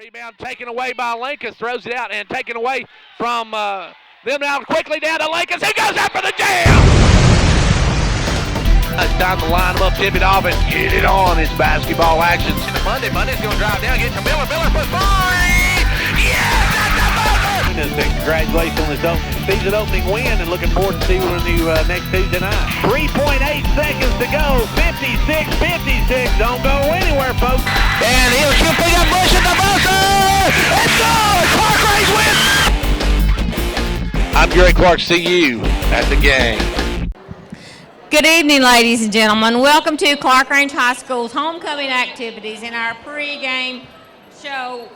Rebound taken away by Lincoln, throws it out and taken away from them now quickly down to Lincoln. He goes after the jam! It's time to line them up, tip it off, and get it on. It's basketball action. Monday's going to drive down, get to Miller. Miller for three! Yes, that's the buzzer! Congratulations on this season opening win, and looking forward to seeing you next Tuesday night. 3.8 seconds to go. 56. Don't go anywhere, folks. And he'll pick up Bush at the buzzer. It's good. Clarkrange wins. I'm Gary Clark. See you at the game. Good evening, ladies and gentlemen. Welcome to Clarkrange High School's homecoming activities and our pregame show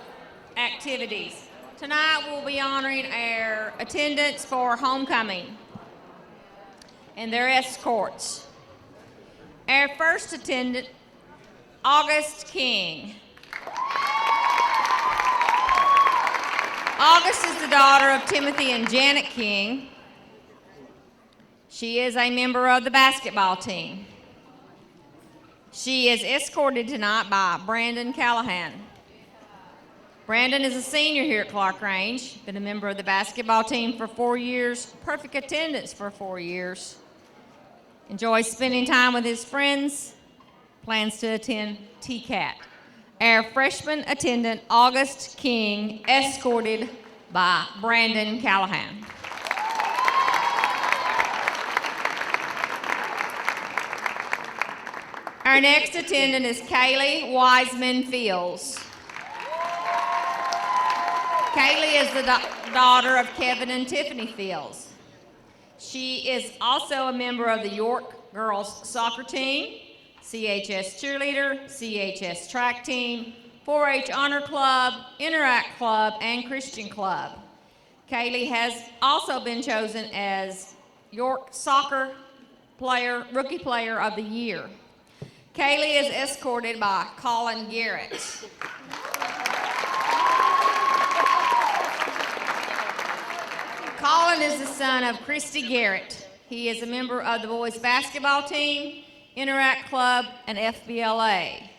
activities. Tonight we'll be honoring our attendants for homecoming and their escorts. Our first attendant, August King. August is the daughter of Timothy and Janet King. She is a member of the basketball team. She is escorted tonight by Brandon Callahan. Brandon is a senior here at Clarkrange, been a member of the basketball team for 4 years, perfect attendance for 4 years. Enjoys spending time with his friends, plans to attend TCAT. Our freshman attendant, August King, escorted by Brandon Callahan. Our next attendant is Kaylee Wiseman Fields. Kaylee is the daughter of Kevin and Tiffany Fields. She is also a member of the York girls soccer team, CHS cheerleader, CHS track team, 4-H honor club, Interact club, and Christian club. Kaylee has also been chosen as York soccer player, rookie player of the year. Kaylee is escorted by Colin Garrett. Colin is the son of Christy Garrett. He is a member of the boys basketball team, Interact Club, and FBLA.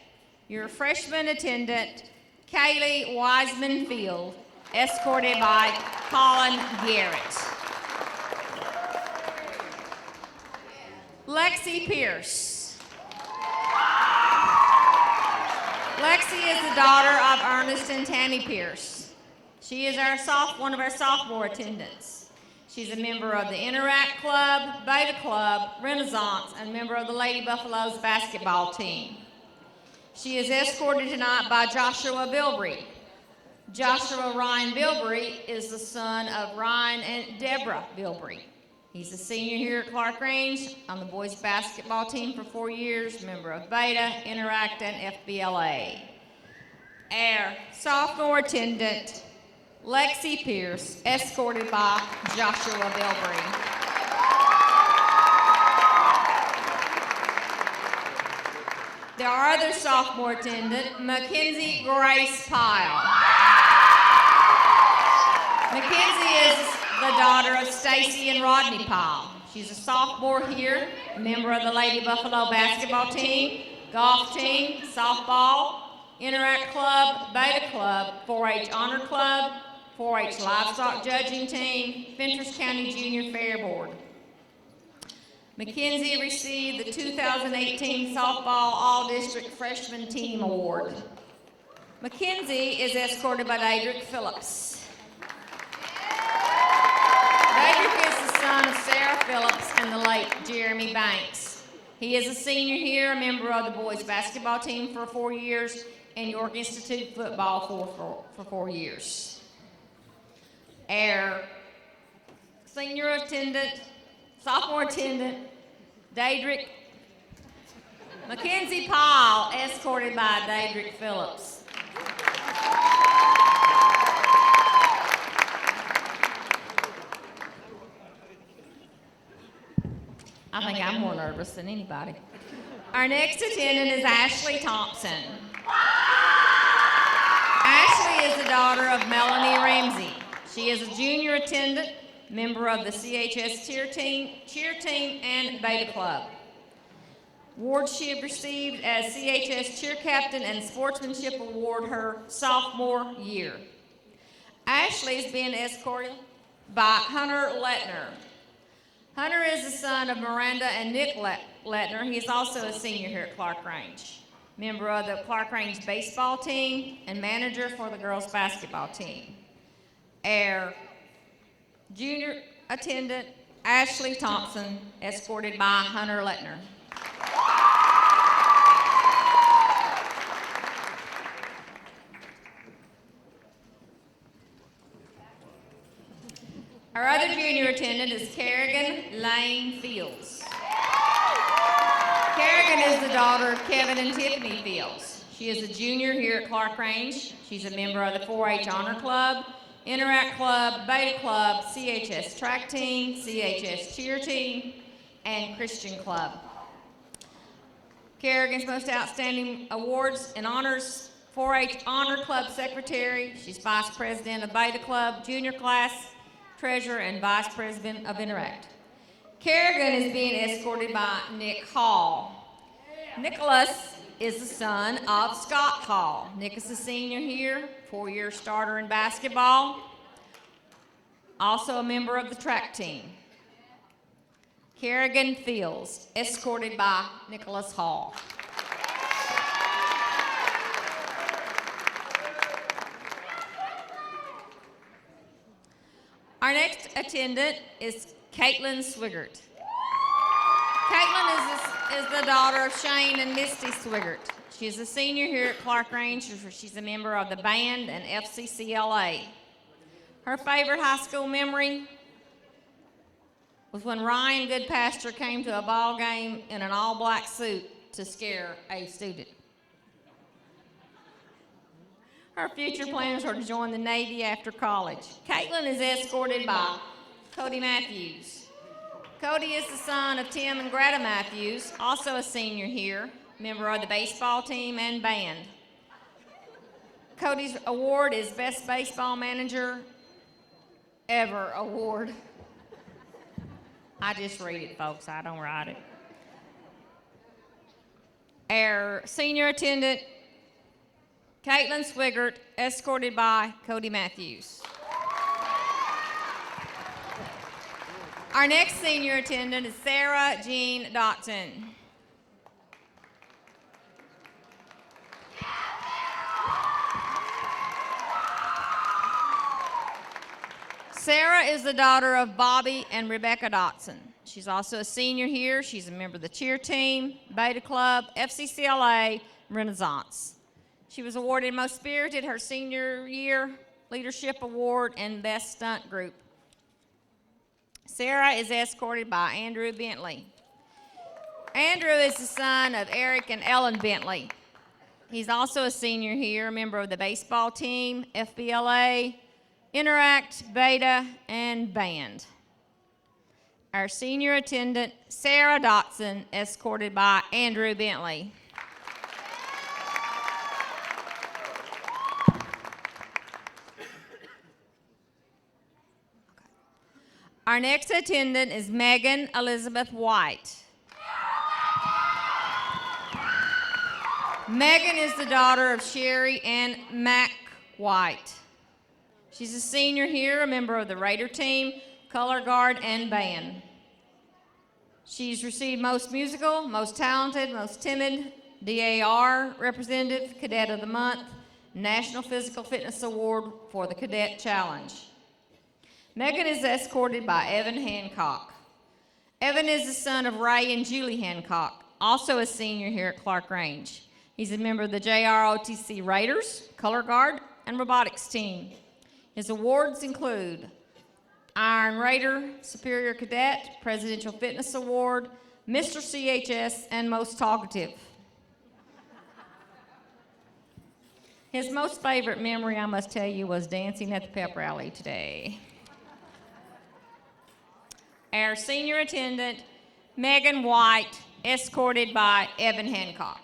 Your freshman attendant, Kaylee Wiseman Field, escorted by Colin Garrett. Lexi Pierce. Lexi is the daughter of Ernest and Tammy Pierce. She is one of our sophomore attendants. She's a member of the Interact Club, Beta Club, Renaissance, and member of the Lady Buffaloes basketball team. She is escorted tonight by Joshua Bilbrey. Joshua Ryan Bilbrey is the son of Ryan and Deborah Bilbrey. He's a senior here at Clarkrange on the boys basketball team for 4 years, member of Beta, Interact, and FBLA. Our sophomore attendant, Lexi Pierce, escorted by Joshua Bilbrey. Our other sophomore attendant, Mackenzie Grace Pyle. Mackenzie is the daughter of Stacy and Rodney Pyle. She's a sophomore here, a member of the Lady Buffalo basketball team, golf team, softball, Interact Club, Beta Club, 4-H Honor Club, 4-H Livestock Judging Team, Fentress County Junior Fair Board. Mackenzie received the 2018 Softball All-District Freshman Team Award. Mackenzie is escorted by Daedric Phillips. Daedric is the son of Sarah Phillips and the late Jeremy Banks. He is a senior here, a member of the boys basketball team for 4 years, and York Institute football for 4 years. Our sophomore attendant, Daedric Mackenzie Powell, escorted by Daedric Phillips. I think I'm more nervous than anybody. Our next attendant is Ashley Thompson. Ashley is the daughter of Melanie Ramsey. She is a junior attendant, member of the CHS cheer team, and Beta Club. Awards she received as CHS Cheer Captain and Sportsmanship Award her sophomore year. Ashley is being escorted by Hunter Letner. Hunter is the son of Miranda and Nick Letner. He is also a senior here at Clarkrange, member of the Clarkrange Baseball team and manager for the girls basketball team. Our junior attendant, Ashley Thompson, escorted by Hunter Letner. Our other junior attendant is Kerrigan Lane Fields. Kerrigan is the daughter of Kevin and Tiffany Fields. She is a junior here at Clarkrange. She's a member of the 4-H Honor Club, Interact Club, Beta Club, CHS Track Team, CHS Cheer Team, and Christian Club. Kerrigan's most outstanding awards and honors: 4-H Honor Club Secretary. She's Vice President of Beta Club, Junior Class, Treasurer, and Vice President of Interact. Kerrigan is being escorted by Nick Hall. Nicholas is the son of Scott Hall. Nick is a senior here, 4-year starter in basketball, also a member of the track team. Kerrigan Fields, escorted by Nicholas Hall. Our next attendant is Caitlin Swigert. Caitlin is the daughter of Shane and Misty Swigert. She is a senior here at Clarkrange. She's a member of the band and FCCLA. Her favorite high school memory was when Ryan Goodpasture came to a ball game in an all-black suit to scare a student. Her future plans are to join the Navy after college. Caitlin is escorted by Cody Matthews. Cody is the son of Tim and Greta Matthews, also a senior here, member of the baseball team and band. Cody's award is Best Baseball Manager Ever Award. I just read it, folks. I don't write it. Our senior attendant, Caitlin Swigert, escorted by Cody Matthews. Our next senior attendant is Sarah Jean Dotson. Sarah is the daughter of Bobby and Rebecca Dotson. She's also a senior here. She's a member of the cheer team, Beta Club, FCCLA, Renaissance. She was awarded Most Spirited her senior year, Leadership Award, and Best Stunt Group. Sarah is escorted by Andrew Bentley. Andrew is the son of Eric and Ellen Bentley. He's also a senior here, a member of the baseball team, FBLA, Interact, Beta, and Band. Our senior attendant, Sarah Dotson, escorted by Andrew Bentley. Our next attendant is Megan Elizabeth White. Megan is the daughter of Sherry and Mac White. She's a senior here, a member of the Raider team, color guard, and band. She's received Most Musical, Most Talented, Most Timid, DAR Representative, Cadet of the Month, National Physical Fitness Award for the Cadet Challenge. Megan is escorted by Evan Hancock. Evan is the son of Ray and Julie Hancock, also a senior here at Clarkrange. He's a member of the JROTC Raiders, color guard, and robotics team. His awards include Iron Raider, Superior Cadet, Presidential Fitness Award, Mr. CHS, and Most Talkative. His most favorite memory, I must tell you, was dancing at the pep rally today. Our senior attendant, Megan White, escorted by Evan Hancock.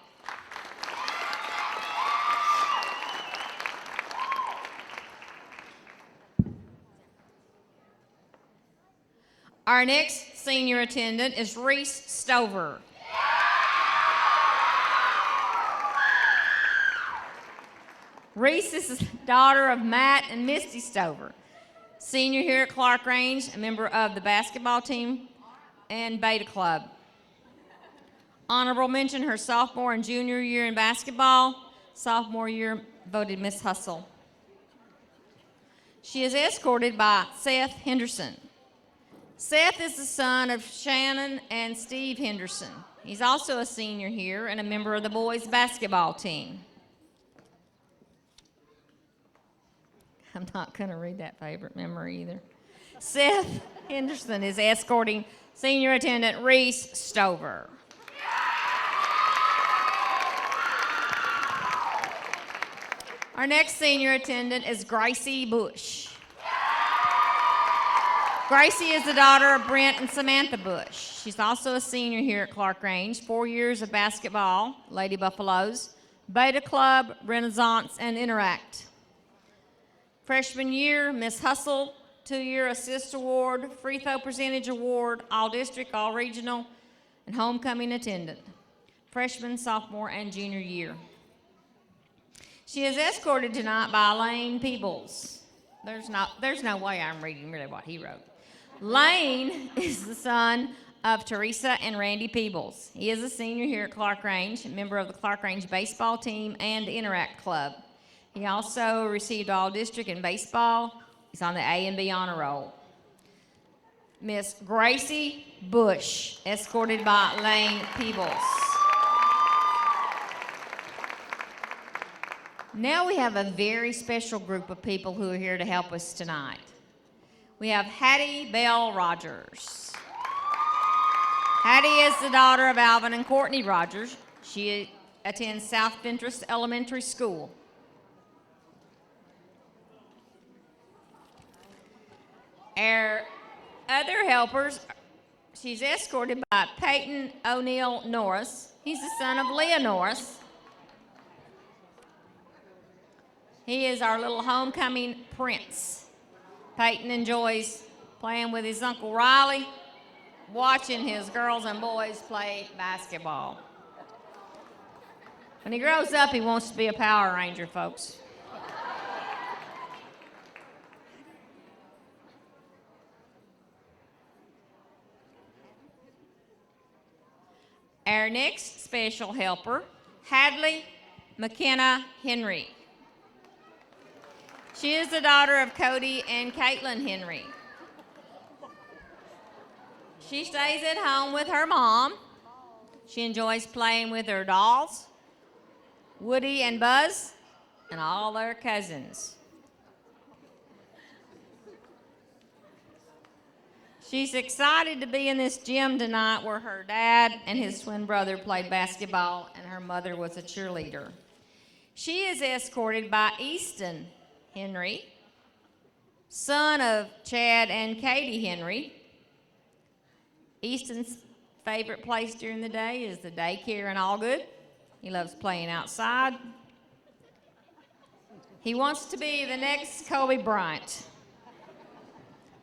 Our next senior attendant is Reese Stover. Reese is the daughter of Matt and Misty Stover, senior here at Clarkrange, a member of the basketball team and Beta Club. Honorable mention her sophomore and junior year in basketball. Sophomore year voted Miss Hustle. She is escorted by Seth Henderson. Seth is the son of Shannon and Steve Henderson. He's also a senior here and a member of the boys basketball team. I'm not going to read that favorite memory either. Seth Henderson is escorting senior attendant Reese Stover. Our next senior attendant is Gracie Bush. Gracie is the daughter of Brent and Samantha Bush. She's also a senior here at Clarkrange, 4 years of basketball, Lady Buffaloes, Beta Club, Renaissance, and Interact. Freshman year, Miss Hustle, 2-year assist award, free throw percentage award, all district, all regional, and homecoming attendant. Freshman, sophomore, and junior year. She is escorted tonight by Lane Peebles. There's no way I'm reading really what he wrote. Lane is the son of Teresa and Randy Peebles. He is a senior here at Clarkrange, a member of the Clarkrange baseball team and Interact Club. He also received all district in baseball. He's on the A and B honor roll. Miss Gracie Bush, escorted by Lane Peebles. Now we have a very special group of people who are here to help us tonight. We have Hattie Bell Rogers. Hattie is the daughter of Alvin and Courtney Rogers. She attends South Ventress Elementary School. Our other helpers, she's escorted by Peyton O'Neill Norris. He's the son of Leah Norris. He is our little homecoming prince. Peyton enjoys playing with his Uncle Riley, watching his girls and boys play basketball. When he grows up, he wants to be a Power Ranger, folks. Our next special helper, Hadley McKenna Henry. She is the daughter of Cody and Caitlin Henry. She stays at home with her mom. She enjoys playing with her dolls, Woody and Buzz, and all their cousins. She's excited to be in this gym tonight where her dad and his twin brother played basketball and her mother was a cheerleader. She is escorted by Easton Henry, son of Chad and Katie Henry. Easton's favorite place during the day is the daycare in Allgood. He loves playing outside. He wants to be the next Kobe Bryant.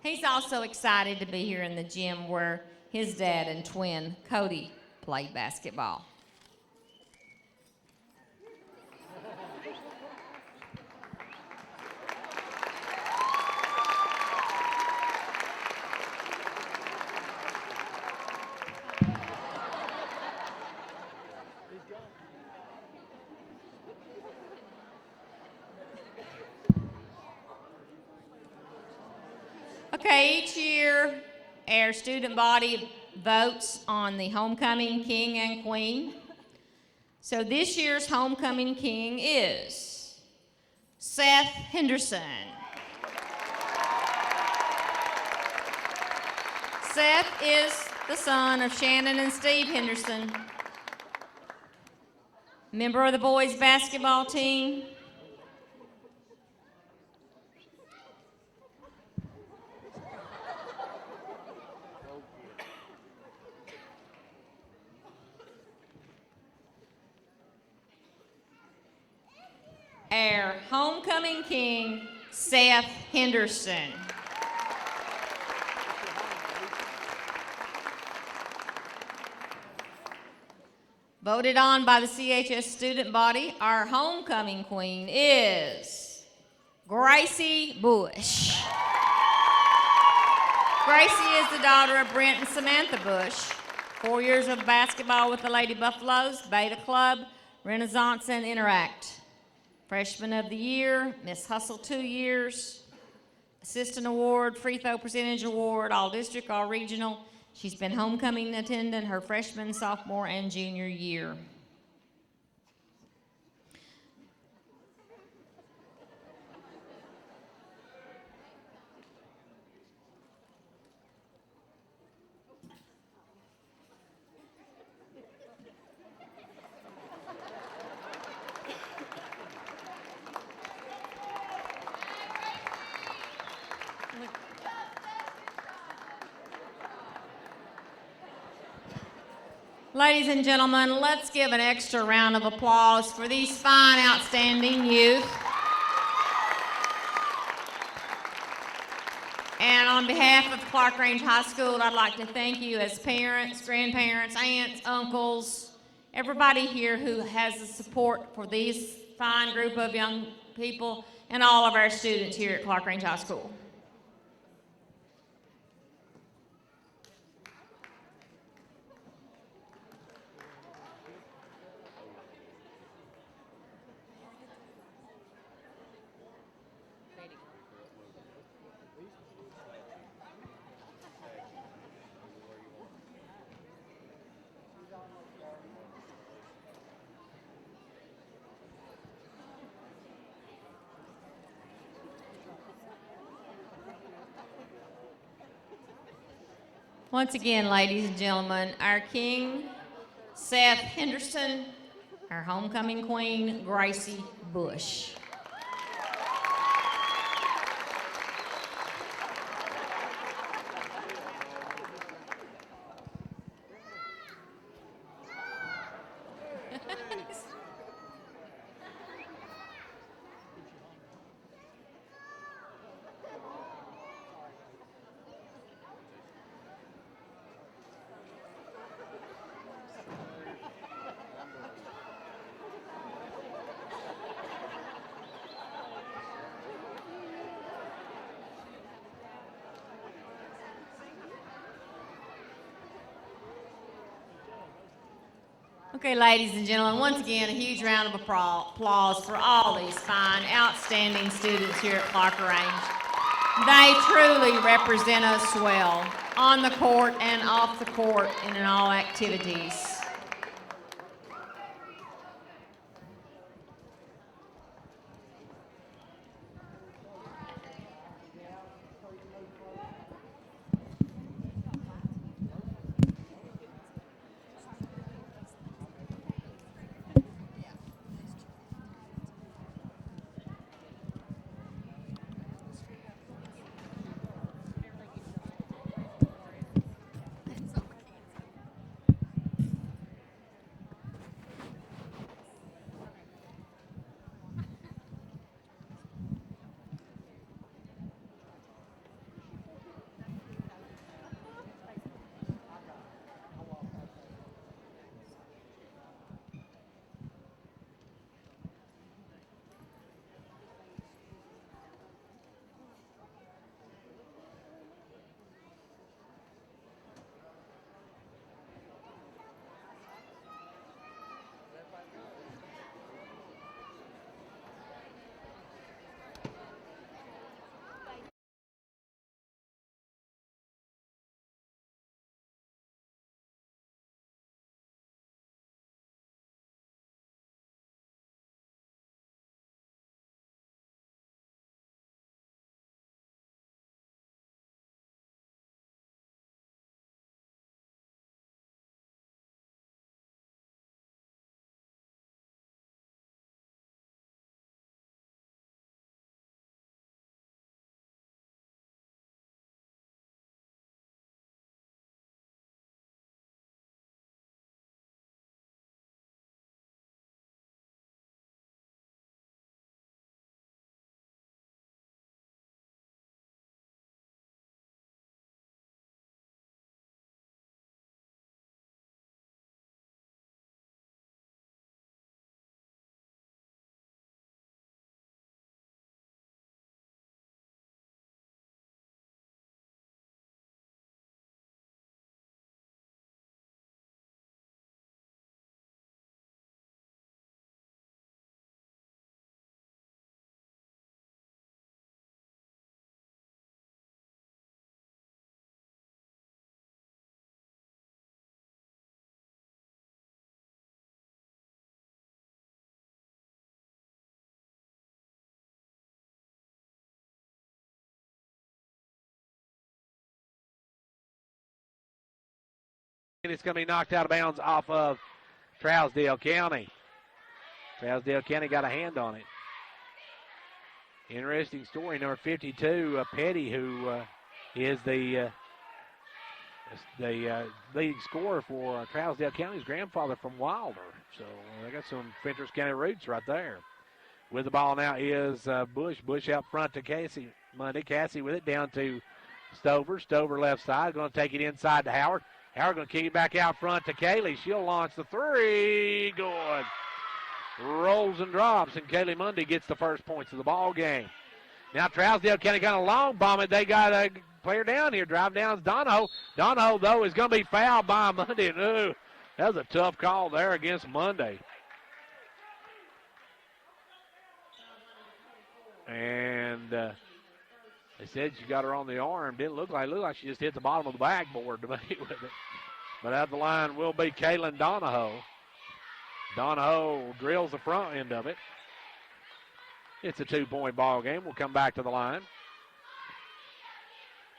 He's also excited to be here in the gym where his dad and twin Cody played basketball. Okay, each year our student body votes on the homecoming king and queen. So this year's homecoming king is Seth Henderson. Seth is the son of Shannon and Steve Henderson, member of the boys basketball team. Our homecoming king, Seth Henderson. Voted on by the CHS student body, our homecoming queen is Gracie Bush. Gracie is the daughter of Brent and Samantha Bush. 4 years of basketball with the Lady Buffaloes, Beta Club, Renaissance, and Interact. Freshman of the Year, Miss Hustle 2 years, Assistant Award, Free Throw Percentage Award, All District, All Regional. She's been homecoming attendant her freshman, sophomore, and junior year. Ladies and gentlemen, let's give an extra round of applause for these fine, outstanding youth. And on behalf of Clarkrange High School, I'd like to thank you as parents, grandparents, aunts, uncles, everybody here who has the support for these fine group of young people and all of our students here at Clarkrange High School. Once again, ladies and gentlemen, our king, Seth Henderson, our homecoming queen, Gracie Bush. Okay, ladies and gentlemen, once again, a huge round of applause for all these fine, outstanding students here at Clarkrange. They truly represent us well, on the court and off the court and in all activities. it's going to be knocked out of bounds off of Trousdale County. Trousdale County got a hand on it. Interesting story. Number 52, Petty, who is the leading scorer for Trousdale County's grandfather from Wilder. So they got some Fentress County roots right there. With the ball now is Bush. Bush out front to Cassie Monday. Cassie with it down to Stover. Stover left side. Going to take it inside to Howard. Howard going to kick it back out front to Kaylee. She'll launch the three. Good. Rolls and drops, and Kaylee Monday gets the first points of the ball game. Now Trousdale County kind of long bomb it. They got a player down here. Drive down is Donahoe. Donahoe, though, is going to be fouled by Monday. Ooh, that was a tough call there against Monday. And they said she got her on the arm. Didn't look like she just hit the bottom of the backboard to make it with it. But at the line will be Kaylin Donahoe. Donahoe drills the front end of it. It's a 2-point ball game. We'll come back to the line.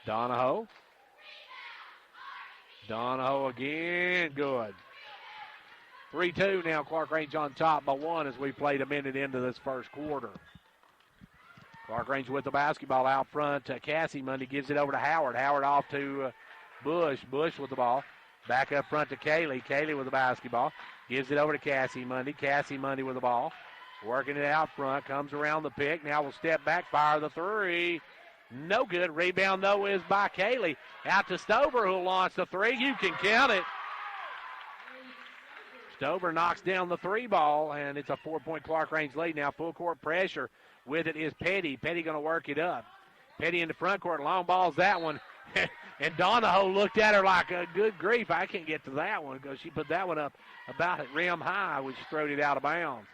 Donahoe. Donahoe again. Good. 3-2 now. Clarkrange on top by 1 as we played a minute into this first quarter. Clarkrange with the basketball out front. Cassie Monday gives it over to Howard. Howard off to Bush. Bush with the ball. Back up front to Kaylee. Kaylee with the basketball. Gives it over to Cassie Monday. Cassie Monday with the ball. Working it out front. Comes around the pick. Now will step back. Fire the three. No good. Rebound, though, is by Kaylee. Out to Stover, who'll launch the three. You can count it. Stover knocks down the three ball, and it's a 4-point Clarkrange lead. Now full court pressure. With it is Petty. Petty going to work it up. Petty in the front court. Long ball's that one. And Donahoe looked at her like, good grief, I can't get to that one because she put that one up about at rim high, which throwed it out of bounds.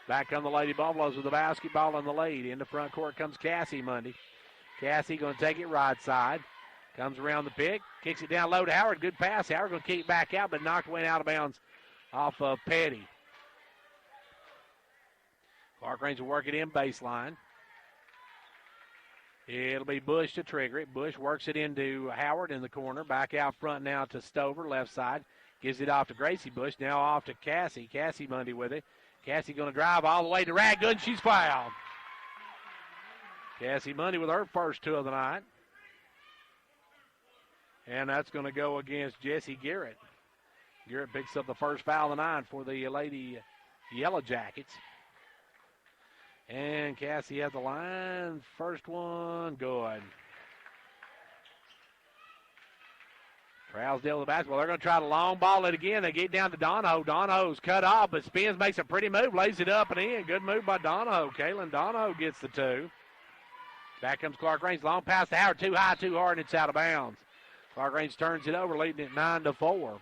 Back come the Lady Buffaloes with the basketball in the lead. In the front court comes Cassie Monday. Cassie going to take it right side. Comes around the pick. Kicks it down low to Howard. Good pass. Howard going to kick it back out, but knocked away out of bounds off of Petty. Clarkrange will work it in baseline. It'll be Bush to trigger it. Bush works it into Howard in the corner. Back out front now to Stover, left side. Gives it off to Gracie Bush. Now off to Cassie. Cassie Monday with it. Cassie going to drive all the way to Raggood, and she's fouled. Cassie Monday with her first 2 of the night. And that's going to go against Jessie Garrett. Garrett picks up the first foul of the night for the Lady Yellow Jackets. And Cassie at the line. First one, good. Trousdale the basketball. They're going to try to long ball it again. They get down to Donahoe. Donahoe's cut off, but spins, makes a pretty move, lays it up and in. Good move by Donahoe. Kaylin Donahoe gets the 2. Back comes Clarkrange. Long pass to Howard. Too high, too hard, and it's out of bounds. Clarkrange turns it over, leading it 9-4.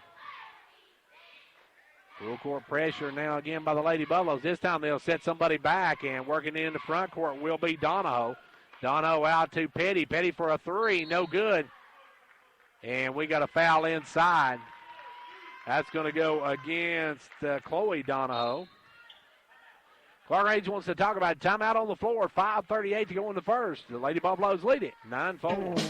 Full court pressure now again by the Lady Buffaloes. This time they'll set somebody back, and working in the front court will be Donahoe. Donahoe out to Petty. Petty for a 3, no good. And we got a foul inside. That's going to go against Chloe Donahoe. Clarkrange wants to talk about timeout on the floor. 5:38 to go in the first. The Lady Buffaloes lead it 9-4.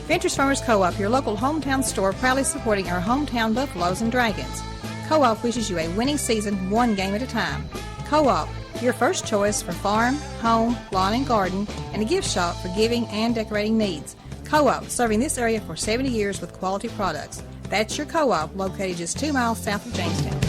Fentress Farmers Co-op, your local hometown store, proudly supporting our hometown Buffaloes and Dragons. Co-op wishes you a winning season, 1 game at a time. Co-op, your first choice for farm, home, lawn and garden, and a gift shop for giving and decorating needs. Co-op, serving this area for 70 years with quality products. That's your Co-op, located just 2 miles south of Jamestown.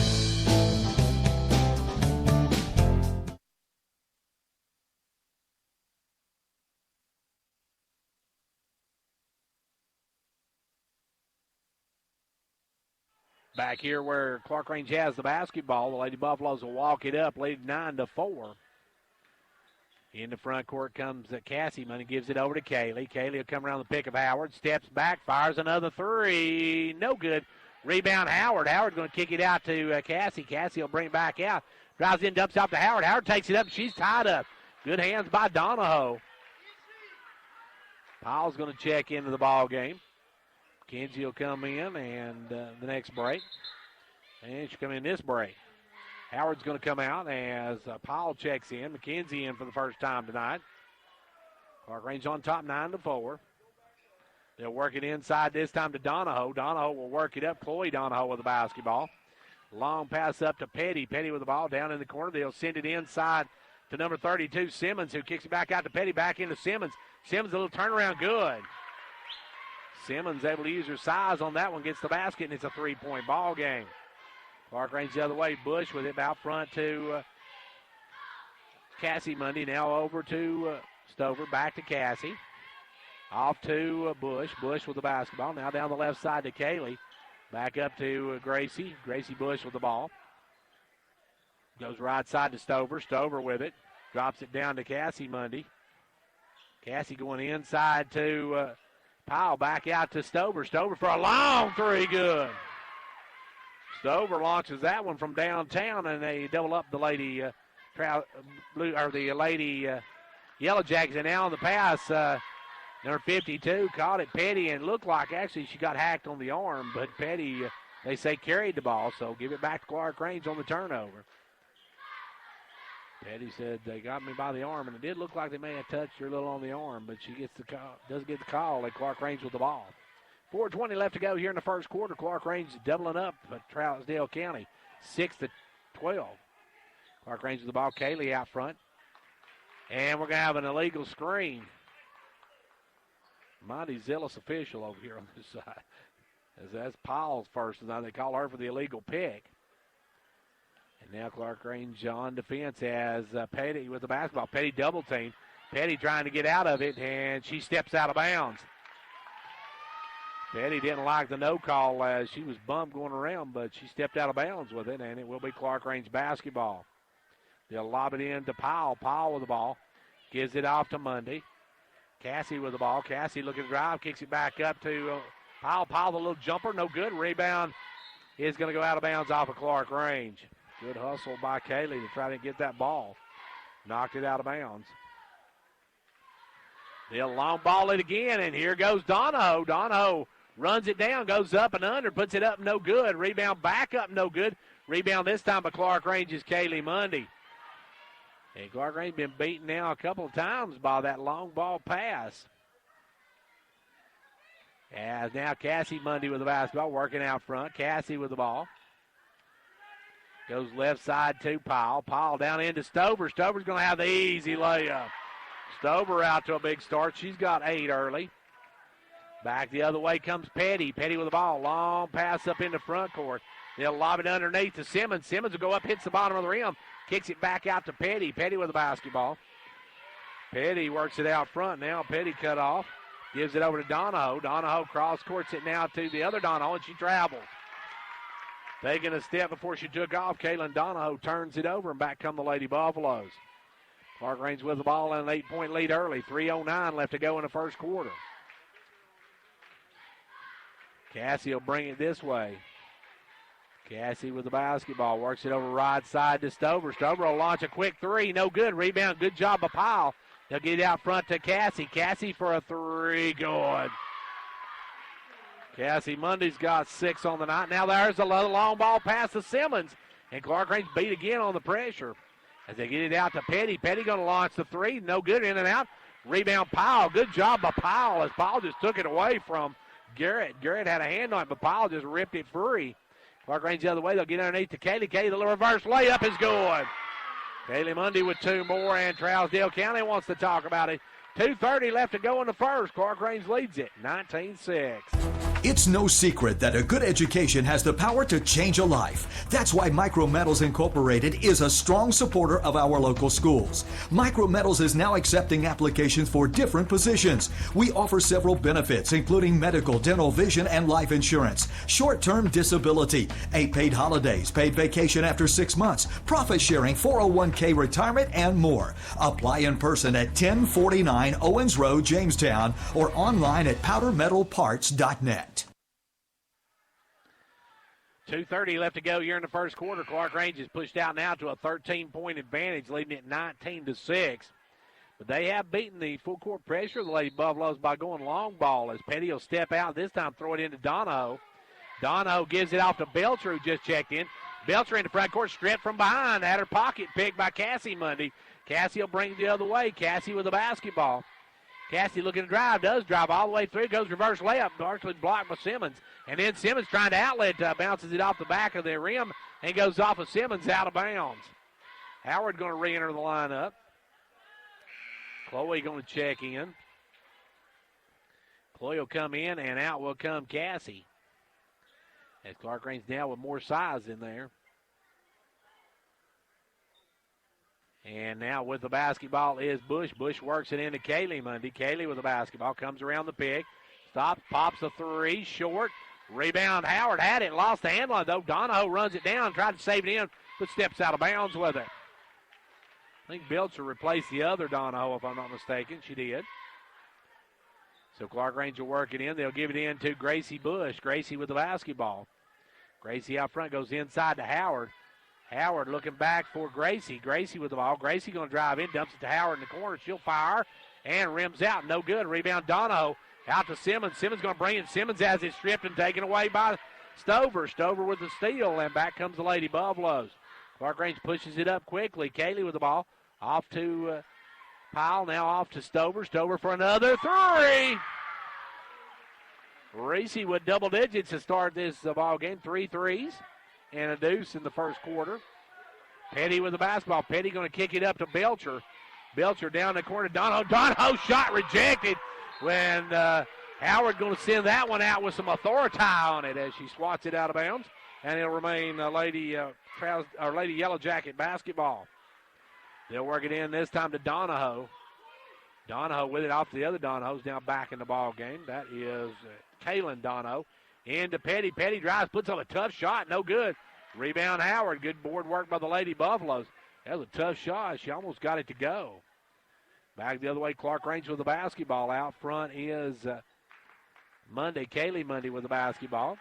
Back here where Clarkrange has the basketball, the Lady Buffaloes will walk it up, lead 9-4. In the front court comes Cassie Money, gives it over to Kaylee. Kaylee will come around the pick of Howard, steps back, fires another 3. No good. Rebound Howard. Howard going to kick it out to Cassie. Cassie will bring it back out. Drives in, dumps off to Howard. Howard takes it up, and she's tied up. Good hands by Donahoe. Powell's going to check into the ball game. Kenzie will come in and the next break. And she'll come in this break. Howard's going to come out as Powell checks in. McKenzie in for the first time tonight. Clarkrange on top 9-4. They'll work it inside this time to Donahoe. Donahoe will work it up. Chloe Donahoe with the basketball. Long pass up to Petty. Petty with the ball down in the corner. They'll send it inside to number 32, Simmons, who kicks it back out to Petty, back into Simmons. Simmons, a little turnaround, good. Simmons able to use her size on that one, gets the basket, and it's a three-point ball game. Clarkrange the other way. Bush with it out front to Cassie Mundy. Now over to Stover, back to Cassie. Off to Bush. Bush with the basketball. Now down the left side to Kaylee. Back up to Gracie. Gracie Bush with the ball. Goes right side to Stover. Stover with it. Drops it down to Cassie Mundy. Cassie going inside to Powell. Back out to Stover. Stover for a long three. Good. Stover launches that one from downtown, and they double up the lady Yellow Jackets. And now on the pass, number 52 caught it. Petty, and looked like actually she got hacked on the arm, but Petty, they say, carried the ball, so give it back to Clarkrange on the turnover. Petty said they got me by the arm, and it did look like they may have touched her a little on the arm, but she gets the call, does get the call at Clarkrange with the ball. 4:20 left to go here in the first quarter. Clarkrange doubling up at Trousdale County, 6-12. Clarkrange with the ball. Kaylee out front, and we're going to have an illegal screen. Mighty zealous official over here on this side. As that's Powell's first, and now they call her for the illegal pick. And now Clarkrange on defense as Petty with the basketball. Petty double team. Petty trying to get out of it, and she steps out of bounds. Petty didn't like the no call as she was bummed going around, but she stepped out of bounds with it, and it will be Clarkrange basketball. They'll lob it in to Powell. Powell with the ball. Gives it off to Mundy. Cassie with the ball. Cassie looking to drive. Kicks it back up to Powell. Powell, the little jumper. No good. Rebound is going to go out of bounds off of Clarkrange. Good hustle by Kaylee to try to get that ball. Knocked it out of bounds. They'll long ball it again, and here goes Donahoe. Donahoe runs it down, goes up and under, puts it up, no good. Rebound back up, no good. Rebound this time by Clarkrange's Kaylee Mundy. And Clarkrange been beaten now a couple of times by that long ball pass. As now Cassie Mundy with the basketball, working out front. Cassie with the ball. Goes left side to Powell. Powell down into Stover. Stover's going to have the easy layup. Stover out to a big start. She's got 8 early. Back the other way comes Petty. Petty with the ball. Long pass up into front court. They'll lob it underneath to Simmons. Simmons will go up, hits the bottom of the rim. Kicks it back out to Petty. Petty with the basketball. Petty works it out front now. Petty cut off. Gives it over to Donahoe. Donahoe cross courts it now to the other Donahoe, and she travels. Taking a step before she took off, Kaylin Donahoe turns it over, and back come the Lady Buffaloes. Clarkrange with the ball and an 8-point lead early. 3:09 left to go in the first quarter. Cassie will bring it this way. Cassie with the basketball. Works it over right side to Stover. Stover will launch a quick three. No good. Rebound. Good job by Powell. They'll get it out front to Cassie. Cassie for a three. Good. Cassie Mundy's got 6 on the night. Now there's a long ball pass to Simmons. And Clarkrange beat again on the pressure. As they get it out to Petty. Petty going to launch the three. No good. In and out. Rebound Powell. Good job by Powell as Powell just took it away from Garrett. Garrett had a hand on it, but Powell just ripped it free. Clarkrange the other way. They'll get underneath to Kaylee. Kaylee, the little reverse layup is good. Kaylee Mundy with 2 more, and Trousdale County wants to talk about it. 2:30 left to go in the first. Clarkrange leads it 19-6. It's no secret that a good education has the power to change a life. That's why Micrometals Incorporated is a strong supporter of our local schools. Micrometals is now accepting applications for different positions. We offer several benefits, including medical, dental, vision, and life insurance, short-term disability, 8 paid holidays, paid vacation after 6 months, profit sharing, 401k retirement, and more. Apply in person at 1049 Owens Road, Jamestown, or online at powdermetalparts.net. 2:30 left to go here in the first quarter. Clarkrange is pushed out now to a 13-point advantage, leading it 19-6. But they have beaten the full court pressure of the Lady Buffaloes by going long ball as Petty will step out this time, throw it into Donahoe. Donahoe gives it off to Belcher, who just checked in. Belcher in the front court, stripped from behind, had her pocket picked by Cassie Mundy. Cassie will bring it the other way. Cassie with the basketball. Cassie looking to drive, does drive all the way through, goes reverse layup, partially blocked by Simmons. And then Simmons trying to outlet, bounces it off the back of the rim and goes off of Simmons out of bounds. Howard going to re-enter the lineup. Chloe going to check in. Chloe will come in, and out will come Cassie. As Clarkrange now with more size in there. And now with the basketball is Bush. Bush works it into Kaylee Mundy. Kaylee with the basketball, comes around the pick. Stops, pops a three, short. Rebound, Howard had it, lost the handle though. Donahoe runs it down, tried to save it in, but steps out of bounds with it. I think Belcher replaced the other Donahoe, if I'm not mistaken. She did. So Clarkrange will work it in. They'll give it in to Gracie Bush. Gracie with the basketball. Gracie out front, goes inside to Howard. Howard looking back for Gracie. Gracie with the ball. Gracie going to drive in, dumps it to Howard in the corner. She'll fire and rims out. No good. Rebound Donahoe out to Simmons. Simmons going to bring it. Simmons has it stripped and taken away by Stover. Stover with the steal, and back comes the Lady Buffaloes. Clarkrange pushes it up quickly. Kaylee with the ball. Off to Powell, now off to Stover. Stover for another three. Reese with double digits to start this ball game. 3 threes and a deuce in the first quarter. Petty with the basketball. Petty going to kick it up to Belcher. Belcher down the corner. Donahoe shot rejected when Howard going to send that one out with some authority on it as she swats it out of bounds. And it'll remain Lady Yellow Jacket basketball. They'll work it in this time to Donahoe. Donahoe with it off the other Donahoe's now back in the ball game. That is Kaylin Donahoe. Into Petty. Petty drives, puts up a tough shot. No good. Rebound Howard. Good board work by the Lady Buffaloes. That was a tough shot. She almost got it to go. Back the other way, Clarkrange with the basketball. Out front is Mundy. Kaylee Mundy with the basketball.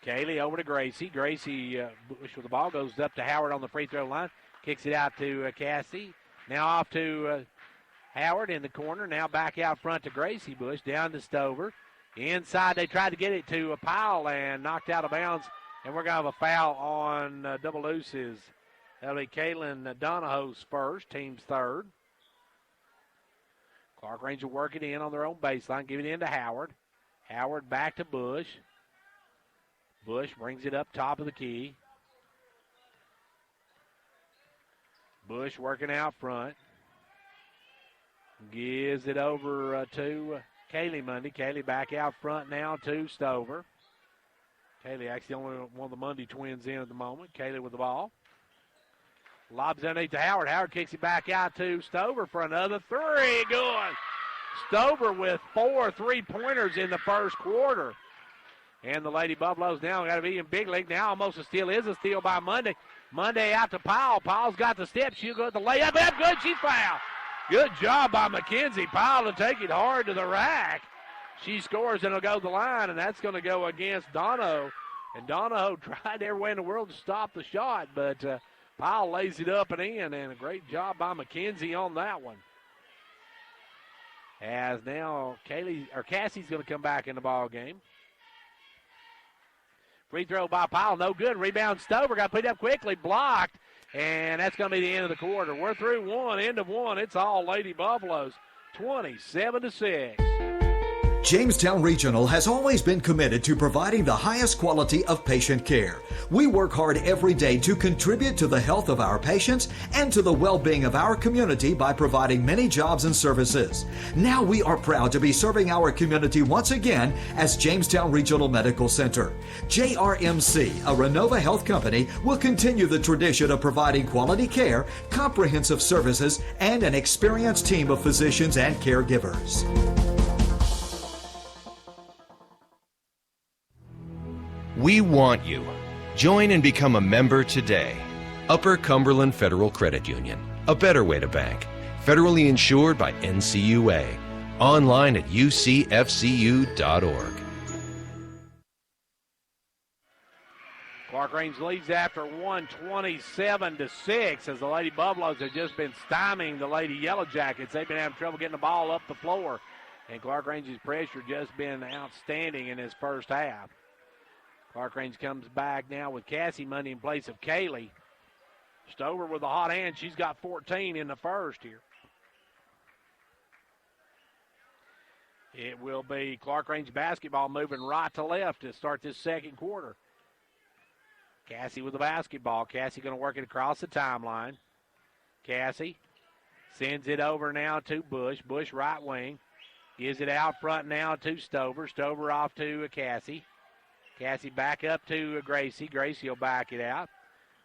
Kaylee over to Gracie. Gracie Bush with the ball. Goes up to Howard on the free throw line. Kicks it out to Cassie. Now off to Howard in the corner. Now back out front to Gracie Bush. Down to Stover. Inside, they tried to get it to Powell and knocked out of bounds. And we're going to have a foul on double looses. That'll be Kaylin Donahoe's first, team's third. Clarkrange will work it in on their own baseline. Give it in to Howard. Howard back to Bush. Bush brings it up top of the key. Bush working out front. Gives it over to Kaylee Mundy. Kaylee back out front now to Stover. Kaylee actually only one of the Mundy twins in at the moment. Kaylee with the ball. Lobs underneath to Howard. Howard kicks it back out to Stover for another three. Good. Stover with 4 3-pointers in the first quarter. And the Lady Buffaloes now got to be in big league. Now almost a steal is a steal by Mundy. Mundy out to Powell. Powell's got the step. She'll go to the layup. Up good. She's fouled. Good job by McKenzie. Powell to take it hard to the rack. She scores and it'll go to the line, and that's going to go against Donahoe. And Donahoe tried every way in the world to stop the shot, but Powell lays it up and in, and a great job by McKenzie on that one. As now Cassie's going to come back in the ball game. Free throw by Powell, no good. Rebound Stover, got put up quickly, blocked, and that's going to be the end of the quarter. We're through one, end of one. It's all Lady Buffaloes, 27-6. Jamestown Regional has always been committed to providing the highest quality of patient care. We work hard every day to contribute to the health of our patients and to the well-being of our community by providing many jobs and services. Now we are proud to be serving our community once again as Jamestown Regional Medical Center. JRMC, a Renova Health company, will continue the tradition of providing quality care, comprehensive services, and an experienced team of physicians and caregivers. We want you. Join and become a member today. Upper Cumberland Federal Credit Union. A better way to bank. Federally insured by NCUA. Online at ucfcu.org. Clarkrange leads after 27-6 as the Lady Buffaloes have just been stymieing the Lady Yellow Jackets. They've been having trouble getting the ball up the floor. And Clarkrange's pressure just been outstanding in this first half. Clarkrange comes back now with Cassie Mundy in place of Kaylee. Stover with a hot hand. She's got 14 in the first here. It will be Clarkrange Basketball moving right to left to start this second quarter. Cassie with the basketball. Cassie going to work it across the timeline. Cassie sends it over now to Bush. Bush right wing. Gives it out front now to Stover. Stover off to Cassie. Cassie back up to Gracie. Gracie will back it out.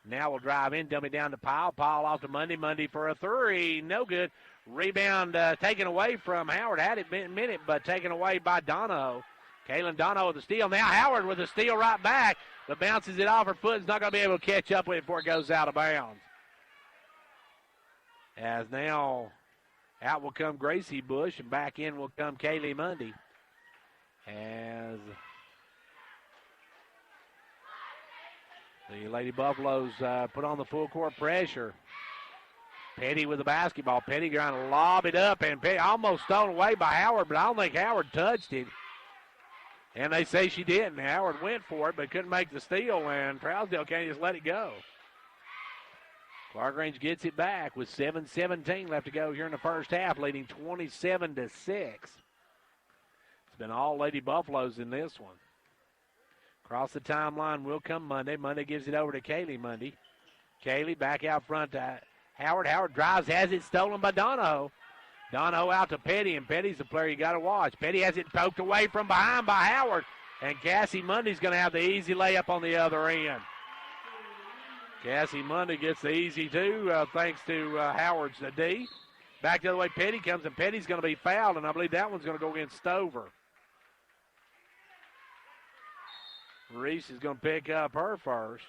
Now we'll drive in, dummy down to Powell. Powell off to Mundy. Mundy for a three. No good. Rebound taken away from Howard. Had it been a minute, but taken away by Donahoe. Kaylin Donahoe with the steal. Now Howard with the steal right back, but bounces it off her foot. Is not going to be able to catch up with it before it goes out of bounds. As now out will come Gracie Bush, and back in will come Kaylee Mundy. As the Lady Buffaloes put on the full court pressure. Petty with the basketball. Petty trying to lob it up, and Petty almost stolen away by Howard, but I don't think Howard touched it. And they say she didn't. Howard went for it, but couldn't make the steal, and Trousdale County just let it go. Clarkrange gets it back with 7:17 left to go here in the first half, leading 27-6. It's been all Lady Buffaloes in this one. Across the timeline will come Mundy. Mundy gives it over to Kaylee Mundy. Kaylee back out front to Howard. Howard drives, has it stolen by Donahoe. Donahoe out to Petty, and Petty's the player you got to watch. Petty has it poked away from behind by Howard, and Cassie Mundy's going to have the easy layup on the other end. Cassie Mundy gets the easy two thanks to Howard's D. Back the other way, Petty comes, and Petty's going to be fouled, and I believe that one's going to go against Stover. Reese is going to pick up her first.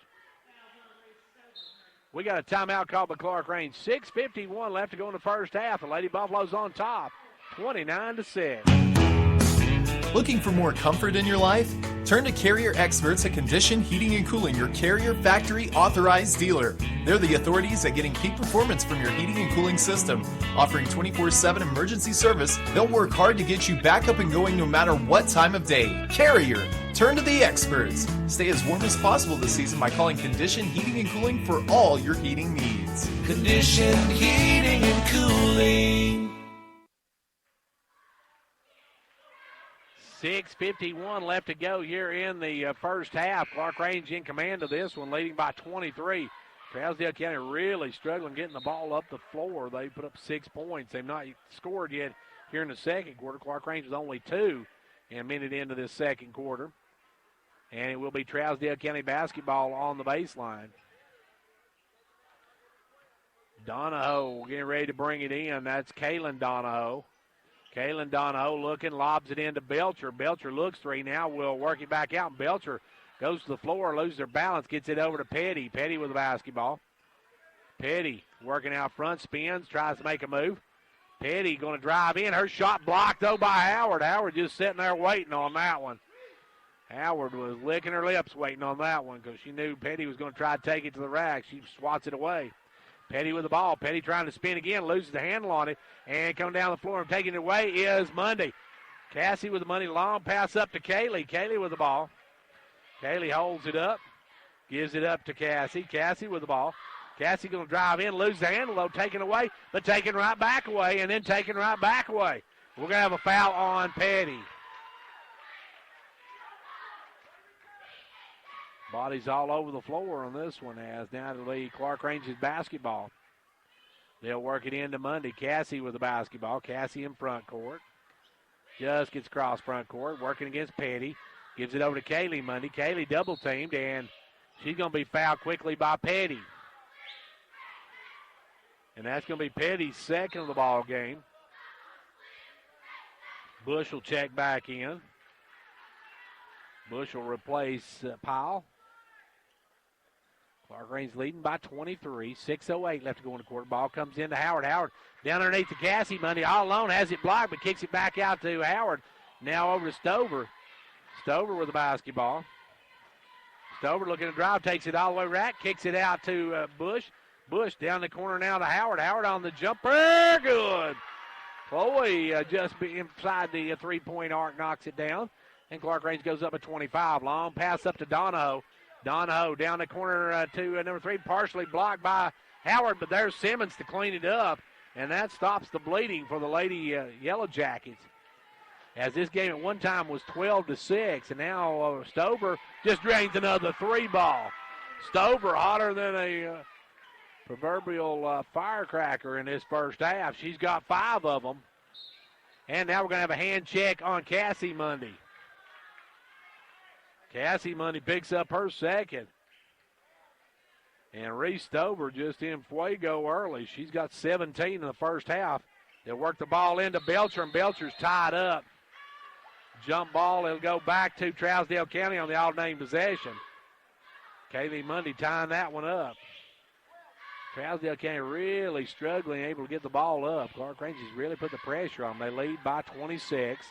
We got a timeout called by Clarkrange. 6:51 left to go in the first half. The Lady Buffaloes on top, 29-6. Looking for more comfort in your life? Turn to Carrier Experts at Condition Heating and Cooling, your Carrier factory authorized dealer. They're the authorities at getting peak performance from your heating and cooling system. Offering 24/7 emergency service, they'll work hard to get you back up and going no matter what time of day. Carrier, turn to the experts. Stay as warm as possible this season by calling Condition Heating and Cooling for all your heating needs. Condition Heating and Cooling. 6:51 left to go here in the first half. Clarkrange in command of this one, leading by 23. Trousdale County really struggling getting the ball up the floor. They put up 6 points. They've not scored yet here in the second quarter. Clarkrange was only 2 and a minute into this second quarter. And it will be Trousdale County basketball on the baseline. Donahoe getting ready to bring it in. That's Kaylin Donahoe. Kaylin Donahoe looking, lobs it into Belcher. Belcher looks three now, will work it back out. Belcher goes to the floor, loses their balance, gets it over to Petty. Petty with the basketball. Petty working out front, spins, tries to make a move. Petty going to drive in. Her shot blocked, though, by Howard. Howard just sitting there waiting on that one. Howard was licking her lips waiting on that one because she knew Petty was going to try to take it to the rack. She swats it away. Petty with the ball. Petty trying to spin again, loses the handle on it, and coming down the floor and taking it away is Mundy. Cassie with the money, long pass up to Kaylee. Kaylee with the ball. Kaylee holds it up, gives it up to Cassie. Cassie with the ball. Cassie going to drive in, lose the handle, though, taken away, but taken right back away, and then taken right back away. We're going to have a foul on Petty. Bodies all over the floor on this one as now to lead Clarkrange's basketball. They'll work it into Mundy. Cassie with the basketball. Cassie in front court. Just gets across front court, working against Petty. Gives it over to Kaylee Mundy. Kaylee double teamed, and she's going to be fouled quickly by Petty. And that's going to be Petty's second of the ball game. Bush will check back in. Bush will replace Powell. Clarkrange leading by 23. 6:08 left to go in the quarter. Ball comes into Howard. Howard down underneath the Cassie Mundy. All alone, has it blocked, but kicks it back out to Howard. Now over to Stover. Stover with the basketball. Stover looking to drive, takes it all the way rack, kicks it out to Bush. Bush down the corner now to Howard. Howard on the jumper. Good. Chloe just inside the three-point arc knocks it down. And Clarkrange goes up at 25. Long pass up to Donahoe. Donahoe down the corner to number 3, partially blocked by Howard, but there's Simmons to clean it up, and that stops the bleeding for the Lady Yellow Jackets. as this game at one time was 12-6, and now Stover just drains another 3 ball. Stover hotter than a proverbial firecracker in this first half. She's got 5 of them. And now we're going to have a hand check on Cassie Mundy. Cassie Mundy picks up her second. And Reese Stover just in fuego early. She's got 17 in the first half. They'll work the ball into Belcher, and Belcher's tied up. Jump ball, it'll go back to Trousdale County on the all-name possession. Kaylee Mundy tying that one up. Trousdale County really struggling, able to get the ball up. Clarkrange has really put the pressure on them. They lead by 26.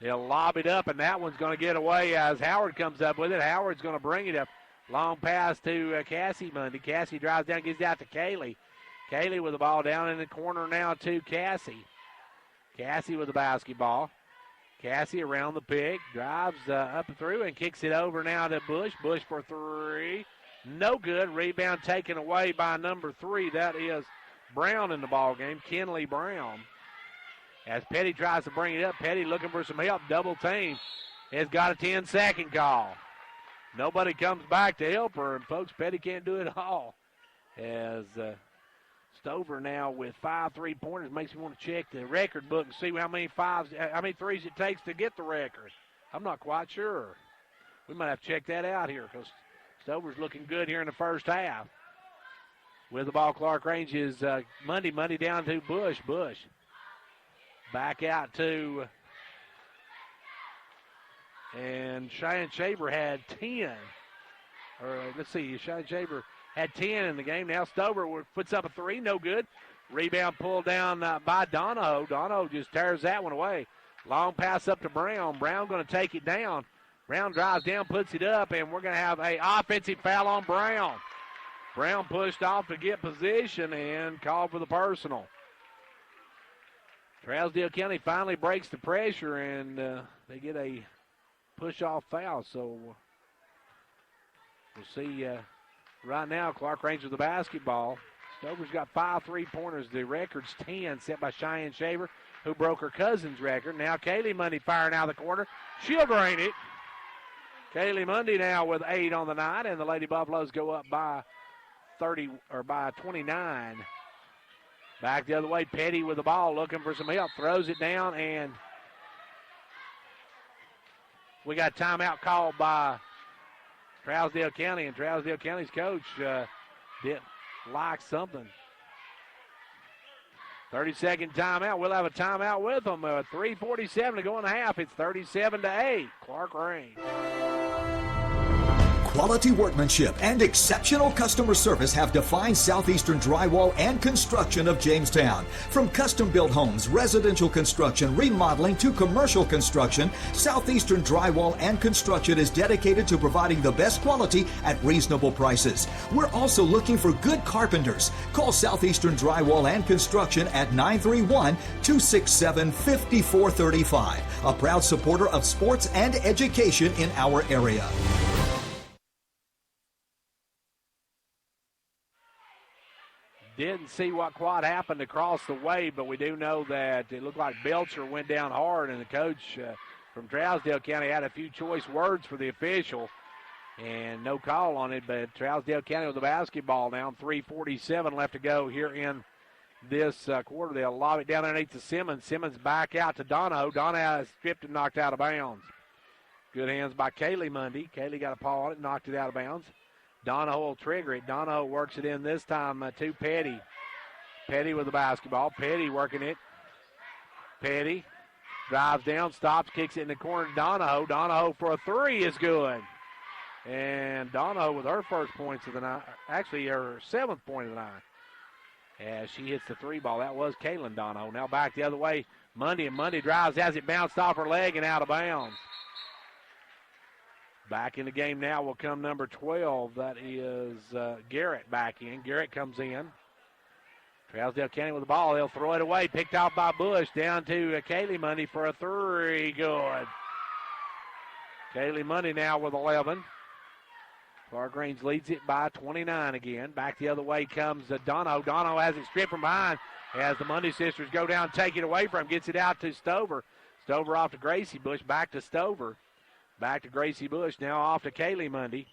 They'll lob it up, and that one's going to get away as Howard comes up with it. Howard's going to bring it up. Long pass to Cassie Mundy. Cassie drives down, gets it out to Kaylee. Kaylee with the ball down in the corner now to Cassie. Cassie with the basketball. Cassie around the pick, drives up and through and kicks it over now to Bush. Bush for 3. No good. Rebound taken away by number 3. That is Brown in the ball game, Kenley Brown. As Petty tries to bring it up, Petty looking for some help. Double team. Has got a 10-second call. Nobody comes back to help her, and folks, Petty can't do it all. As Stover now with 5 3-pointers makes me want to check the record book and see how many threes it takes to get the record. I'm not quite sure. We might have to check that out here because Stover's looking good here in the first half. With the ball, Clarkrange is Mundy. Mundy down to Bush. Bush back out to, and Cheyenne Shaver had 10. Or let's see, Cheyenne Shaver had 10 in the game. Now Stover puts up a 3, no good. Rebound pulled down by Donahoe. Donahoe just tears that one away. Long pass up to Brown. Brown going to take it down. Brown drives down, puts it up, and we're going to have an offensive foul on Brown. Brown pushed off to get position and called for the personal. Trousdale County finally breaks the pressure, and they get a push-off foul. So we'll see right now. Clarkrange with the basketball. Stover's got 5 3-pointers. The record's 10 set by Cheyenne Shaver, who broke her cousin's record. Now Kaylee Mundy firing out of the corner. She'll drain it. Kaylee Mundy now with 8 on the night, and the Lady Buffaloes go up by 29. Back the other way, Petty with the ball, looking for some help. Throws it down, and we got timeout called by Trousdale County, and Trousdale County's coach didn't like something. 30-second timeout. We'll have a timeout with them. 3:47 to go in the half. It's 37-8. Clarkrange. Quality workmanship and exceptional customer service have defined Southeastern Drywall and Construction of Jamestown. From custom-built homes, residential construction, remodeling to commercial construction, Southeastern Drywall and Construction is dedicated to providing the best quality at reasonable prices. We're also looking for good carpenters. Call Southeastern Drywall and Construction at 931-267-5435. A proud supporter of sports and education in our area. Didn't see what quite happened across the way, but we do know that it looked like Belcher went down hard, and the coach from Trousdale County had a few choice words for the official, and no call on it, but Trousdale County with the basketball now, 3:47 left to go here in this quarter. They'll lob it down underneath to Simmons. Simmons back out to Donahoe. Donahoe is stripped and knocked out of bounds. Good hands by Kaylee Mundy. Kaylee got a paw on it, knocked it out of bounds. Donahoe will trigger it. Donahoe works it in this time to Petty. Petty with the basketball. Petty working it. Petty drives down, stops, kicks it in the corner to Donahoe. Donahoe for a 3 is good. And Donahoe with her first points of the night, actually her 7th point of the night, as she hits the 3 ball. That was Kaylin Donahoe. Now back the other way. Mundy, and Mundy drives, has it bounced off her leg and out of bounds. Back in the game now will come number 12. That is Garrett back in. Garrett comes in. Trousdale County with the ball. They'll throw it away. Picked off by Bush. Down to Kaylee Mundy for a 3. Good. Kaylee Mundy now with 11. Clarkrange leads it by 29 again. Back the other way comes Donahoe. Donahoe has it stripped from behind as the Mundy sisters go down, take it away from him. Gets it out to Stover. Stover off to Gracie Bush, back to Stover. Back to Gracie Bush, now off to Kaylee Mundy.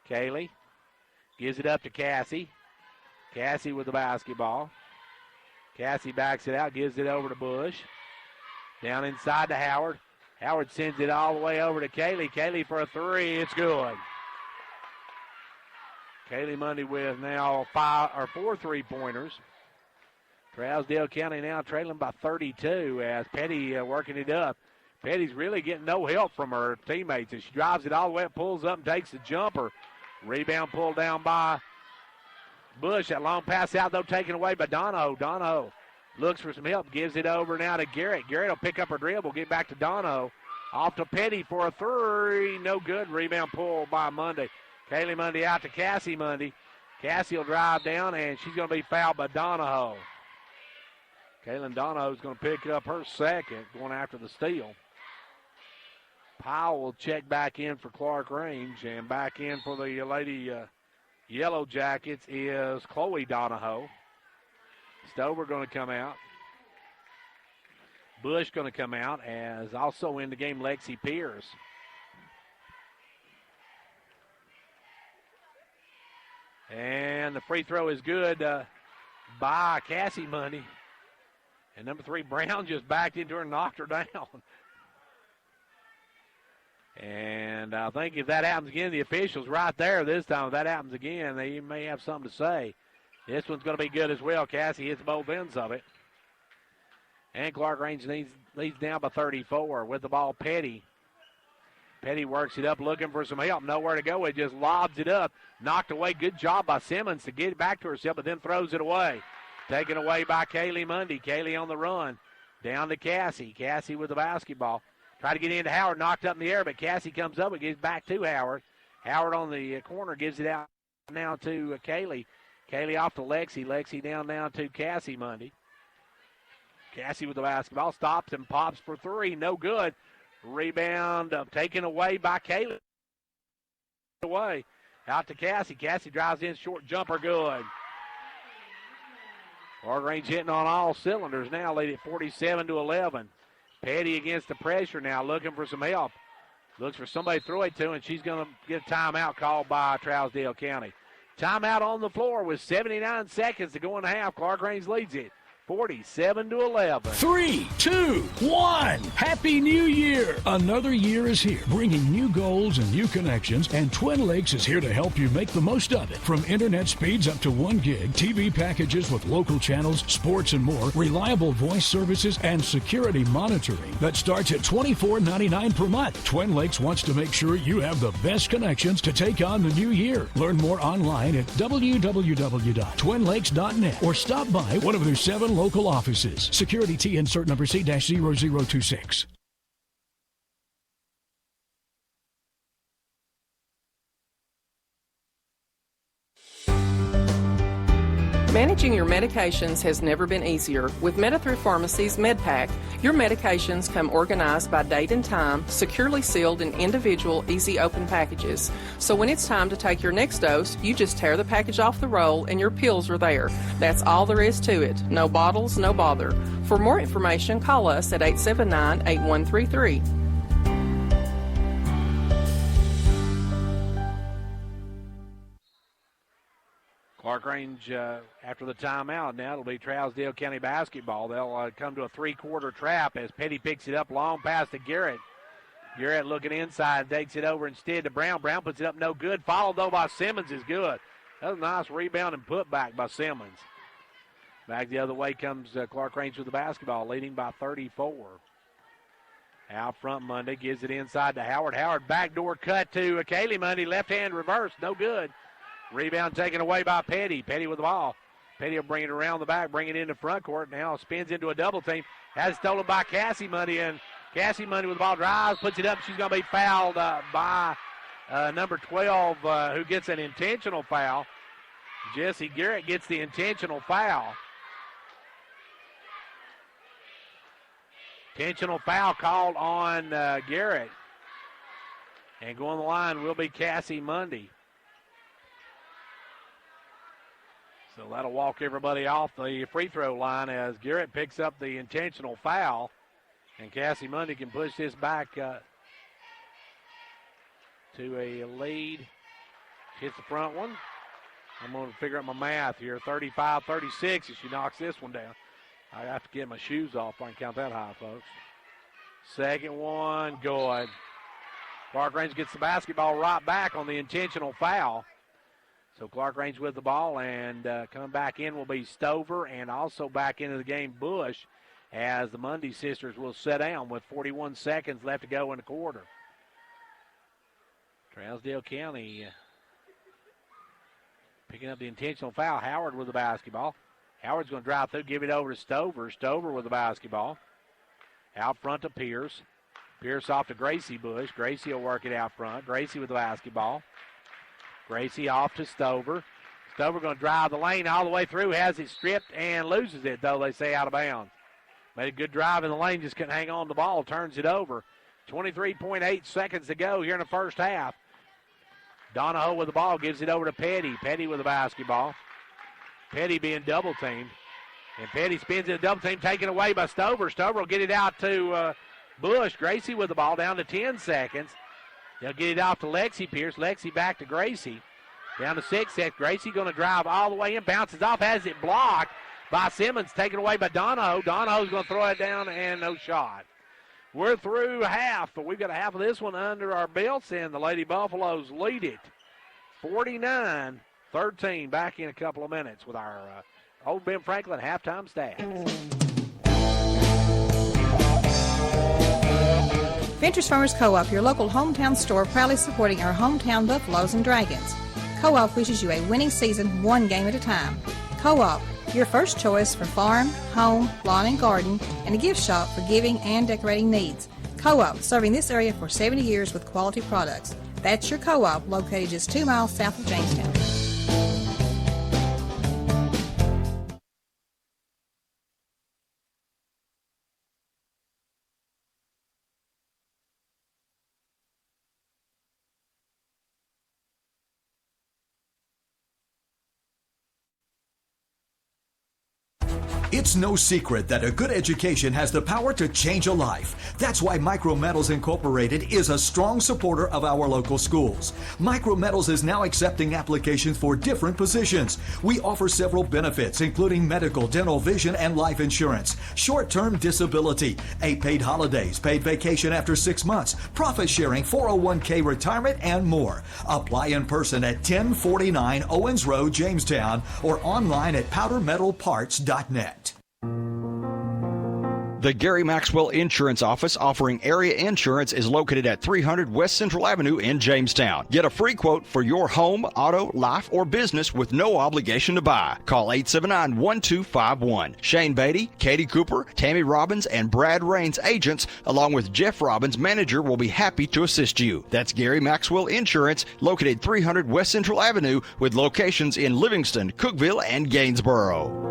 Kaylee gives it up to Cassie. Cassie with the basketball. Cassie backs it out, gives it over to Bush. Down inside to Howard. Howard sends it all the way over to Kaylee. Kaylee for a three, it's good. Kaylee Mundy with now 4 3-pointers. Trousdale County now trailing by 32 as Petty working it up. Petty's really getting no help from her teammates as she drives it all the way up, pulls up and takes the jumper. Rebound pulled down by Bush. That long pass out, though, taken away by Donahoe. Donahoe looks for some help, gives it over now to Garrett. Garrett will pick up her dribble, get back to Donahoe. Off to Petty for a three. No good. Rebound pulled by Mundy. Kaylee Mundy out to Cassie Mundy. Cassie will drive down, and she's going to be fouled by Donahoe. Kaylin Donahoe is going to pick up her second, going after the steal. Powell will check back in for Clarkrange, and back in for the Lady Yellow Jackets is Chloe Donahoe. Stover going to come out. Bush going to come out, as also in the game Lexi Pierce. And the free throw is good by Cassie Mundy. And number 3, Brown, just backed into her and knocked her down. And I think if that happens again, the officials right there this time, if that happens again, they may have something to say. This one's going to be good as well. Cassie hits both ends of it. And Clarkrange leads down by 34 with the ball, Petty. Petty works it up, looking for some help. Nowhere to go. It just lobs it up. Knocked away. Good job by Simmons to get it back to herself, but then throws it away. Taken away by Kaylee Mundy. Kaylee on the run. Down to Cassie. Cassie with the basketball. Try to get into Howard. Knocked up in the air, but Cassie comes up and gives back to Howard. Howard on the corner gives it out now to Kaylee. Kaylee off to Lexi. Lexi down now to Cassie Mundy. Cassie with the basketball. Stops and pops for three. No good. Rebound taken away by Kaylee. Away. Out to Cassie. Cassie drives in. Short jumper. Good. Clarkrange hitting on all cylinders now. Lead at 47-11. Petty against the pressure now. Looking for some help. Looks for somebody to throw it to, and she's going to get a timeout called by Trousdale County. Timeout on the floor with 79 seconds to go in the half. Clarkrange leads it 47-11. 3, 2, 1. Happy New Year. Another year is here, bringing new goals and new connections, and Twin Lakes is here to help you make the most of it. From internet speeds up to 1 gig, TV packages with local channels, sports and more, reliable voice services, and security monitoring that starts at $24.99 per month. Twin Lakes wants to make sure you have the best connections to take on the new year. Learn more online at www.twinlakes.net or stop by one of their 7 local offices. Security T insert number C-0026. Managing your medications has never been easier. With Meta-Through Pharmacy's MedPack, your medications come organized by date and time, securely sealed in individual, easy open packages. So when it's time to take your next dose, you just tear the package off the roll and your pills are there. That's all there is to it. No bottles, no bother. For more information, call us at 879-8133. Clarkrange after the timeout now. It'll be Trousdale County basketball. They'll come to a 3-quarter trap as Petty picks it up. Long pass to Garrett. Garrett looking inside, takes it over instead to Brown. Brown puts it up, no good. Followed, though, by Simmons is good. That was a nice rebound and put back by Simmons. Back the other way comes Clarkrange with the basketball, leading by 34. Out front, Mundy gives it inside to Howard. Howard backdoor cut to Kaylee Mundy. Left hand reverse, no good. Rebound taken away by Petty. Petty with the ball. Petty will bring it around the back, bring it into front court. Now spins into a double team. Has it stolen by Cassie Mundy, and Cassie Mundy with the ball drives, puts it up. She's going to be fouled by number 12, who gets an intentional foul. Jesse Garrett gets the intentional foul. Intentional foul called on Garrett. And going the line will be Cassie Mundy. So that'll walk everybody off the free throw line as Garrett picks up the intentional foul. And Cassie Mundy can push this back to a lead. Hits the front one. I'm going to figure out my math here. 35-36 as she knocks this one down. I have to get my shoes off if I can count that high, folks. Second one, good. Clarkrange gets the basketball right back on the intentional foul. So Clarkrange with the ball, and coming back in will be Stover, and also back into the game Bush, as the Mundy sisters will sit down with 41 seconds left to go in the quarter. Trousdale County picking up the intentional foul. Howard with the basketball. Howard's going to drive through, give it over to Stover. Stover with the basketball. Out front to Pierce. Pierce off to Gracie Bush. Gracie will work it out front. Gracie with the basketball. Gracie off to Stover. Stover going to drive the lane all the way through, has it stripped and loses it, though, they say out of bounds. Made a good drive in the lane, just couldn't hang on to the ball, turns it over. 23.8 seconds to go here in the first half. Donahoe with the ball, gives it over to Petty. Petty with the basketball. Petty being double teamed. And Petty spins in a double team, taken away by Stover. Stover will get it out to Bush. Gracie with the ball, down to 10 seconds. They'll get it off to Lexi Pierce. Lexi back to Gracie. Down to 6 seconds. Gracie going to drive all the way in. Bounces off. Has it blocked by Simmons. Taken away by Donahoe. Donahoe's going to throw it down and no shot. We're through half, but we've got a half of this one under our belts, and the Lady Buffaloes lead it 49-13. Back in a couple of minutes with our Old Ben Franklin halftime stats. Ventures Farmers Co-op, your local hometown store, proudly supporting our hometown Buffaloes and Dragons. Co-op wishes you a winning season, one game at a time. Co-op, your first choice for farm, home, lawn and garden, and a gift shop for giving and decorating needs. Co-op, serving this area for 70 years with quality products. That's your Co-op, located just 2 miles south of Jamestown. It's no secret that a good education has the power to change a life. That's why Micrometals Incorporated is a strong supporter of our local schools. Micrometals is now accepting applications for different positions. We offer several benefits, including medical, dental, vision, and life insurance, short-term disability, 8 paid holidays, paid vacation after 6 months, profit sharing, 401k retirement, and more. Apply in person at 1049 Owens Road, Jamestown, or online at powdermetalparts.net. The Gary Maxwell Insurance Office, offering area insurance, is located at 300 West Central Avenue in Jamestown. Get a free quote for your home, auto, life, or business with no obligation to buy. Call 879-1251. Shane Beatty, Katie Cooper, Tammy Robbins, and Brad Raines, agents, along with Jeff Robbins, manager, will be happy to assist you. That's Gary Maxwell Insurance, located 300 West Central Avenue, with locations in Livingston, Cookeville, and Gainsboro.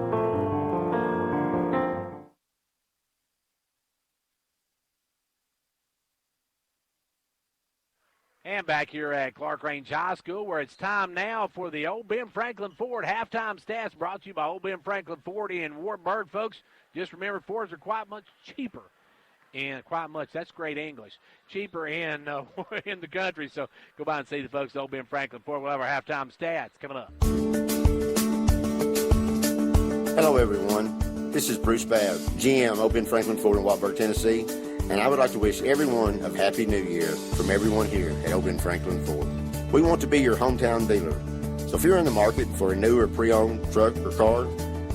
And back here at Clarkrange High School, where it's time now for the Old Ben Franklin Ford halftime stats, brought to you by Old Ben Franklin Ford in Wartburg, folks. Just remember, Fords are quite much cheaper, and that's great English, cheaper in the country. So go by and see the folks at Old Ben Franklin Ford. We'll have our halftime stats coming up. Hello, everyone. This is Bruce Babb, GM, Old Ben Franklin Ford in Wartburg, Tennessee. And I would like to wish everyone a Happy New Year from everyone here at Old Ben Franklin Ford. We want to be your hometown dealer. So if you're in the market for a new or pre-owned truck or car,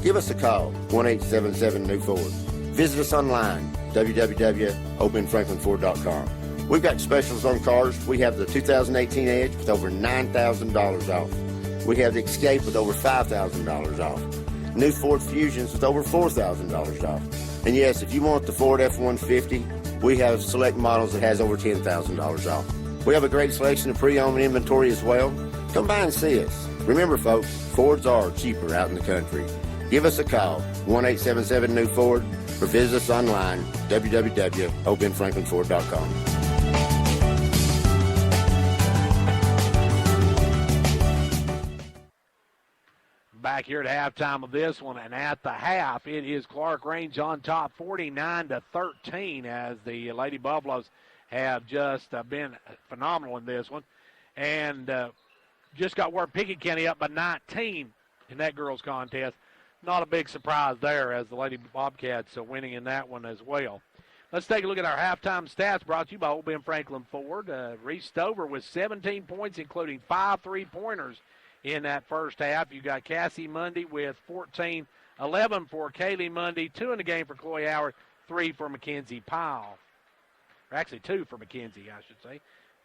give us a call, 1-877-NEW-FORD. Visit us online, www.oldbenfranklinford.com. We've got specials on cars. We have the 2018 Edge with over $9,000 off. We have the Escape with over $5,000 off. New Ford Fusions with over $4,000 off. And yes, if you want the Ford F-150, we have select models that has over $10,000 off. We have a great selection of pre-owned inventory as well. Come by and see us. Remember, folks, Fords are cheaper out in the country. Give us a call, 1-877-NEW-FORD, or visit us online, www.oldbenfranklinford.com. back here at halftime of this one, and at the half, it is Clarkrange on top, 49-13, as the Lady Buffaloes have just been phenomenal in this one, and just got Worth Pickett County up by 19 in that girls' contest. Not a big surprise there, as the Lady Bobcats are winning in that one as well. Let's take a look at our halftime stats brought to you by Old Ben Franklin Ford. Reese Stover with 17 points, including 5 3-pointers in that first half. You got Cassie Mundy with 14, 11 for Kaylee Mundy, 2 in the game for Chloe Howard, 3 for Mackenzie Powell. Or actually 2 for Mackenzie, I should say.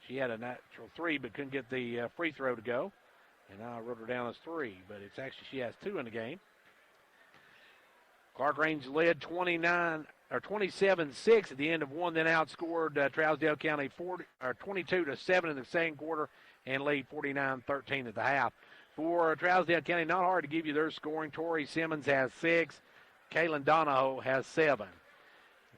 She had a natural 3 but couldn't get the free throw to go. And I wrote her down as 3, but it's actually she has 2 in the game. Clarkrange led 27-6 at the end of one, then outscored Trousdale County 22-7 in the second quarter and lead 49-13 at the half. For Trousdale County, not hard to give you their scoring. Tori Simmons has 6. Kaylin Donahoe has 7.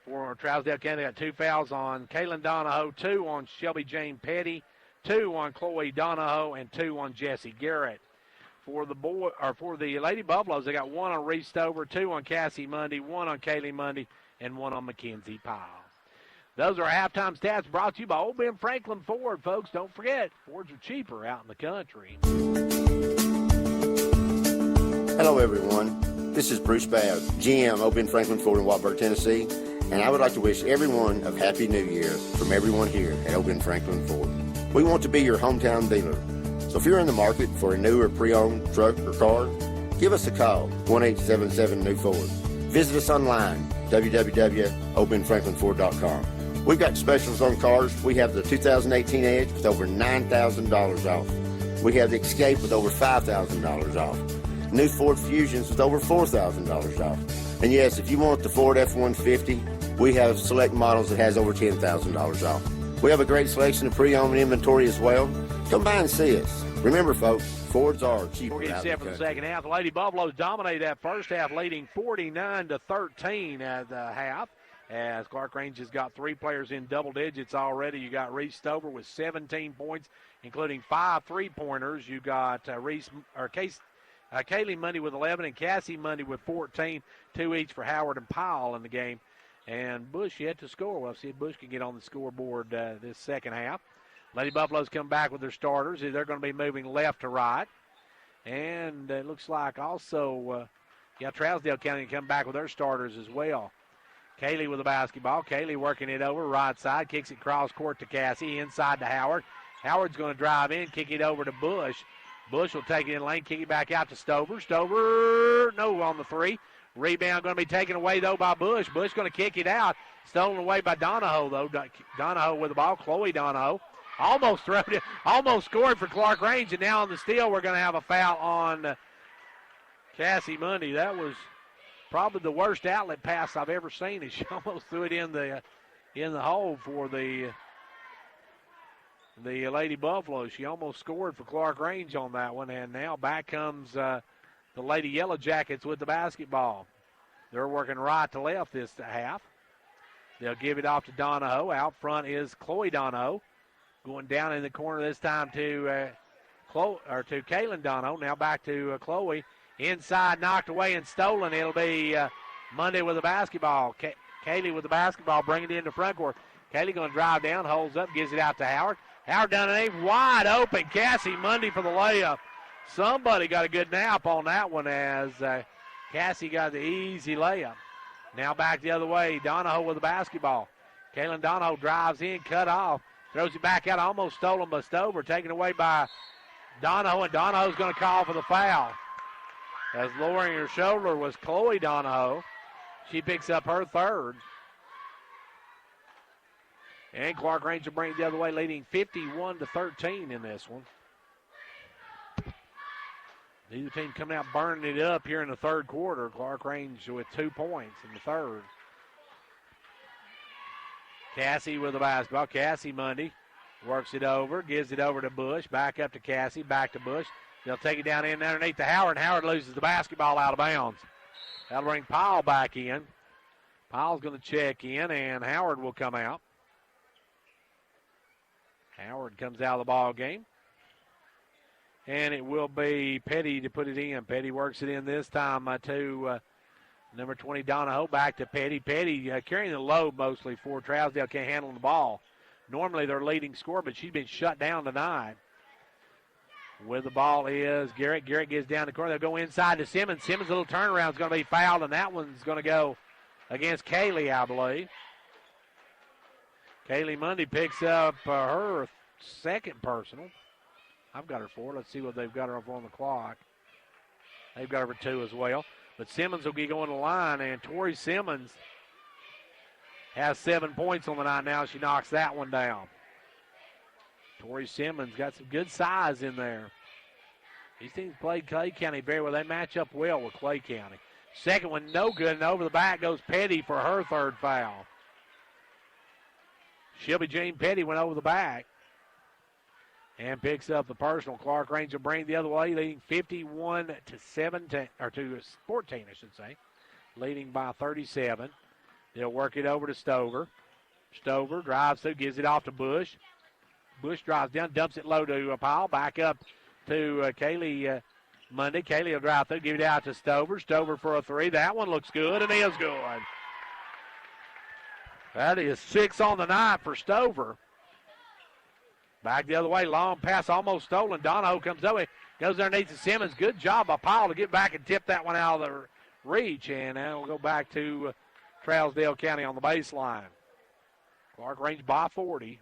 For Trousdale County, got 2 fouls on Kaylin Donahoe, 2 on Shelby Jane Petty, 2 on Chloe Donahoe, and 2 on Jessie Garrett. For the Lady Buffaloes, they got 1 on Reese Stover, 2 on Cassie Mundy, 1 on Kaylee Mundy, and 1 on Mackenzie Powell. Those are our halftime stats brought to you by Old Ben Franklin Ford, folks. Don't forget, Fords are cheaper out in the country. Hello, everyone. This is Bruce Babb, GM, Old Ben Franklin Ford in Watburg, Tennessee, and I would like to wish everyone a Happy New Year from everyone here at Old Ben Franklin Ford. We want to be your hometown dealer. So if you're in the market for a new or pre-owned truck or car, give us a call, 1-877-NEW-FORD. Visit us online, www.oldbenfranklinford.com. We've got specials on cars. We have the 2018 Edge with over $9,000 off. We have the Escape with over $5,000 off. New Ford Fusions with over $4,000 off. And yes, if you want the Ford F-150, we have select models that has over $10,000 off. We have a great selection of pre-owned inventory as well. Come by and see us. Remember, folks, Fords are cheaper. 47 for the second half. The Lady Buffaloes dominated that first half, leading 49-13 at the half. As Clarkrange has got 3 players in double digits already. You got Reese Stover with 17 points, including 5 3-pointers. You got Kaylee Mundy with 11 and Cassie Mundy with 14, 2 each for Howard and Powell in the game. And Bush yet to score. We'll see if Bush can get on the scoreboard this second half. Lady Buffaloes come back with their starters. They're going to be moving left to right. And it looks like also, Trousdale County come back with their starters as well. Kaylee with the basketball. Kaylee working it over right side. Kicks it cross court to Cassie. Inside to Howard. Howard's going to drive in, kick it over to Bush. Bush will take it in lane, kick it back out to Stover. Stover, no on the 3. Rebound going to be taken away, though, by Bush. Bush going to kick it out. Stolen away by Donahoe, though. Donahoe with the ball. Chloe Donahoe almost threw it, almost scored for Clarkrange, and now on the steal we're going to have a foul on Cassie Mundy. That was probably the worst outlet pass I've ever seen. She almost threw it in the hole for the Lady Buffalo. She almost scored for Clarkrange on that one, and now back comes the Lady Yellow Jackets with the basketball. They're working right to left this half. They'll give it off to Donahoe. Out front is Chloe Donahoe. Going down in the corner this time to Kaylin Donahoe. Now back to Chloe. Inside, knocked away and stolen. It'll be Mundy with the basketball. Kaylee with the basketball, bringing it into front court. Kaylee going to drive down, holds up, gives it out to Howard. Howard down the lane, wide open. Cassie Mundy for the layup. Somebody got a good nap on that one as Cassie got the easy layup. Now back the other way. Donahoe with the basketball. Kaylin Donahoe drives in, cut off. Throws it back out, almost stolen by Stover. Taken away by Donahoe, and Donahoe's going to call for the foul. As lowering her shoulder was Chloe Donahoe. She picks up her third. And Clarkrange will bring it the other way, leading 51-13 in this one. Neither team coming out burning it up here in the third quarter. Clarkrange with 2 points in the third. Cassie with the basketball. Cassie Mundy works it over, gives it over to Bush. Back up to Cassie, back to Bush. They'll take it down in underneath to Howard, and Howard loses the basketball out of bounds. That'll bring Powell back in. Powell's going to check in, and Howard will come out. Howard comes out of the ball game. And it will be Petty to put it in. Petty works it in this time to number 20, Donahoe. Back to Petty. Petty carrying the load mostly for Trousdale. Can't handle the ball. Normally their leading scorer, but she's been shut down tonight. With the ball is Garrett. Garrett gets down the corner. They'll go inside to Simmons. Simmons' little turnaround is going to be fouled, and that one's going to go against Kaylee, I believe. Kaylee Mundy picks up her second personal. I've got her for. Let's see what they've got her for on the clock. They've got her for 2 as well. But Simmons will be going to the line, and Tori Simmons has 7 points on the night now. She knocks that one down. Tori Simmons got some good size in there. These teams played Clay County very well. They match up well with Clay County. Second one, no good, and over the back goes Petty for her third foul. Shelby Jean Petty went over the back and picks up the personal. Clarkrange will bring the other way, leading 51 to 17, or to 14, I should say, leading by 37. They'll work it over to Stover. Stover drives through, gives it off to Bush. Bush drives down, dumps it low to Powell. Back up to Kaylee Mundy. Kaylee will drive through, give it out to Stover. Stover for a 3. That one looks good and is good. That is 6 on the night for Stover. Back the other way, long pass almost stolen. Donahoe comes over, goes underneath to Simmons. Good job by Powell to get back and tip that one out of the reach. And now we'll go back to Trousdale County on the baseline. Clarkrange by 40.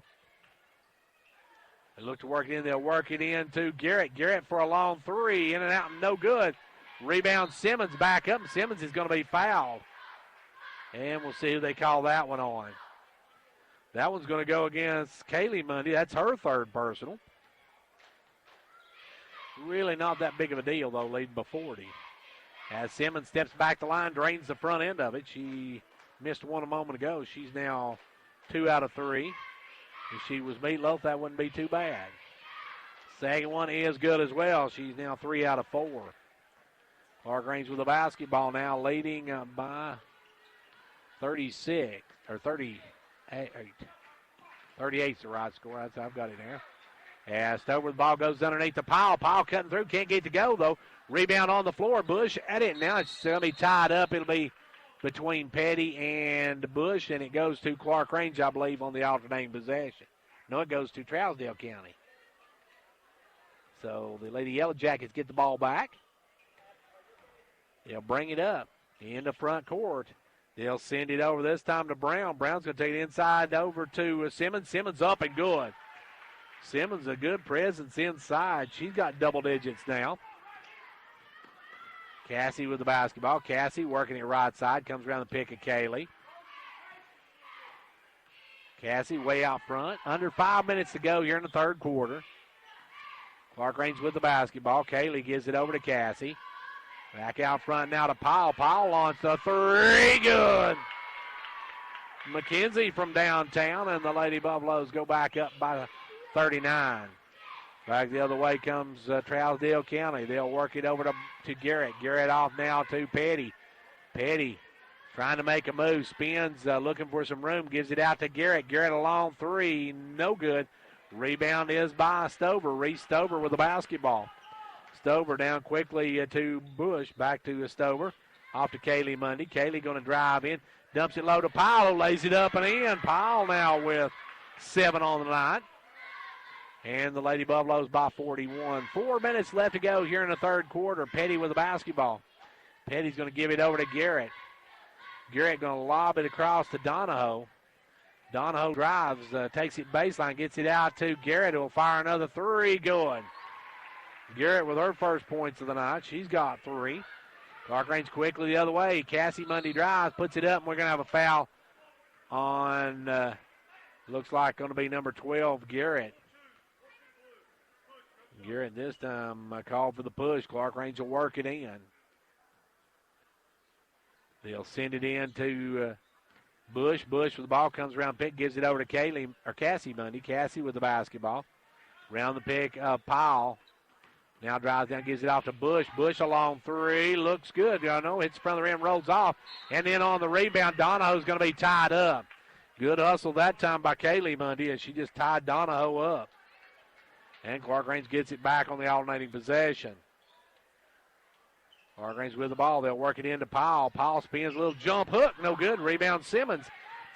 They look to work it in. They'll work it in to Garrett. Garrett for a long 3. In and out, no good. Rebound Simmons back up. Simmons is going to be fouled. And we'll see who they call that one on. That one's going to go against Kaylee Mundy. That's her third personal. Really not that big of a deal, though, leading by 40. As Simmons steps back the line, drains the front end of it. She missed one a moment ago. She's now 2 out of 3. If she was meatloaf, that wouldn't be too bad. Second one is good as well. She's now 3 out of 4. Clarkrange with the basketball now, leading by 36, or 38. 38's the right score. That's how I've got it there. As Stover, the ball goes underneath the Powell. Powell cutting through, can't get to go, though. Rebound on the floor. Bush at it. Now it's going to be tied up. It'll be between Petty and Bush, and it goes to Clarkrange, I believe, on the alternating possession. No, it goes to Trousdale County. So the Lady Yellow Jackets get the ball back. They'll bring it up in the front court. They'll send it over this time to Brown. Brown's going to take it inside over to Simmons. Simmons up and good. Simmons a good presence inside. She's got double digits now. Cassie with the basketball. Cassie working it right side. Comes around the pick of Kaylee. Cassie way out front. Under 5 minutes to go here in the third quarter. Clarkrange with the basketball. Kaylee gives it over to Cassie. Back out front now to Powell. Powell launches a 3. Good. McKenzie from downtown, and the Lady Buffaloes go back up by 39. Back the other way comes Trousdale County. They'll work it over to Garrett. Garrett off now to Petty. Petty trying to make a move. Spins, looking for some room. Gives it out to Garrett. Garrett a long 3. No good. Rebound is by Stover. Reese Stover with the basketball. Stover down quickly to Bush. Back to Stover. Off to Kaylee Mundy. Kaylee going to drive in. Dumps it low to Powell. Lays it up and in. Powell now with 7 on the night. And the Lady Buffaloes by 41. 4 minutes left to go here in the third quarter. Petty with the basketball. Petty's going to give it over to Garrett. Garrett going to lob it across to Donahoe. Donahoe drives, takes it baseline, gets it out to Garrett, who will fire another 3. Good. Garrett with her first points of the night. She's got 3. Clarkrange quickly the other way. Cassie Mundy drives, puts it up, and we're going to have a foul on, looks like going to be number 12, Garrett. Garrett this time called for the push. Clarkrange will work it in. They'll send it in to Bush. Bush with the ball, comes around pick, gives it over to Cassie Mundy. Cassie with the basketball. Round the pick, Powell. Now drives down, gives it off to Bush. Bush a long 3. Looks good. Hits the front of the rim, rolls off. And then on the rebound, Donahoe's going to be tied up. Good hustle that time by Kaylee Mundy, and she just tied Donahoe up. And Clarkrange gets it back on the alternating possession. Clarkrange with the ball. They'll work it into Powell. Powell spins a little jump hook. No good. Rebound Simmons.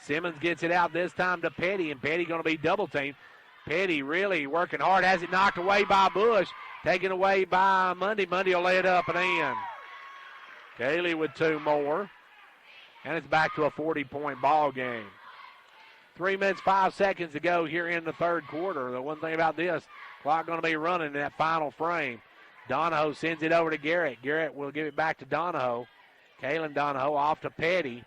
Simmons gets it out this time to Petty, and Petty going to be double teamed. Petty really working hard. Has it knocked away by Bush. Taken away by Mundy. Mundy will lay it up and in. Kaylee with 2 more. And it's back to a 40-point ball game. 3 minutes, 5 seconds to go here in the third quarter. The one thing about this, clock going to be running in that final frame. Donahoe sends it over to Garrett. Garrett will give it back to Donahoe. Kaylin Donahoe off to Petty.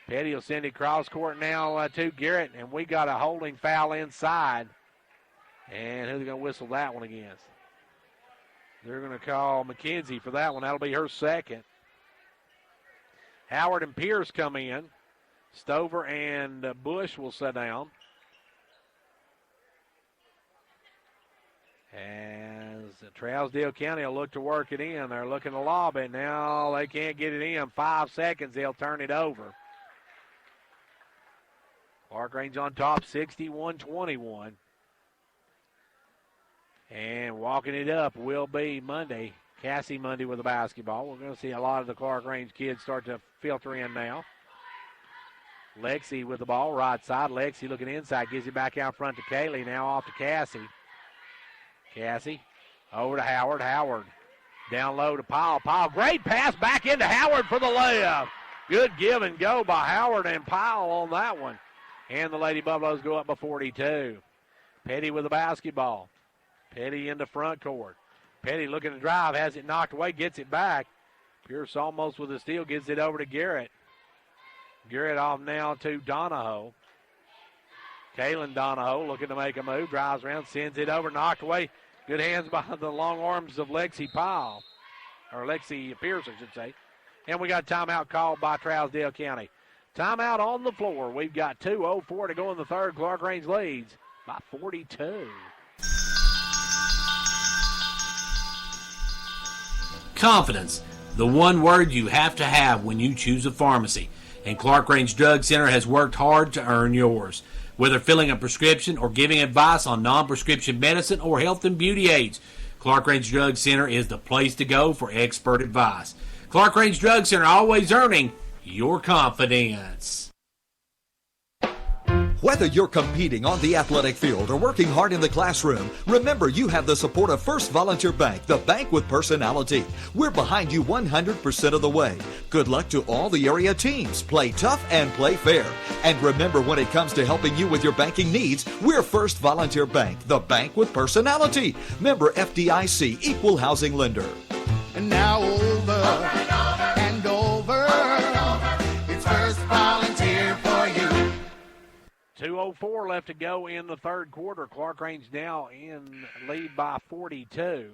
Petty will send it cross court now to Garrett, and we got a holding foul inside. And who's going to whistle that one against? They're going to call McKenzie for that one. That'll be her second. Howard and Pierce come in. Stover and Bush will sit down. As Trousdale County will look to work it in. They're looking to lob it. Now they can't get it in. 5 seconds, they'll turn it over. Clarkrange on top, 61-21. And walking it up will be Mundy. Cassie Mundy with the basketball. We're going to see a lot of the Clarkrange kids start to filter in now. Lexi with the ball, right side. Lexi looking inside, gives it back out front to Kaylee. Now off to Cassie. Cassie over to Howard. Howard down low to Powell. Powell, great pass back into Howard for the layup. Good give and go by Howard and Powell on that one. And the Lady Buffaloes go up by 42. Petty with the basketball. Petty into front court. Petty looking to drive, has it knocked away, gets it back. Pierce almost with a steal, gives it over to Garrett. Garrett off now to Donahoe. Kaylin Donahoe looking to make a move, drives around, sends it over, knocked away. Good hands behind the long arms of Lexi Powell, or Lexi Pierce, I should say. And we got a timeout called by Trousdale County. Timeout on the floor. We've got 2:04 to go in the third. Clarkrange leads by 42. Confidence, the one word you have to have when you choose a pharmacy. And Clarkrange Drug Center has worked hard to earn yours. Whether filling a prescription or giving advice on non-prescription medicine or health and beauty aids, Clarkrange Drug Center is the place to go for expert advice. Clarkrange Drug Center, always earning your confidence. Whether you're competing on the athletic field or working hard in the classroom, remember you have the support of First Volunteer Bank, the bank with personality. We're behind you 100% of the way. Good luck to all the area teams. Play tough and play fair. And remember, when it comes to helping you with your banking needs, we're First Volunteer Bank, the bank with personality. Member FDIC, Equal Housing Lender. And now over and over. It's First Volunteer for you. 2:04 left to go in the third quarter. Clarkrange now in lead by 42.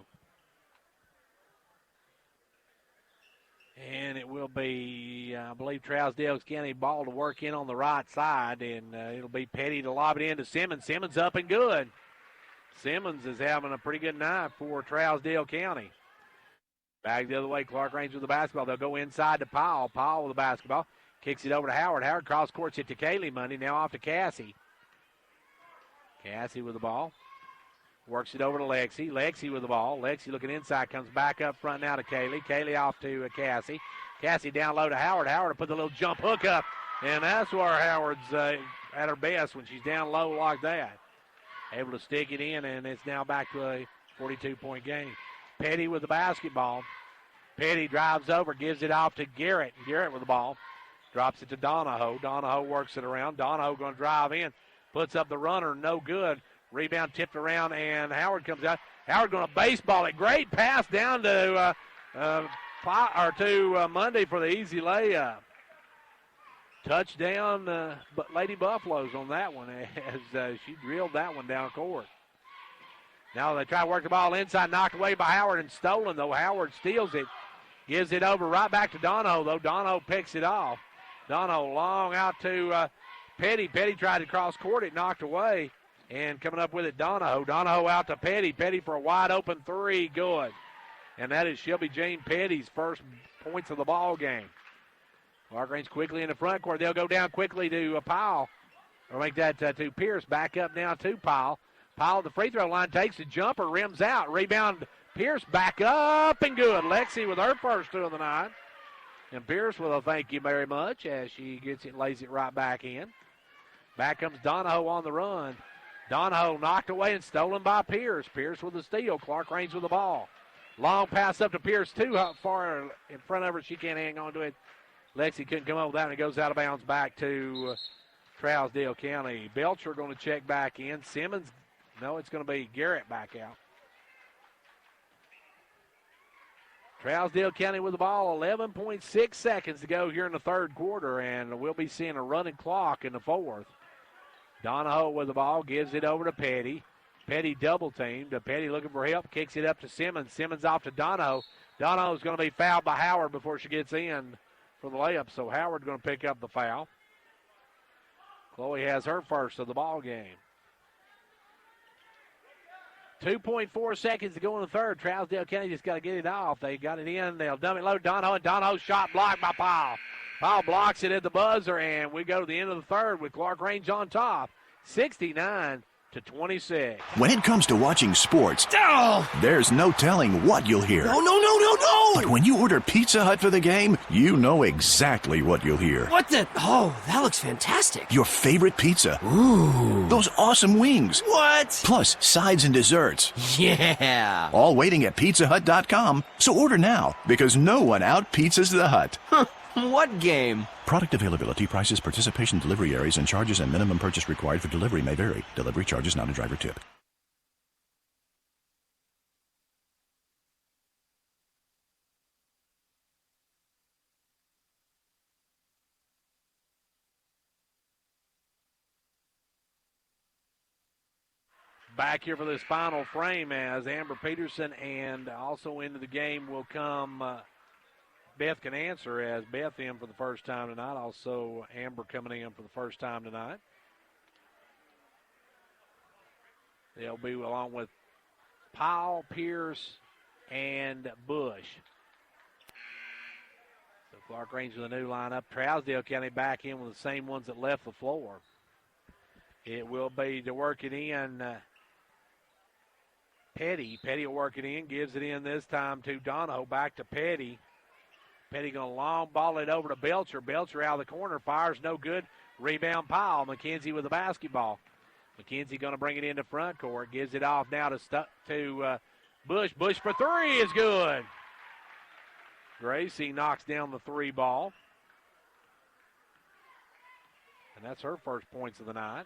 And it will be, I believe, Trousdale County ball to work in on the right side, and it'll be Petty to lob it in to Simmons. Simmons up and good. Simmons is having a pretty good night for Trousdale County. Back the other way, Clarkrange with the basketball. They'll go inside to Powell. Powell with the basketball. Kicks it over to Howard. Howard cross courts it to Kaylee Mundy. Now off to Cassie. Cassie with the ball. Works it over to Lexi. Lexi with the ball. Lexi looking inside. Comes back up front now to Kaylee. Kaylee off to Cassie. Cassie down low to Howard. Howard will put the little jump hook up. And that's where Howard's at her best when she's down low like that. Able to stick it in, and it's now back to a 42-point game. Petty with the basketball. Petty drives over, gives it off to Garrett. Garrett with the ball. Drops it to Donahoe. Donahoe works it around. Donahoe going to drive in. Puts up the runner. No good. Rebound tipped around, and Howard comes out. Howard going to baseball it. Great pass down to Mundy for the easy layup. Touchdown, Lady Buffaloes on that one as she drilled that one down court. Now they try to work the ball inside, knocked away by Howard and stolen, though. Howard steals it, gives it over right back to Donahoe, though. Donahoe picks it off. Donahoe long out to Petty. Petty tried to cross court it, knocked away, and coming up with it, Donahoe. Donahoe out to Petty. Petty for a wide open three, good. And that is Shelby Jane Petty's first points of the ball game. Clarkrange quickly in the front court. They'll go down quickly to Powell, or make that to Pierce. Back up now to Powell. Powell at the free throw line takes the jumper, rims out. Rebound, Pierce back up and good. Lexi with her first 2 of the night. And Pierce with a thank you very much as she gets it, lays it right back in. Back comes Donahoe on the run. Donahoe knocked away and stolen by Pierce. Pierce with the steal. Clarkrange with the ball. Long pass up to Pierce, too far in front of her. She can't hang on to it. Lexi couldn't come up with that, and it goes out of bounds back to Trousdale County. Belcher going to check back in. Simmons, no, it's going to be Garrett back out. Trousdale County with the ball, 11.6 seconds to go here in the third quarter, and we'll be seeing a running clock in the fourth. Donahoe with the ball, gives it over to Petty. Petty double teamed. Petty looking for help, kicks it up to Simmons. Simmons off to Donahoe. Donahoe's going to be fouled by Howard before she gets in for the layup, so Howard's going to pick up the foul. Chloe has her first of the ball game. 2.4 seconds to go in the third. Trousdale County just got to get it off. They got it in. They'll dump it low. Donahoe, and Donahoe's shot blocked by Powell. Powell blocks it at the buzzer, and we go to the end of the third with Clarkrange on top, 69-26. When it comes to watching sports, there's no telling what you'll hear. No. But when you order Pizza Hut for the game, you know exactly what you'll hear. What the? Oh, that looks fantastic. Your favorite pizza. Ooh. Those awesome wings. What? Plus sides and desserts. Yeah. All waiting at pizzahut.com. So order now, because no one out-pizzas the Hut. What game? Product availability, prices, participation, delivery areas, and charges and minimum purchase required for delivery may vary. Delivery charge is not a driver tip. Back here for this final frame as Amber Peterson, and also into the game will come Beth Can Answer, as Beth in for the first time tonight. Also Amber coming in for the first time tonight. They'll be along with Powell, Pierce, and Bush. So Clarkrange with a new lineup. Trousdale County back in with the same ones that left the floor. It will be to work it in. Petty will work it in, gives it in this time to Donahoe, back to Petty. Petty going to long ball it over to Belcher. Belcher out of the corner, fires no good. Rebound Powell. McKenzie with the basketball. McKenzie going to bring it into front court. Gives it off now to Bush. Bush for three is good. Gracie knocks down the three ball. And that's her first points of the night.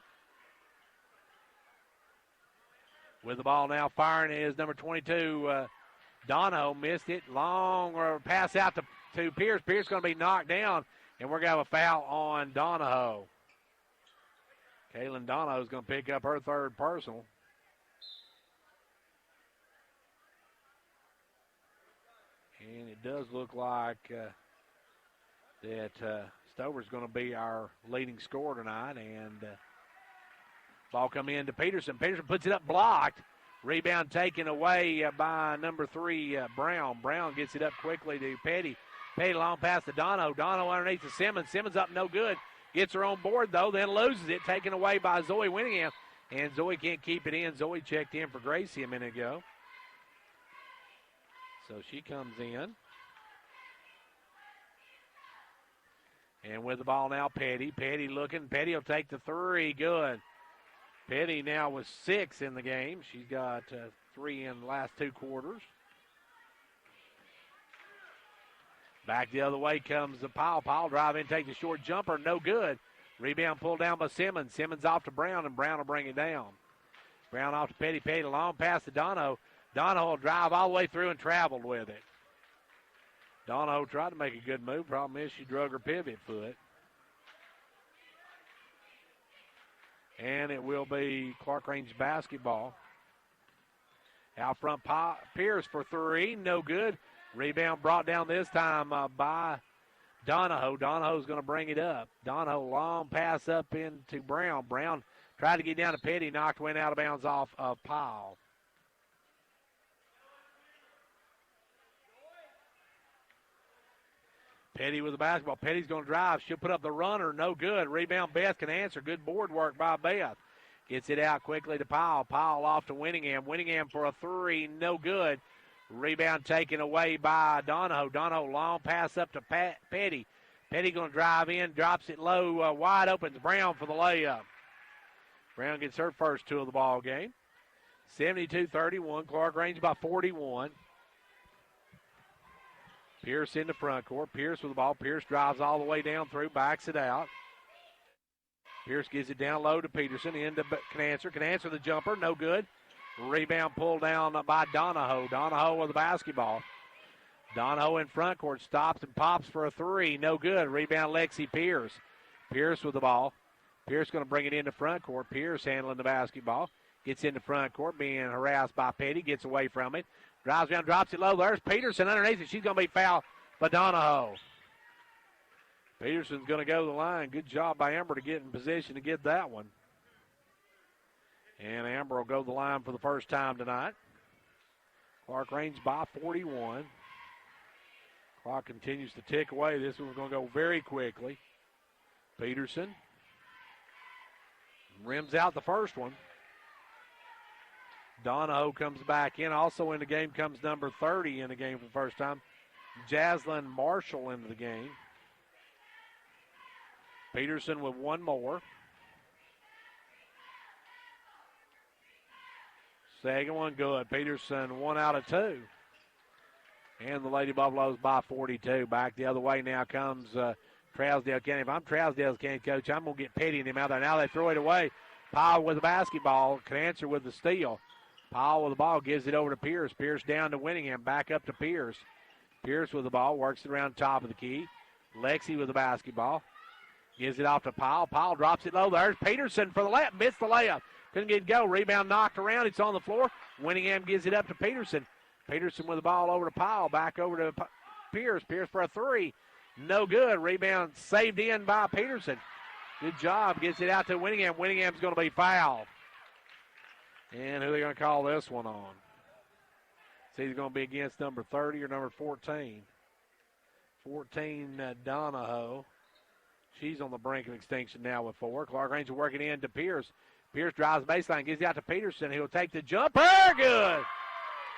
With the ball now firing is number 22, Donahoe. Missed it. Long or pass out to Pierce. Pierce going to be knocked down, and we're going to have a foul on Donahoe. Kaylin Donahoe is going to pick up her third personal. And it does look like that Stover's going to be our leading scorer tonight, and ball come in to Peterson. Peterson puts it up, blocked. Rebound taken away by number 3, Brown. Brown gets it up quickly to Petty. Petty long pass to Donahoe. Donahoe underneath to Simmons. Simmons up no good. Gets her on board, though, then loses it. Taken away by Zoe Winningham. And Zoe can't keep it in. Zoe checked in for Gracie a minute ago. So she comes in. And with the ball now, Petty. Petty looking. Petty will take the three. Good. Petty now with 6 in the game. She's got 3 in the last 2 quarters. Back the other way comes the Powell. Powell drive in, take the short jumper. No good. Rebound pulled down by Simmons. Simmons off to Brown, and Brown will bring it down. Brown off to Petty. Petty long pass to Donahoe. Donahoe will drive all the way through and traveled with it. Donahoe tried to make a good move. Problem is she drug her pivot foot. And it will be Clarkrange basketball. Out front, Pierce for 3. No good. Rebound brought down this time by Donahoe. Donahoe's going to bring it up. Donahoe long pass up into Brown. Brown tried to get down to Petty. Went out of bounds off of Powell. Petty with the basketball. Petty's going to drive. She'll put up the runner. No good. Rebound, Beth Can Answer. Good board work by Beth. Gets it out quickly to Powell. Powell off to Winningham. Winningham for a three, no good. Rebound taken away by Donahoe. Donahoe long pass up to Petty. Petty going to drive in, drops it low, wide open to Brown for the layup. Brown gets her first two of the ball game. 72-31, Clarkrange by 41. Pierce in the front court. Pierce with the ball. Pierce drives all the way down through, backs it out. Pierce gives it down low to Peterson, into Canancer. Canancer the jumper, no good. Rebound pulled down by Donahoe. Donahoe with the basketball. Donahoe in front court, stops and pops for a three, no good. Rebound Lexi Pierce. Pierce with the ball. Pierce going to bring it into front court. Pierce handling the basketball. Gets into front court, being harassed by Petty, gets away from it. Drives down, drops it low. There's Peterson underneath it. She's going to be fouled by Donahoe. Peterson's going to go to the line. Good job by Amber to get in position to get that one. And Amber will go to the line for the first time tonight. Clarkrange by 41. Clock continues to tick away. This one's going to go very quickly. Peterson rims out the first one. Donahoe comes back in. Also in the game comes number 30 in the game for the first time. Jaslyn Marshall into the game. Peterson with one more. Second one good. Peterson 1 out of 2. And the Lady Buffaloes by 42. Back the other way now comes Trousdale County. If I'm Trousdale County coach, I'm going to get Petty and him out there. Now they throw it away. Powell with the basketball. Canancer with the steal. Powell with the ball, gives it over to Pierce. Pierce down to Winningham, back up to Pierce. Pierce with the ball, works it around top of the key. Lexi with the basketball. Gives it off to Powell. Powell drops it low. There's Peterson for the layup. Missed the layup. Couldn't get it go. Rebound knocked around. It's on the floor. Winningham gives it up to Peterson. Peterson with the ball over to Powell. Back over to Pierce. Pierce for a three. No good. Rebound saved in by Peterson. Good job. Gets it out to Winningham. Winningham's going to be fouled. And who are they going to call this one on? It's either going to be against number 30 or number 14. 14, Donahoe. She's on the brink of extinction now with 4. Clarkrange working in to Pierce. Pierce drives baseline, gives it out to Peterson. He'll take the jumper. Good.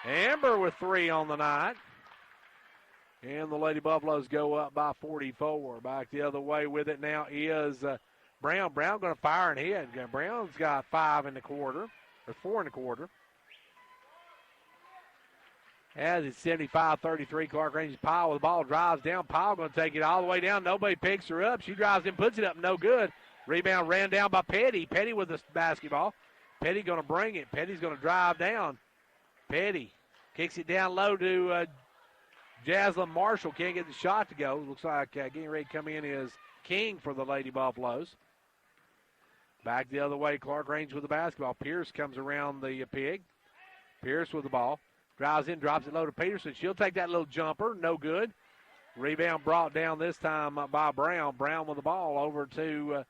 Amber with 3 on the night. And the Lady Buffaloes go up by 44. Back the other way with it now is Brown. Brown going to fire and hit. Brown's got 5 in the quarter, or 4 in the quarter. As it's 75-33, Clarkrange. Powell with the ball, drives down. Powell going to take it all the way down. Nobody picks her up. She drives in, puts it up, no good. Rebound ran down by Petty. Petty with the basketball. Petty going to bring it. Petty's going to drive down. Petty kicks it down low to Jaslyn Marshall. Can't get the shot to go. Looks like getting ready to come in is King for the Lady Buffaloes. Back the other way, Clarkrange with the basketball. Pierce comes around the pig. Pierce with the ball. Drives in, drops it low to Peterson. She'll take that little jumper. No good. Rebound brought down this time by Brown. Brown with the ball over to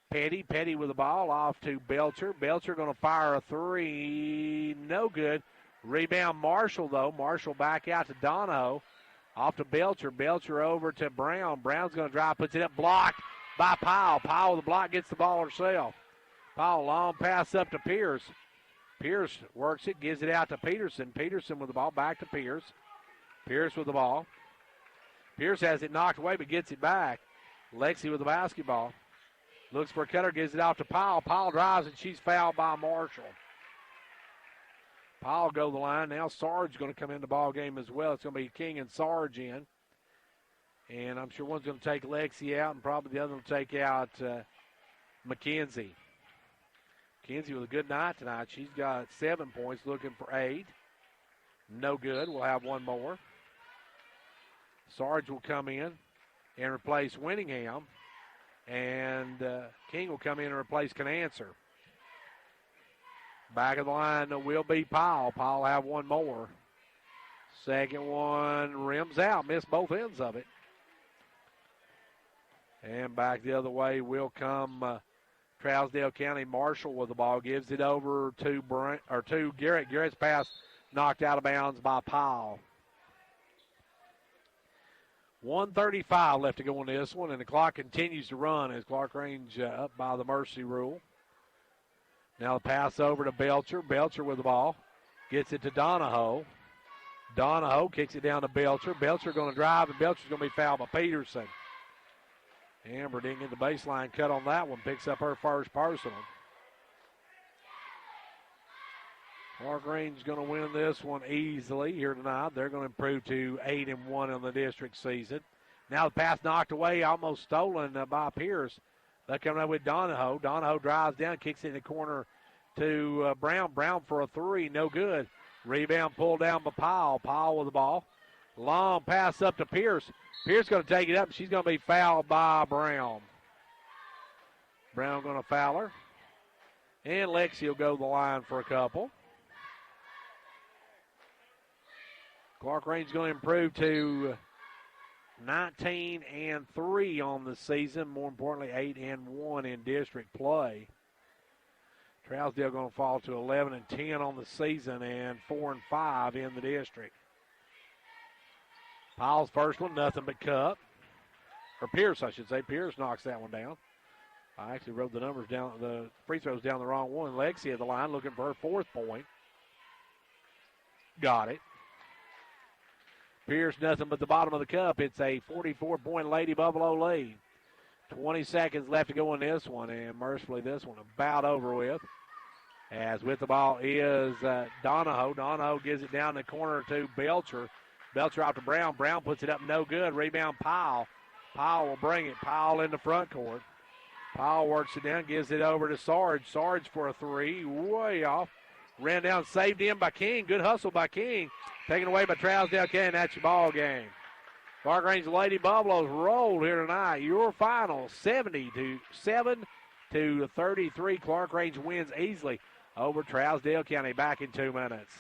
Petty. Petty with the ball off to Belcher. Belcher going to fire a 3. No good. Rebound Marshall, though. Marshall back out to Donahoe. Off to Belcher. Belcher over to Brown. Brown's going to drive, puts it up, blocked by Powell. Powell with the block, gets the ball herself. Powell, long pass up to Pierce. Pierce works it, gives it out to Peterson. Peterson with the ball, back to Pierce. Pierce with the ball. Pierce has it knocked away but gets it back. Lexi with the basketball. Looks for a cutter, gives it off to Powell. Powell drives and she's fouled by Marshall. Powell go to the line. Now Sarge going to come in the ball game as well. It's going to be King and Sarge in. And I'm sure one's going to take Lexi out and probably the other will take out McKenzie. McKenzie with a good night tonight. She's got 7 points, looking for 8. No good. We'll have one more. Sarge will come in and replace Winningham. And King will come in and replace Canancer. Back of the line will be Powell. Powell will have one more. Second one rims out. Missed both ends of it. And back the other way will come Trousdale County. Marshall with the ball. Gives it over to Garrett. Garrett's pass knocked out of bounds by Powell. 1:35 left to go on this one, and the clock continues to run as Clarkrange up by the mercy rule. Now the pass over to Belcher. Belcher with the ball. Gets it to Donahoe. Donahoe kicks it down to Belcher. Belcher going to drive, and Belcher's going to be fouled by Peterson. Amber didn't get the baseline cut on that one. Picks up her first personal. Clarkrange going to win this one easily here tonight. They're going to improve to 8-1 in the district season. Now the pass knocked away, almost stolen by Pierce. They're coming up with Donahoe. Donahoe drives down, kicks it in the corner to Brown. Brown for a three, no good. Rebound pulled down by Powell. Powell with the ball. Long pass up to Pierce. Pierce going to take it up, and she's going to be fouled by Brown. Brown going to foul her. And Lexi will go to the line for a couple. Clarkrange going to improve to 19-3 on the season. More importantly, 8-1 in district play. Trousdale going to fall to 11-10 on the season and 4-5 in the district. Powell's first one, nothing but cup. Or Pierce, I should say. Pierce knocks that one down. I actually wrote the numbers down, the free throws down the wrong one. Lexi at the line looking for her fourth point. Got it. Pierce, nothing but the bottom of the cup. It's a 44-point Lady Buffalo lead. 20 seconds left to go in this one, and mercifully this one about over with. As with the ball is Donahoe. Donahoe gives it down the corner to Belcher. Belcher out to Brown. Brown puts it up, no good. Rebound Powell. Powell will bring it. Powell in the front court. Powell works it down, gives it over to Sarge. Sarge for a three, way off. Ran down, saved in by King. Good hustle by King. Taken away by Trousdale County. That's your ball game. Clarkrange Lady Buffaloes rolled here tonight. Your final 70-7 to 33. Clarkrange wins easily over Trousdale County. Back in 2 minutes.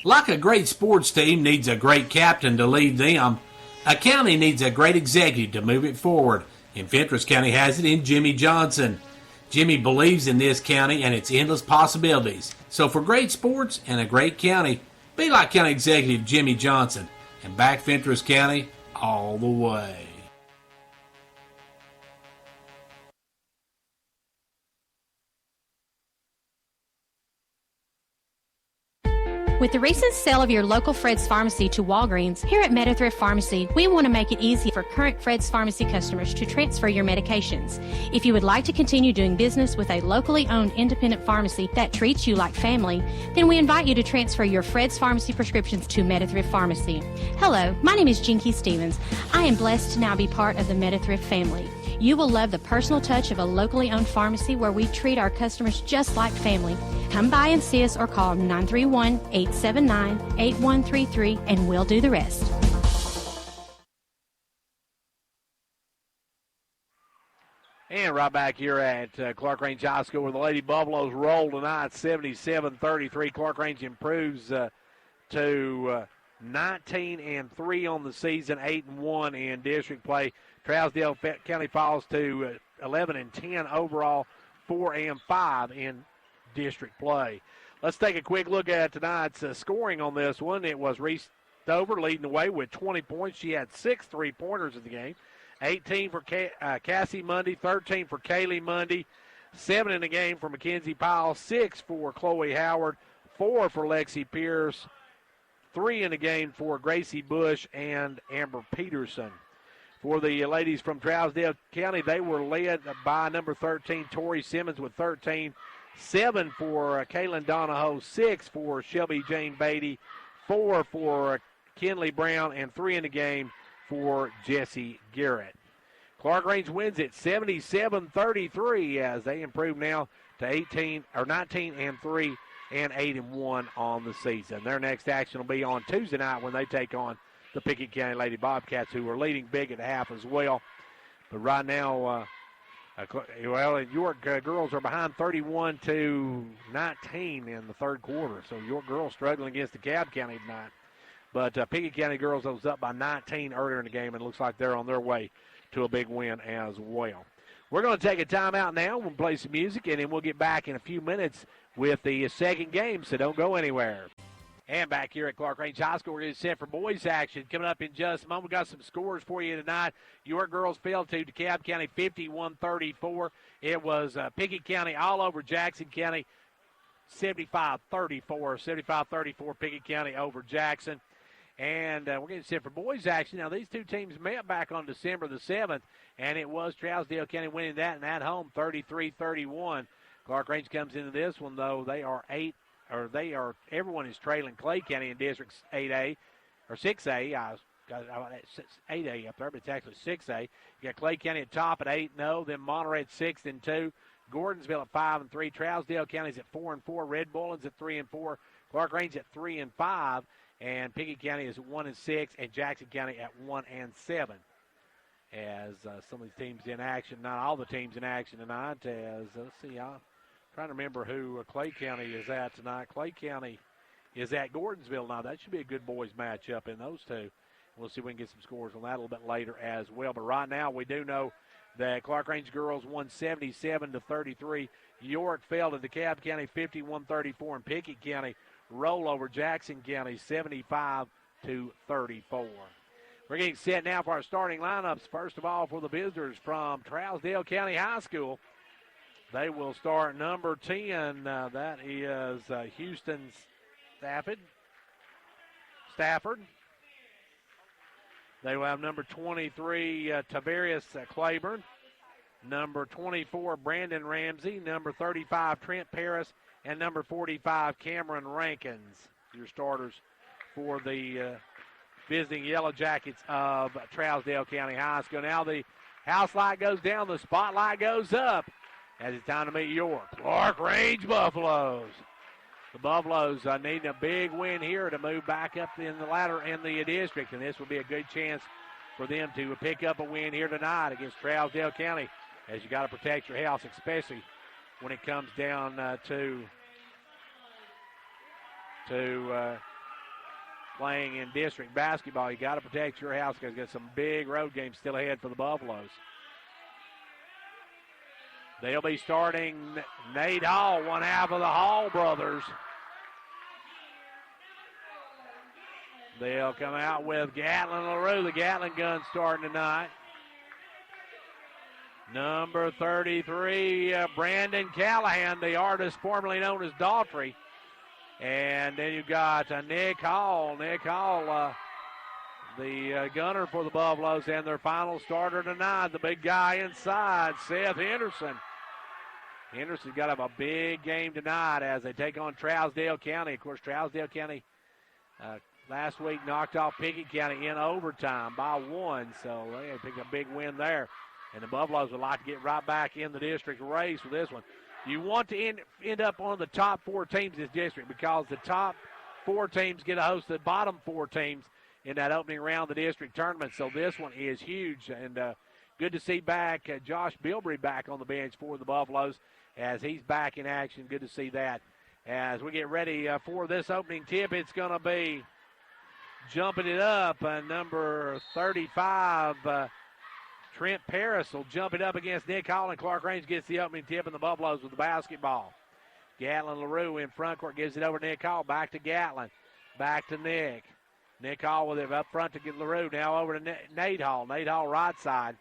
Like a great sports team needs a great captain to lead them, a county needs a great executive to move it forward. And Fentress County has it in Jimmy Johnson. Jimmy believes in this county and its endless possibilities. So for great sports and a great county, be like County Executive Jimmy Johnson and back Fentress County all the way. With the recent sale of your local Fred's Pharmacy to Walgreens, here at MetaThrift Pharmacy, we want to make it easy for current Fred's Pharmacy customers to transfer your medications. If you would like to continue doing business with a locally owned independent pharmacy that treats you like family, then we invite you to transfer your Fred's Pharmacy prescriptions to MetaThrift Pharmacy. Hello, my name is Jinky Stevens. I am blessed to now be part of the MetaThrift family. You will love the personal touch of a locally owned pharmacy where we treat our customers just like family. Come by and see us or call 931-879-8133 and we'll do the rest. And right back here at Clarkrange High School where the Lady Buffaloes roll tonight, 77-33. Clarkrange improves to 19-3 on the season, 8-1 in district play. Trousdale County falls to 11-10 overall, 4-5 in district play. Let's take a quick look at tonight's scoring on this one. It was Reese Stover leading the way with 20 points. She had 6 3-pointers in the game. 18 for Cassie Mundy, 13 for Kaylee Mundy, 7 in the game for Mackenzie Powell, 6 for Chloe Howard, 4 for Lexi Pierce, 3 in the game for Gracie Bush and Amber Peterson. For the ladies from Trousdale County, they were led by number 13, Tori Simmons with 13, 7 for Kaylin Donahoe, 6 for Shelby Jane Beatty, 4 for Kinley Brown, and 3 in the game for Jesse Garrett. Clarkrange wins it 77-33 as they improve now to 19-3 and 8-1 on the season. Their next action will be on Tuesday night when they take on the Pickett County Lady Bobcats, who are leading big at half as well. But right now, York girls are behind 31-19 in the third quarter. So York girls struggling against the Cobb County tonight. But Pickett County girls was up by 19 earlier in the game, and it looks like they're on their way to a big win as well. We're going to take a timeout now. We'll play some music, and then we'll get back in a few minutes with the second game, so don't go anywhere. And back here at Clarkrange High School, we're getting set for boys action. Coming up in just a moment, we've got some scores for you tonight. York girls fell to DeKalb County 51-34. It was Pickett County all over Jackson County 75-34. 75-34 Pickett County over Jackson. And we're getting set for boys action. Now, these two teams met back on December the 7th, and it was Trousdale County winning that and at home 33-31. Clarkrange comes into this one, though. Everyone is trailing Clay County in District 8A, or 6A. I got 8A up there, but it's actually 6A. You got Clay County at top at 8-0, then Monterey at 6-2, Gordonsville at 5-3, Trousdale County's at 4-4, Red Bullens at 3-4, Clarkrange at 3-5, and Pickett County is at 1-6, and Jackson County at 1-7. As some of these teams in action, not all the teams in action tonight. As let's see, I'm trying to remember who Clay County is at tonight. Clay County is at Gordonsville now. That should be a good boys matchup in those two. We'll see if we can get some scores on that a little bit later as well. But right now, we do know that Clarkrange girls won 77-33. York fell to DeKalb County 51-34, and Pickett County roll over Jackson County 75-34. We're getting set now for our starting lineups. First of all, for the visitors from Trousdale County High School, they will start number 10. That is Houston Stafford. They will have number 23, Tavarius Claiborne. Number 24, Brandon Ramsey. Number 35, Trent Paris. And number 45, Cameron Rankins. Your starters for the visiting Yellow Jackets of Trousdale County High School. Now the house light goes down, the spotlight goes up as it's time to meet York Clarkrange Buffaloes. The Buffaloes need a big win here to move back up in the ladder in the district, and this will be a good chance for them to pick up a win here tonight against Trousdale County, as you got to protect your house, especially when it comes down to playing in district basketball. You got to protect your house because there's some big road games still ahead for the Buffaloes. They'll be starting Nate Hall, one half of the Hall brothers. They'll come out with Gatlin LaRue, the Gatlin gun starting tonight. Number 33, Brandon Callahan, the artist formerly known as Daughtry. And then you've got Nick Hall. Nick Hall, the gunner for the Buffaloes, and their final starter tonight, the big guy inside, Seth Henderson. Henderson's got to have a big game tonight as they take on Trousdale County. Of course, Trousdale County last week knocked off Pickett County in overtime by 1, so they picked a big win there. And the Buffaloes would like to get right back in the district race with this one. You want to end up on the top 4 teams in this district because the top 4 teams get to host the bottom 4 teams in that opening round of the district tournament. So this one is huge. And good to see back Josh Bilbrey back on the bench for the Buffaloes as he's back in action. Good to see that. As we get ready for this opening tip, it's going to be jumping it up. Number 35, Trent Paris will jump it up against Nick Hall, and Clarkrange gets the opening tip, and the Buffaloes with the basketball. Gatlin LaRue in front court gives it over to Nick Hall. Back to Gatlin. Back to Nick. Nick Hall with it up front to get LaRue. Now over to Nate Hall. Nate Hall right side.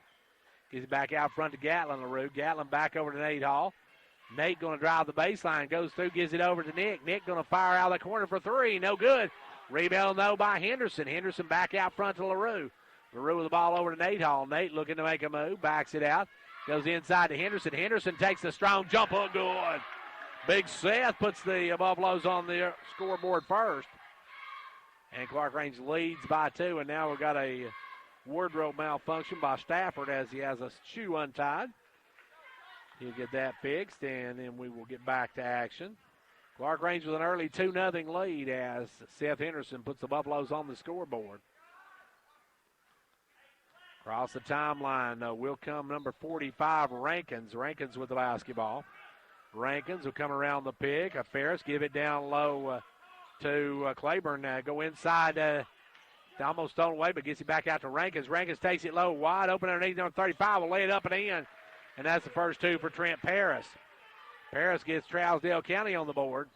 Gives it back out front to Gatlin LaRue. Gatlin back over to Nate Hall. Nate going to drive the baseline. Goes through, gives it over to Nick. Nick going to fire out of the corner for 3. No good. Rebound, though, by Henderson. Henderson back out front to LaRue. LaRue with the ball over to Nate Hall. Nate looking to make a move. Backs it out. Goes inside to Henderson. Henderson takes the strong jump hook. Good. Big Seth puts the Buffaloes on the scoreboard first. And Clarkrange leads by 2. And now we've got a wardrobe malfunction by Stafford as he has a shoe untied. He'll get that fixed, and then we will get back to action. Clarkrange with an early 2-0 lead as Seth Henderson puts the Buffaloes on the scoreboard. Across the timeline will come number 45, Rankins. Rankins with the basketball. Rankins will come around the pick. Ferris give it down low to Claiborne. Go inside, almost thrown away, but gets it back out to Rankins. Rankins takes it low, wide open underneath number 35. Will lay it up and in. And that's the first 2 for Trent Paris. Paris gets Trousdale County on the board.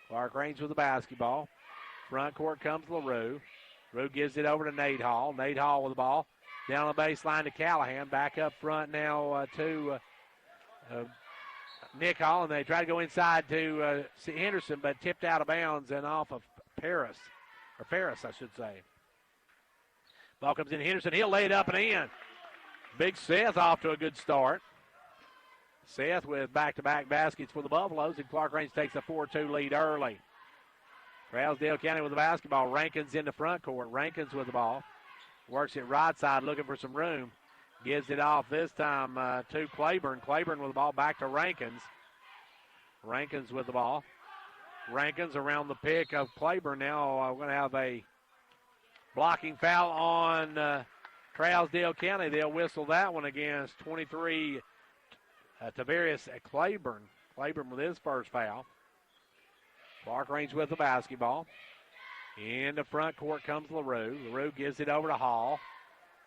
Clarkrange with the basketball. Front court comes LaRue. LaRue gives it over to Nate Hall. Nate Hall with the ball. Down the baseline to Callahan. Back up front now to Nick Hall. And they try to go inside to Henderson, but tipped out of bounds and off of Ferris, I should say. Ball comes in Henderson. He'll lay it up and in. Big Seth off to a good start. Seth with back-to-back baskets for the Buffaloes, and Clarkrange takes a 4-2 lead early. Trousdale County with the basketball. Rankins in the front court. Rankins with the ball. Works it right side, looking for some room. Gives it off this time to Claiborne. Claiborne with the ball back to Rankins. Rankins with the ball. Rankins around the pick of Claiborne. Now we're going to have a blocking foul on Trousdale County. They'll whistle that one against 23 Tavarius Claiborne. Claiborne with his first foul. Clarkrange with the basketball. In the front court comes LaRue. LaRue gives it over to Hall.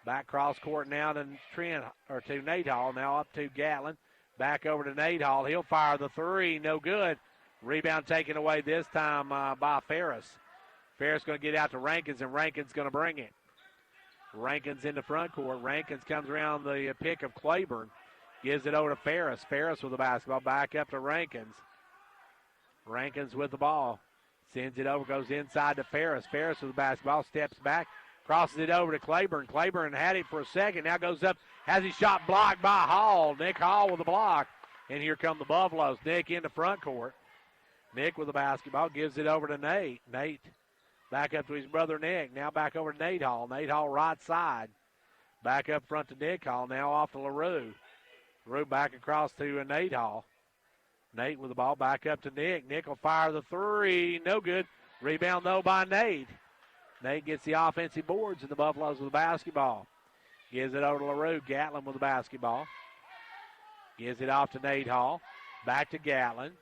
Back cross court now to Nate Hall. Now up to Gatlin. Back over to Nate Hall. He'll fire the three. No good. Rebound taken away this time by Ferris. Ferris going to get out to Rankins, and Rankins going to bring it. Rankins in the front court. Rankins comes around the pick of Claiborne. Gives it over to Ferris. Ferris with the basketball. Back up to Rankins. Rankins with the ball. Sends it over. Goes inside to Ferris. Ferris with the basketball. Steps back. Crosses it over to Claiborne. Claiborne had it for a second. Now goes up. Has his shot blocked by Hall. Nick Hall with the block. And here come the Buffaloes. Nick in the front court. Nick with the basketball. Gives it over to Nate. Nate back up to his brother Nick. Now back over to Nate Hall. Nate Hall right side. Back up front to Nick Hall. Now off to LaRue. LaRue back across to Nate Hall. Nate with the ball back up to Nick. Nick will fire the three. No good. Rebound, though, by Nate. Nate gets the offensive boards, and the Buffaloes with the basketball. Gives it over to LaRue. Gatlin with the basketball. Gives it off to Nate Hall. Back to Gatlin.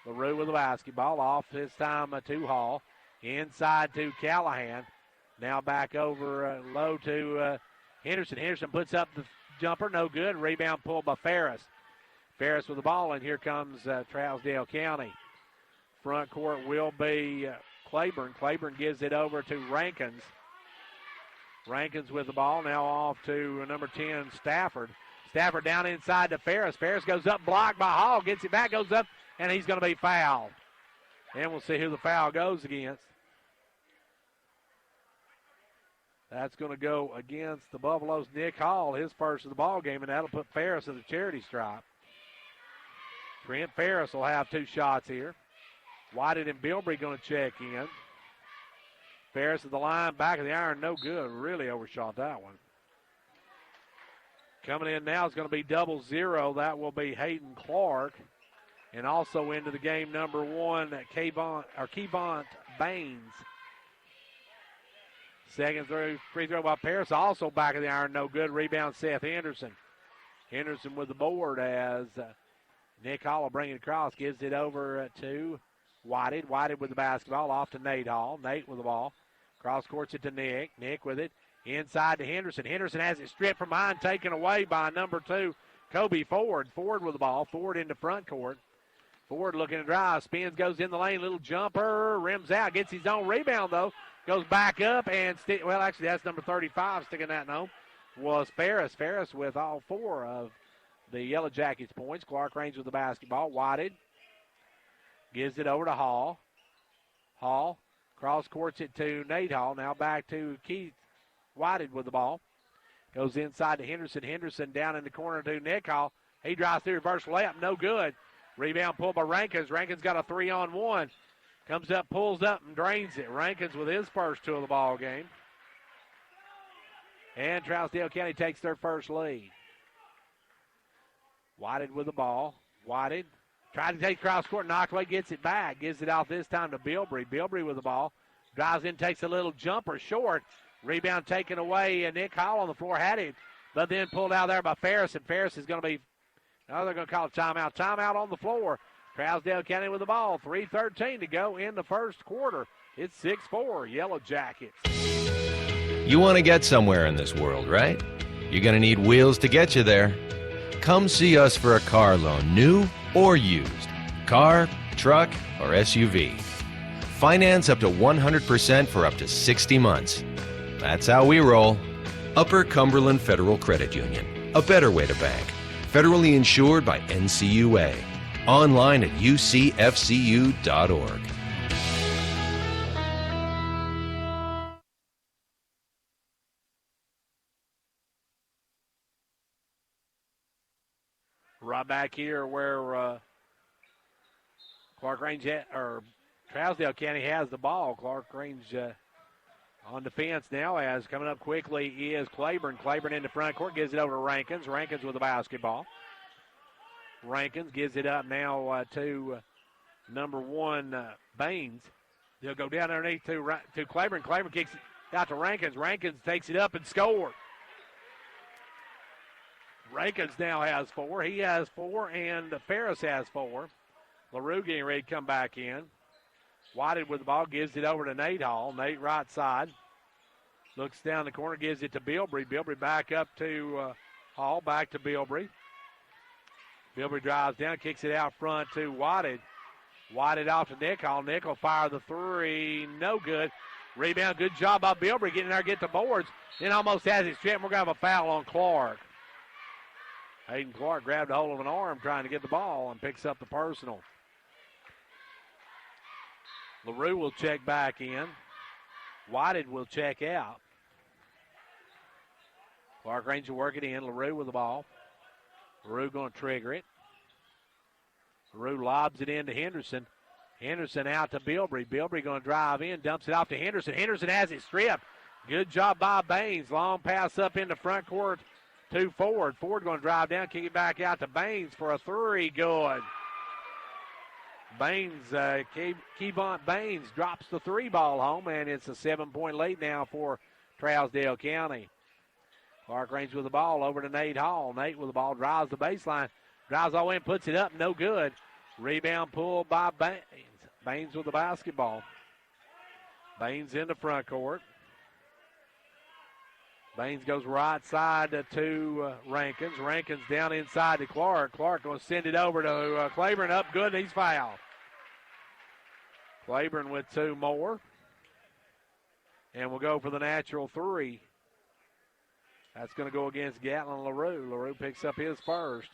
LaRue with the basketball. Off this time to Hall. Inside to Callahan. Now back over low to Henderson. Henderson puts up the jumper. No good. Rebound pulled by Ferris. Ferris with the ball, and here comes Trousdale County. Front court will be Claiborne. Claiborne gives it over to Rankins. Rankins with the ball. Now off to number 10, Stafford. Stafford down inside to Ferris. Ferris goes up, blocked by Hall. Gets it back, goes up, and he's going to be fouled. And we'll see who the foul goes against. That's going to go against the Buffaloes' Nick Hall, his first of the ball game, and that'll put Ferris in the charity stripe. Trent Ferris will have two shots here. Whited and Bilbrey going to check in. Ferris at the line, back of the iron, no good. Really overshot that one. Coming in now is going to be 0-0. That will be Hayden Clark. And also into the game, number 1, Kevont Baines. Second free throw by Ferris. Also back of the iron, no good. Rebound, Seth Henderson. Henderson with the board as Nick Hall will bring it across. Gives it over to Whited. Whited with the basketball. Off to Nate Hall. Nate with the ball. Cross courts it to Nick. Nick with it. Inside to Henderson. Henderson has it stripped from behind, taken away by number 2, Kobe Ford. Ford with the ball. Ford into front court. Ford looking to drive. Spins, goes in the lane. Little jumper. Rims out. Gets his own rebound, though. Goes back up and, well, actually, that's number 35 sticking that home. Was Ferris. Ferris with all 4 of the Yellow Jackets points. Clarkrange with the basketball. Whited gives it over to Hall. Hall cross courts it to Nate Hall. Now back to Keith Whited with the ball. Goes inside to Henderson. Henderson down in the corner to Nick Hall. He drives through reverse layup. No good. Rebound pulled by Rankins. Rankins got a 3-on-1. Comes up, pulls up, and drains it. Rankins with his first 2 of the ball game. And Trousdale County takes their first lead. Whited with the ball. Whited tried to take cross court. Knocked away, gets it back. Gives it out this time to Bilbrey. Bilbrey with the ball. Drives in, takes a little jumper short. Rebound taken away, and Nick Hall on the floor had it, but then pulled out there by Ferris, and Ferris is going to be, they're going to call a timeout. Timeout on the floor. Trousdale County with the ball. 3:13 to go in the first quarter. It's 6-4, Yellow Jackets. You want to get somewhere in this world, right? You're going to need wheels to get you there. Come see us for a car loan, new or used. Car, truck, or SUV. Finance up to 100% for up to 60 months. That's how we roll. Upper Cumberland Federal Credit Union. A better way to bank. Federally insured by NCUA. Online at ucfcu.org. Right back here where Clarkrange or Trousdale County has the ball. Clarkrange on defense now, as coming up quickly is Claiborne. Claiborne in the front court, gives it over to Rankins. Rankins with the basketball. Rankins gives it up now to number 1, Baines. They'll go down underneath to Claiborne. Claiborne kicks it out to Rankins. Rankins takes it up and scores. Rankins now has 4. He has 4, and Ferris has 4. LaRue getting ready to come back in. Whited with the ball, gives it over to Nate Hall. Nate right side. Looks down the corner, gives it to Bilbrey. Bilbrey back up to Hall, back to Bilbrey. Bilbrey drives down, kicks it out front to Whited. Whited off to Nick Hall. Nick will fire the 3. No good. Rebound, good job by Bilbrey getting there, get the boards. Then almost has it stripped. We're going to have a foul on Clark. Hayden Clark grabbed a hold of an arm trying to get the ball and picks up the personal. LaRue will check back in. Whited will check out. Clarkrange will work it in. LaRue with the ball. LaRue going to trigger it. LaRue lobs it into Henderson. Henderson out to Bilbrey. Bilbrey going to drive in, dumps it off to Henderson. Henderson has it stripped. Good job by Baines. Long pass up in the front court to Ford. Ford going to drive down, kick it back out to Baines for a 3. Good. Baines, Kevon Baines drops the 3 ball home, and it's a 7-point lead now for Trousdale County. Clarkrange with the ball over to Nate Hall. Nate with the ball, drives the baseline, drives all the way and puts it up, no good. Rebound pulled by Baines. Baines with the basketball. Baines in the front court. Baines goes right side to Rankins. Rankins down inside to Clark. Clark going to send it over to Claiborne. Up good, and he's fouled. Claiborne with 2 more. And we'll go for the natural 3. That's going to go against Gatlin LaRue. LaRue picks up his first.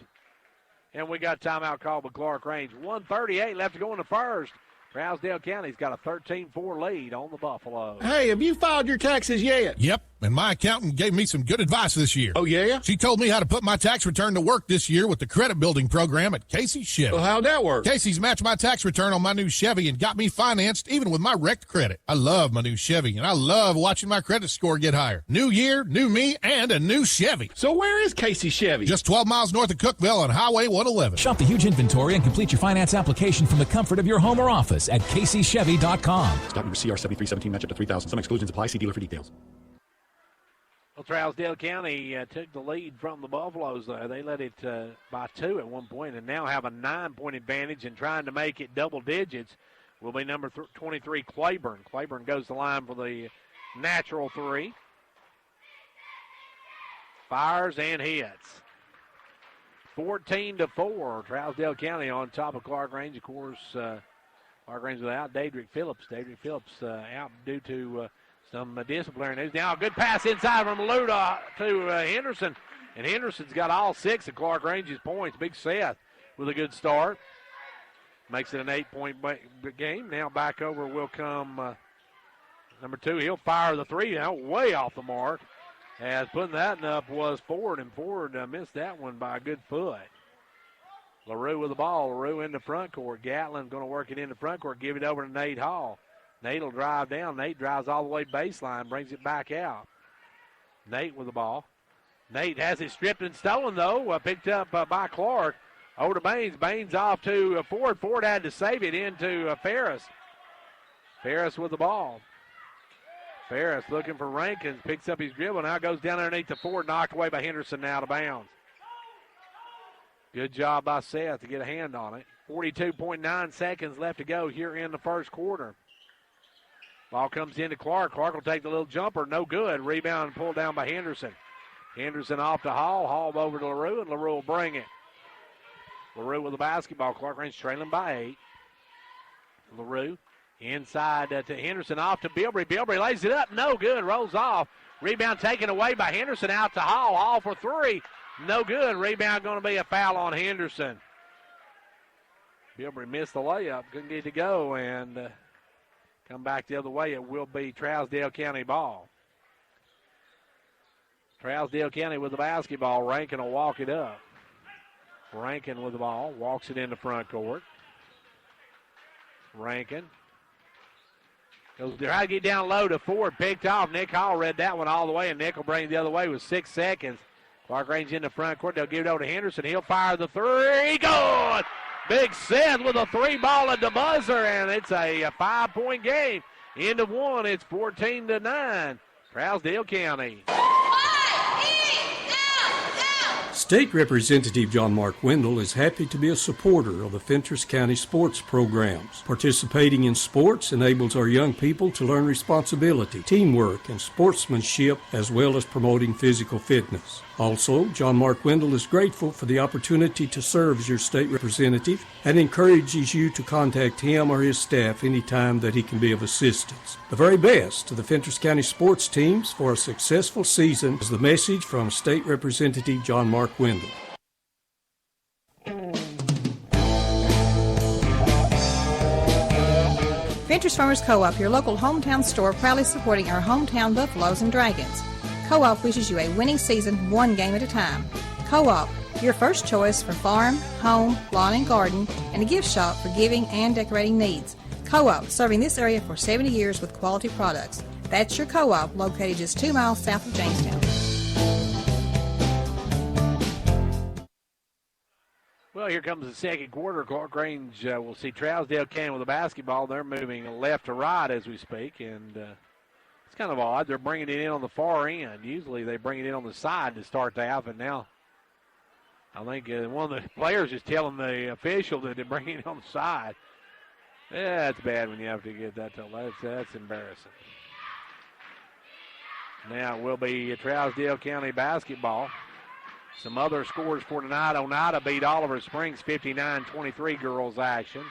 And we got timeout called by Clarkrange. 1:38 left to go in the first. Trousdale County's got a 13-4 lead on the Buffalo. Hey, have you filed your taxes yet? Yep, and my accountant gave me some good advice this year. Oh, yeah? She told me how to put my tax return to work this year with the credit building program at Casey's Chevy. Well, how'd that work? Casey's matched my tax return on my new Chevy and got me financed even with my wrecked credit. I love my new Chevy, and I love watching my credit score get higher. New year, new me, and a new Chevy. So where is Casey's Chevy? Just 12 miles north of Cookville on Highway 111. Shop the huge inventory and complete your finance application from the comfort of your home or office at CaseyChevy.com. Stock number CR7317, match up to 3,000. Some exclusions apply. See dealer for details. Well, Trousdale County took the lead from the Buffaloes there. They led it by 2 at one point and now have a 9-point advantage, and trying to make it double digits will be number 23, Claiborne. Claiborne goes to the line for the natural 3. Fires and hits. 14-4. Trousdale County on top of Clarkrange. Of course, Clarkrange without Daedric Phillips. Daedric Phillips out due to some disciplinary news. Now a good pass inside from Luda to Henderson. And Henderson's got all 6 of Clarkrange's points. Big Seth with a good start. Makes it an 8-point game. Now back over will come number 2. He'll fire the 3 now, way off the mark. As putting that up was Ford, and Ford missed that one by a good foot. LaRue with the ball. LaRue in the front court. Gatlin going to work it in the front court. Give it over to Nate Hall. Nate will drive down. Nate drives all the way baseline. Brings it back out. Nate with the ball. Nate has it stripped and stolen, though. Picked up by Clark. Over to Baines. Baines off to Ford. Ford had to save it into Ferris. Ferris with the ball. Ferris looking for Rankins. Picks up his dribble. Now goes down underneath the Ford. Knocked away by Henderson, now out of bounds. Good job by Seth to get a hand on it. 42.9 seconds left to go here in the first quarter. Ball comes into Clark. Clark will take the little jumper. No good. Rebound pulled down by Henderson. Henderson off to Hall. Hall over to LaRue, and LaRue will bring it. LaRue with the basketball. Clarkrange trailing by 8. LaRue Inside to Henderson, off to Bilbrey. Bilbrey lays it up, no good, rolls off. Rebound taken away by Henderson, out to Hall. Hall for three, no good. Rebound going to be a foul on Henderson. Bilbrey missed the layup, couldn't get it to go, and come back the other way. It will be Trousdale County ball. Trousdale County with the basketball. Rankin will walk it up. Rankin with the ball, walks it into front court. Rankin goes to try to get down low to Ford, picked off. Nick Hall read that one all the way, and Nick will bring it the other way with 6 seconds. Clarkrange in the front court. They'll give it over to Henderson. He'll fire the three. Good! Big Seth with a three ball at the buzzer, and it's a 5-point game. End of one, it's 14-9. Trousdale County. State Representative John Mark Wendell is happy to be a supporter of the Fentress County sports programs. Participating in sports enables our young people to learn responsibility, teamwork, and sportsmanship, as well as promoting physical fitness. Also, John Mark Wendell is grateful for the opportunity to serve as your state representative and encourages you to contact him or his staff anytime that he can be of assistance. The very best to the Fentress County sports teams for a successful season is the message from State Representative John Mark Wendell. Fentress Farmers Co-op, your local hometown store, proudly supporting our hometown Buffaloes and Dragons. Co-op wishes you a winning season, one game at a time. Co-op, your first choice for farm, home, lawn and garden, and a gift shop for giving and decorating needs. Co-op, serving this area for 70 years with quality products. That's your Co-op, located just 2 miles south of Jamestown. Well, here comes the second quarter. Clarkrange will see Trousdale County with the basketball. They're moving left to right as we speak, and it's kind of odd. They're bringing it in on the far end. Usually they bring it in on the side to start the half, and now I think one of the players is telling the official that they're bringing it on the side. Yeah, it's bad when you have to get that told. That's embarrassing. Now it will be Trousdale County basketball. Some other scores for tonight. Oneida beat Oliver Springs 59-23 girls action.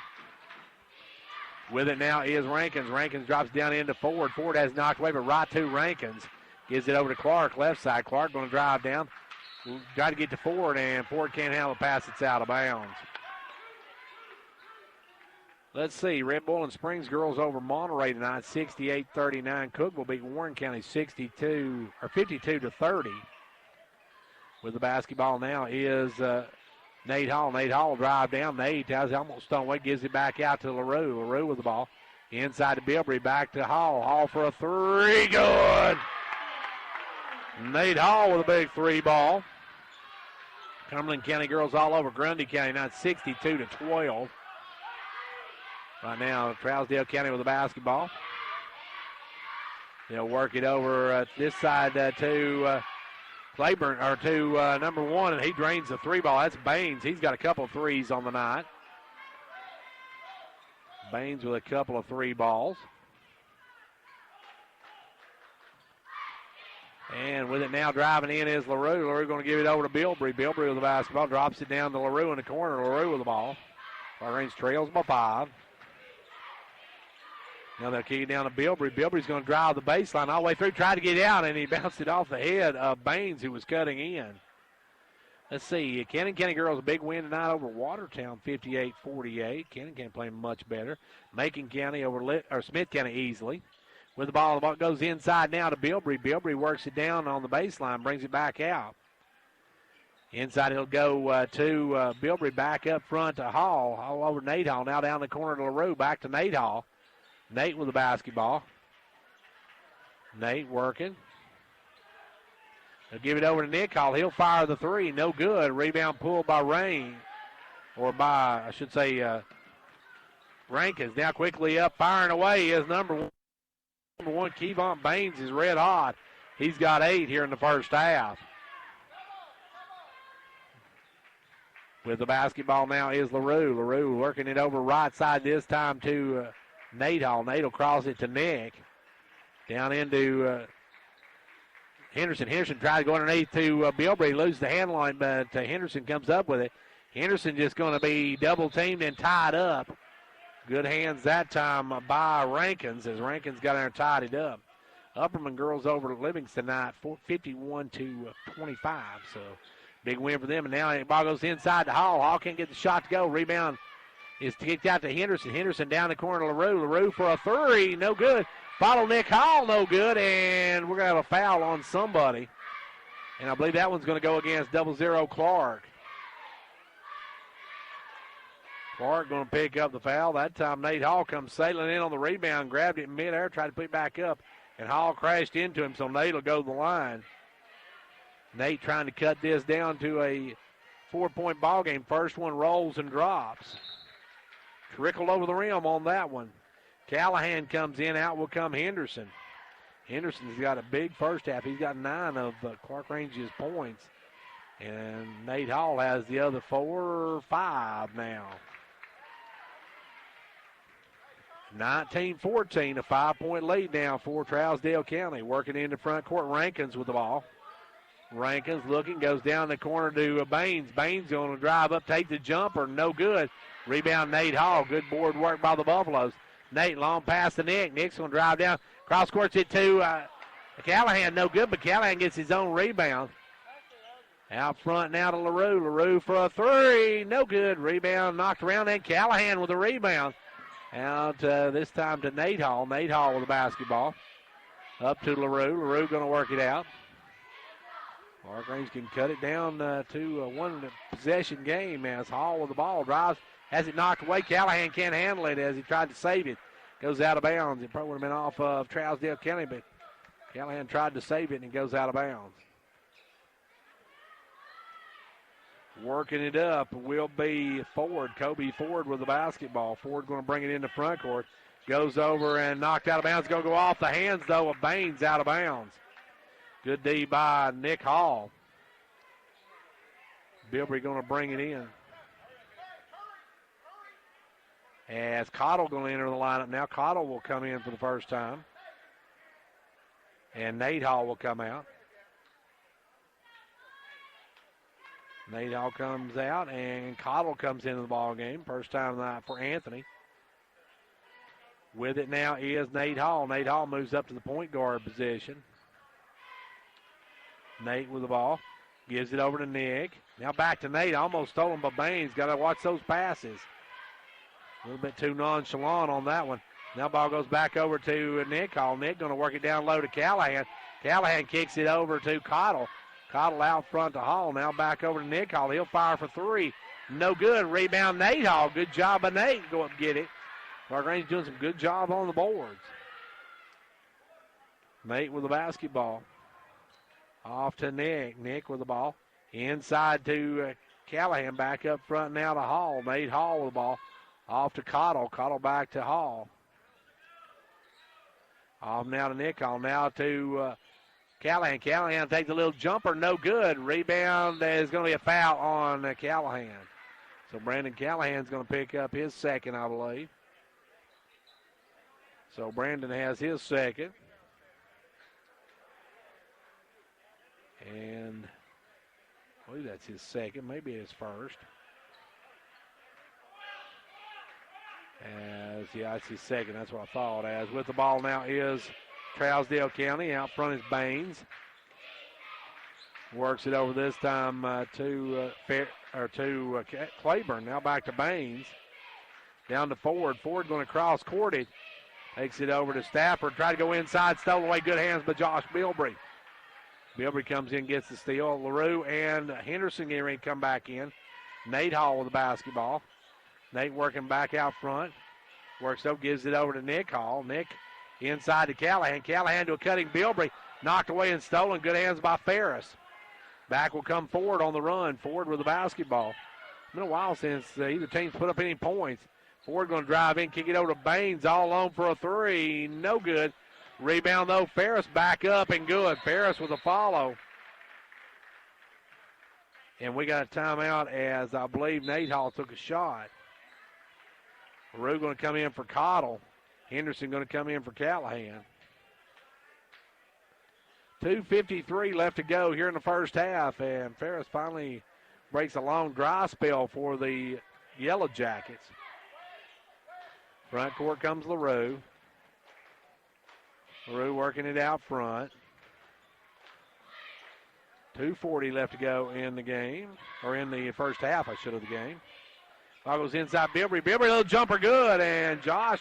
With it now is Rankins. Rankins drops down into Ford. Ford has knocked away, but right to Rankins. Gives it over to Clark, left side. Clark going to drive down. Try to get to Ford, and Ford can't handle the pass. It's out of bounds. Let's see. Red Bull and Springs girls over Monterey tonight, 68-39. Cook will beat Warren County 52-30. With the basketball now is Nate Hall. Nate Hall will drive down. Nate has almost stone away, gives it back out to LaRue. LaRue with the ball. Inside to Bilbrey, back to Hall. Hall for a three, good. Nate Hall with a big three ball. Cumberland County girls all over Grundy County, now 62-12. Right now, Trousdale County with the basketball. They'll work it over this side to Claiborne, or to number one, and he drains the three ball. That's Baines. He's got a couple of threes on the night. Baines with a couple of three balls. And with it now driving in is LaRue. LaRue going to give it over to Bilbrey. Bilbrey with the basketball, drops it down to LaRue in the corner. LaRue with the ball. Clarkrange trails by 5. Now they'll kick it down to Bilbrey. Bilbrey's going to drive the baseline all the way through, try to get out, and he bounced it off the head of Baines, who was cutting in. Let's see. Cannon County girls a big win tonight over Watertown, 58-48. Cannon County playing much better. Macon County over Smith County easily. With the ball goes inside now to Bilbrey. Bilbrey works it down on the baseline, brings it back out. Inside it'll go to Bilbrey, back up front to Hall. All over Nate Hall. Now down the corner to LaRue, back to Nate Hall. Nate with the basketball. Nate working. They'll give it over to Nick Hall. He'll fire the three. No good. Rebound pulled by Rain. Or by, I should say, Rankins. Now quickly up, firing away is number one. Number one, Kevon Baines is red hot. He's got 8 here in the first half. With the basketball now is LaRue. LaRue working it over right side this time to Nate Hall. Nate will cross it to Nick. Down into Henderson. Henderson tries to go underneath to Bilbrey. Loses the handle line, but Henderson comes up with it. Henderson just going to be double teamed and tied up. Good hands that time by Rankins as Rankins got there and tied it up. Upperman girls over Livingston tonight, 51-25. So big win for them. And now the ball goes inside to Hall. Hall can't get the shot to go. Rebound is kicked out to Henderson. Henderson down the corner to LaRue. LaRue for a three. No good. Follow Nick Hall. No good. And we're going to have a foul on somebody. And I believe that one's going to go against 00 Clark. Clark going to pick up the foul. That time Nate Hall comes sailing in on the rebound, grabbed it in midair, tried to put it back up, and Hall crashed into him, so Nate will go to the line. Nate trying to cut this down to a 4-point ball game. First one rolls and drops. Trickled over the rim on that one. Callahan comes in, out will come Henderson. Henderson's got a big first half. He's got 9 of Clarkrange's points. And Nate Hall has the other 4 or 5 now. 19-14, a 5-point lead now for Trousdale County. Working into front court, Rankins with the ball. Rankins looking, goes down the corner to Baines. Baines going to drive up, take the jumper, no good. Rebound Nate Hall, good board work by the Buffaloes. Nate, long pass to Nick. Nick's going to drive down, cross court it to Callahan, no good, but Callahan gets his own rebound. Out front now to LaRue. LaRue for a three, no good. Rebound knocked around, and Callahan with a rebound. Out this time to Nate Hall. Nate Hall with the basketball. Up to LaRue. LaRue going to work it out. Clarkrange can cut it down to a one-possession game as Hall with the ball drives. Has it knocked away. Callahan can't handle it as he tried to save it. Goes out of bounds. It probably would have been off of Trousdale County, but Callahan tried to save it and it goes out of bounds. Working it up will be Ford. Kobe Ford with the basketball. Ford going to bring it into front court. Goes over and knocked out of bounds. Going to go off the hands, though, of Baines out of bounds. Good D by Nick Hall. Bilbrey going to bring it in. As Cottle going to enter the lineup now. Cottle will come in for the first time. And Nate Hall will come out. Nate Hall comes out, and Cottle comes into the ball game. First time tonight for Anthony. With it now is Nate Hall. Nate Hall moves up to the point guard position. Nate with the ball. Gives it over to Nick. Now back to Nate. Almost stolen by Baines. Got to watch those passes. A little bit too nonchalant on that one. Now ball goes back over to Nick Hall. Nick going to work it down low to Callahan. Callahan kicks it over to Cottle. Cottle out front to Hall. Now back over to Nick Hall. He'll fire for three. No good. Rebound Nate Hall. Good job by Nate. Go up and get it. Clarkrange doing some good job on the boards. Nate with the basketball. Off to Nick. Nick with the ball. Inside to Callahan. Back up front now to Hall. Nate Hall with the ball. Off to Cottle. Cottle back to Hall. Off now to Nick Hall. Now to Callahan. Callahan takes a little jumper. No good. Rebound is going to be a foul on Callahan. So Brandon Callahan's going to pick up his second, I believe. So Brandon has his second. And I believe that's his second. Maybe his first. That's his second. That's what I thought. As with the ball now is Trousdale County. Out front is Baines. Works it over this time to Claiborne. Now back to Baines. Down to Ford. Ford going to cross court it. Takes it over to Stafford. Try to go inside. Stole away. Good hands by Josh Bilbrey. Bilbrey comes in, gets the steal. LaRue and Henderson getting ready to come back in. Nate Hall with the basketball. Nate working back out front. Works up, gives it over to Nick Hall. Nick inside to Callahan. Callahan to a cutting Bilbrey. Knocked away and stolen. Good hands by Ferris. Back will come Ford on the run. Ford with the basketball. It's been a while since either team's put up any points. Ford going to drive in, kick it over to Baines, all alone for a three. No good. Rebound, though. Ferris back up and good. Ferris with a follow. And we got a timeout as I believe Nate Hall took a shot. LaRue going to come in for Cottle. Henderson going to come in for Callahan. 2:53 left to go here in the first half, and Ferris finally breaks a long dry spell for the Yellow Jackets. Front court comes LaRue. LaRue working it out front. 2:40 left to go in the game, or in the first half, I should have, the game. Ball goes inside Bilbrey. Bilbrey, little jumper good, and Josh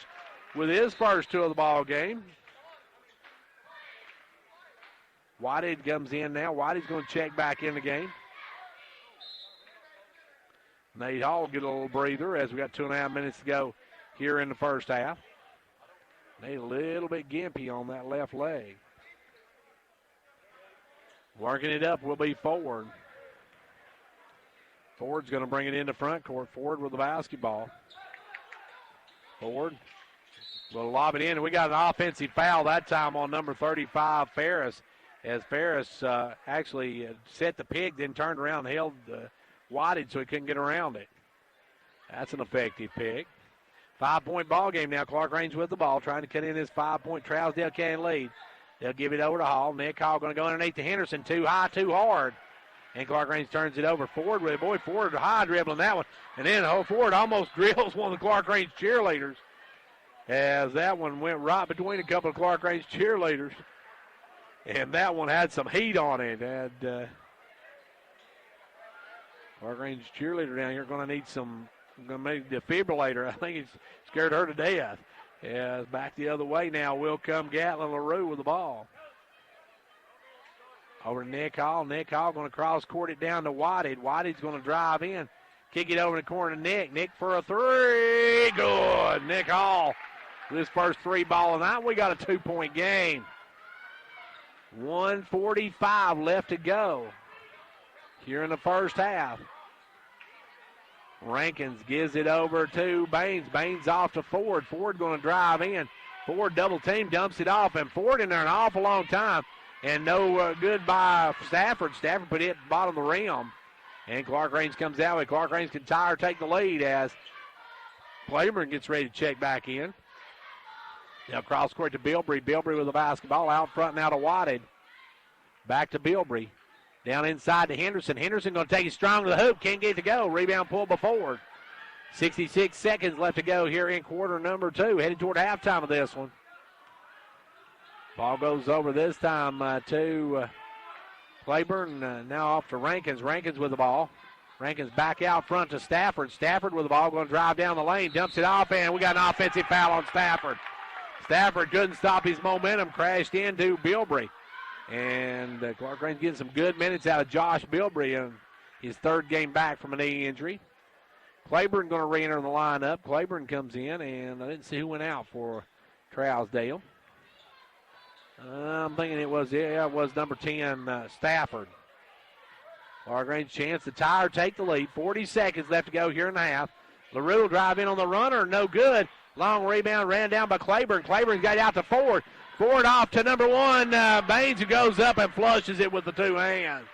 with his first two of the ball game. Whitehead comes in now. Whitehead's going to check back in the game. Nate Hall will get a little breather as we got 2.5 minutes to go here in the first half. Nate a little bit gimpy on that left leg. Working it up will be Ford. Ford's going to bring it into front court. Ford with the basketball. Ford will lob it in, and we got an offensive foul that time on number 35, Ferris, as Ferris actually set the pick, then turned around and held Whitehead so he couldn't get around it. That's an effective pick. 5-point ball game now. Clarkrange with the ball, trying to cut in his 5-point Trousdale County lead. They'll give it over to Hall. Nick Hall going to go underneath to Henderson. Too high, too hard. And Clarkrange turns it over. Ford with it. Boy, Ford high dribbling that one. And then Ford almost drills one of the Clarkrange cheerleaders, as that one went right between a couple of Clarkrange cheerleaders. And that one had some heat on it. And Clarkrange cheerleader down here going to need some, going to make a defibrillator. I think it's scared her to death. As back the other way now will come Gatlin LaRue with the ball. Over to Nick Hall. Nick Hall going to cross court it down to Whitehead. Whitehead's going to drive in. Kick it over in the corner to Nick. Nick for a three. Good. Nick Hall with his first three ball of the night. We got a 2-point game. 1:45 left to go here in the first half. Rankins gives it over to Baines. Baines off to Ford. Ford going to drive in. Ford double team, dumps it off, and Ford in there an awful long time. And no good by Stafford. Stafford put it bottom of the rim. And Clarkrange comes out with Clarkrange can tie or take the lead as Claiborne gets ready to check back in. Now cross court to Bilbrey. Bilbrey with the basketball out front now to Whitehead. Back to Bilbrey. Down inside to Henderson. Henderson going to take it strong to the hoop. Can't get it to go. Rebound pulled by Ford. 66 seconds left to go here in quarter number 2. Headed toward halftime of this one. Ball goes over this time to Claiborne. Now off to Rankins. Rankins with the ball. Rankins back out front to Stafford. Stafford with the ball. Going to drive down the lane. Dumps it off, and we got an offensive foul on Stafford. Stafford couldn't stop his momentum. Crashed into Bilbrey. And Clarkrange getting some good minutes out of Josh Bilbrey in his third game back from a knee injury. Claiborne going to re-enter the lineup. Claiborne comes in, and I didn't see who went out for Trousdale. I'm thinking it was number 10, Stafford. Clarkrange chance to tie or take the lead. 40 seconds left to go here in the half. LaRue will drive in on the runner. No good. Long rebound ran down by Claiborne. Claiborne's got it out to Ford. Ford off to number 1, Baines, who goes up and flushes it with the two hands.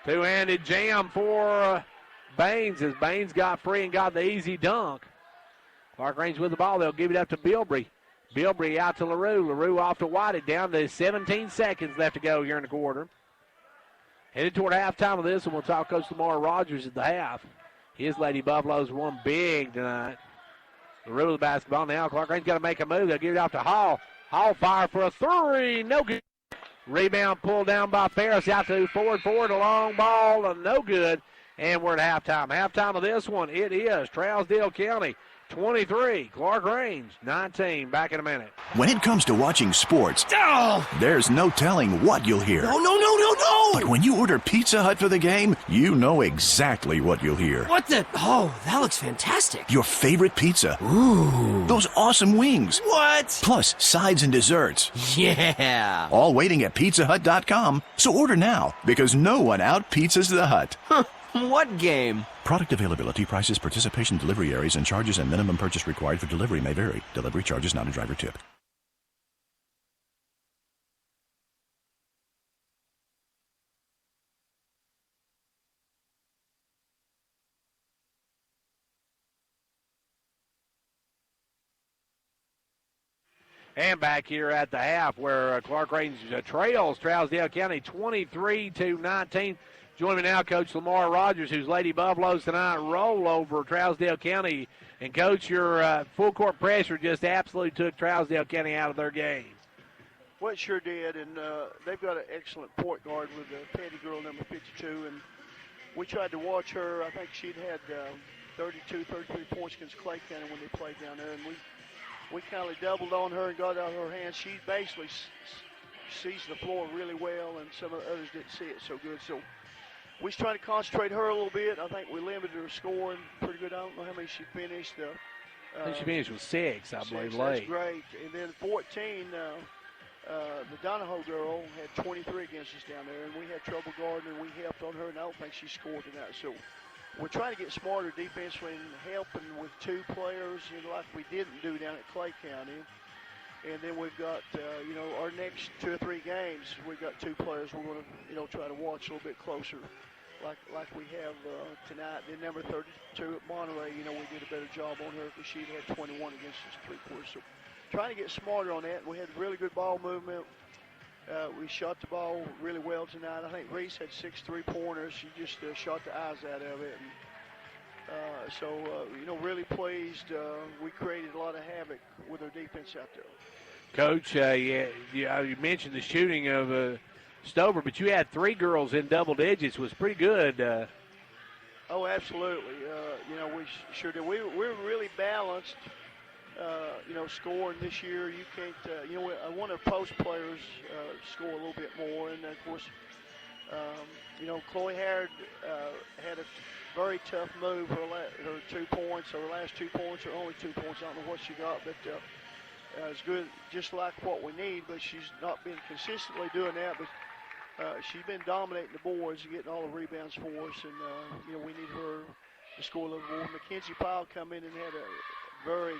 Two-handed jam for Baines as Baines got free and got the easy dunk. Clarkrange with the ball. They'll give it up to Bilbrey. Bilbrey out to LaRue. LaRue off to Whitehead. Down to 17 seconds left to go here in the quarter. Headed toward halftime of this, and we'll talk Coach Lamar Rogers at the half. His Lady Buffaloes won big tonight. LaRue with the basketball now. Clarkrange's got to make a move. They'll give it off to Hall. Hall fire for a three. No good. Rebound pulled down by Ferris out to Ford. Ford, a long ball, no good. And we're at halftime. Halftime of this one, it is Trousdale County 23, Clarkrange 19. Back in a minute. When it comes to watching sports, there's no telling what you'll hear. No. But when you order Pizza Hut for the game, you know exactly what you'll hear. What the? Oh, that looks fantastic. Your favorite pizza. Ooh. Those awesome wings. What? Plus sides and desserts. Yeah. All waiting at pizzahut.com. So order now, because no one out-pizzas the Hut. What game? Product availability, prices, participation, delivery areas, and charges and minimum purchase required for delivery may vary. Delivery charges not a driver tip. And back here at the half where Clarkrange trails Trousdale County 23-19. Join me now, Coach Lamar Rogers, whose Lady Buffaloes tonight roll over Trousdale County. And, Coach, your full-court pressure just absolutely took Trousdale County out of their game. Well, it sure did, and they've got an excellent point guard with Patty Girl, number 52, and we tried to watch her. I think she'd had 32, 33 points against Clay County when they played down there, and we kind of doubled on her and got out of her hands. She basically sees the floor really well, and some of the others didn't see it so good. So we was trying to concentrate her a little bit. I think we limited her scoring pretty good. I don't know how many she finished. I think she finished with 6, I believe, late. That's great. And then 14, the Donahoe girl had 23 against us down there, and we had trouble guarding, and we helped on her, and I don't think she scored tonight. So we're trying to get smarter defensively and helping with 2 players, like we didn't do down at Clay County. And then we've got, our next 2 or 3 games, we've got 2 players we're going to, try to watch a little bit closer, like we have tonight. Then number 32 at Monterey, we did a better job on her because she had 21 against us 3 quarters. So trying to get smarter on that. We had really good ball movement. We shot the ball really well tonight. I think Reese had 6 3-pointers. She just shot the eyes out of it. And really pleased. We created a lot of havoc with our defense out there. Coach, you mentioned the shooting of Stover, but you had 3 girls in double digits. Was pretty good. Oh, absolutely. We sure did. We're really balanced. Scoring this year, you can't. I want our post players score a little bit more, and of course, Chloe Harrod had a very tough move. Her 2 points, her last 2 points, or only 2 points. I don't know what she got, but it's good, just like what we need. But she's not been consistently doing that. But she's been dominating the boards and getting all the rebounds for us, and we need her to score a little more. Mackenzie Powell come in and had a very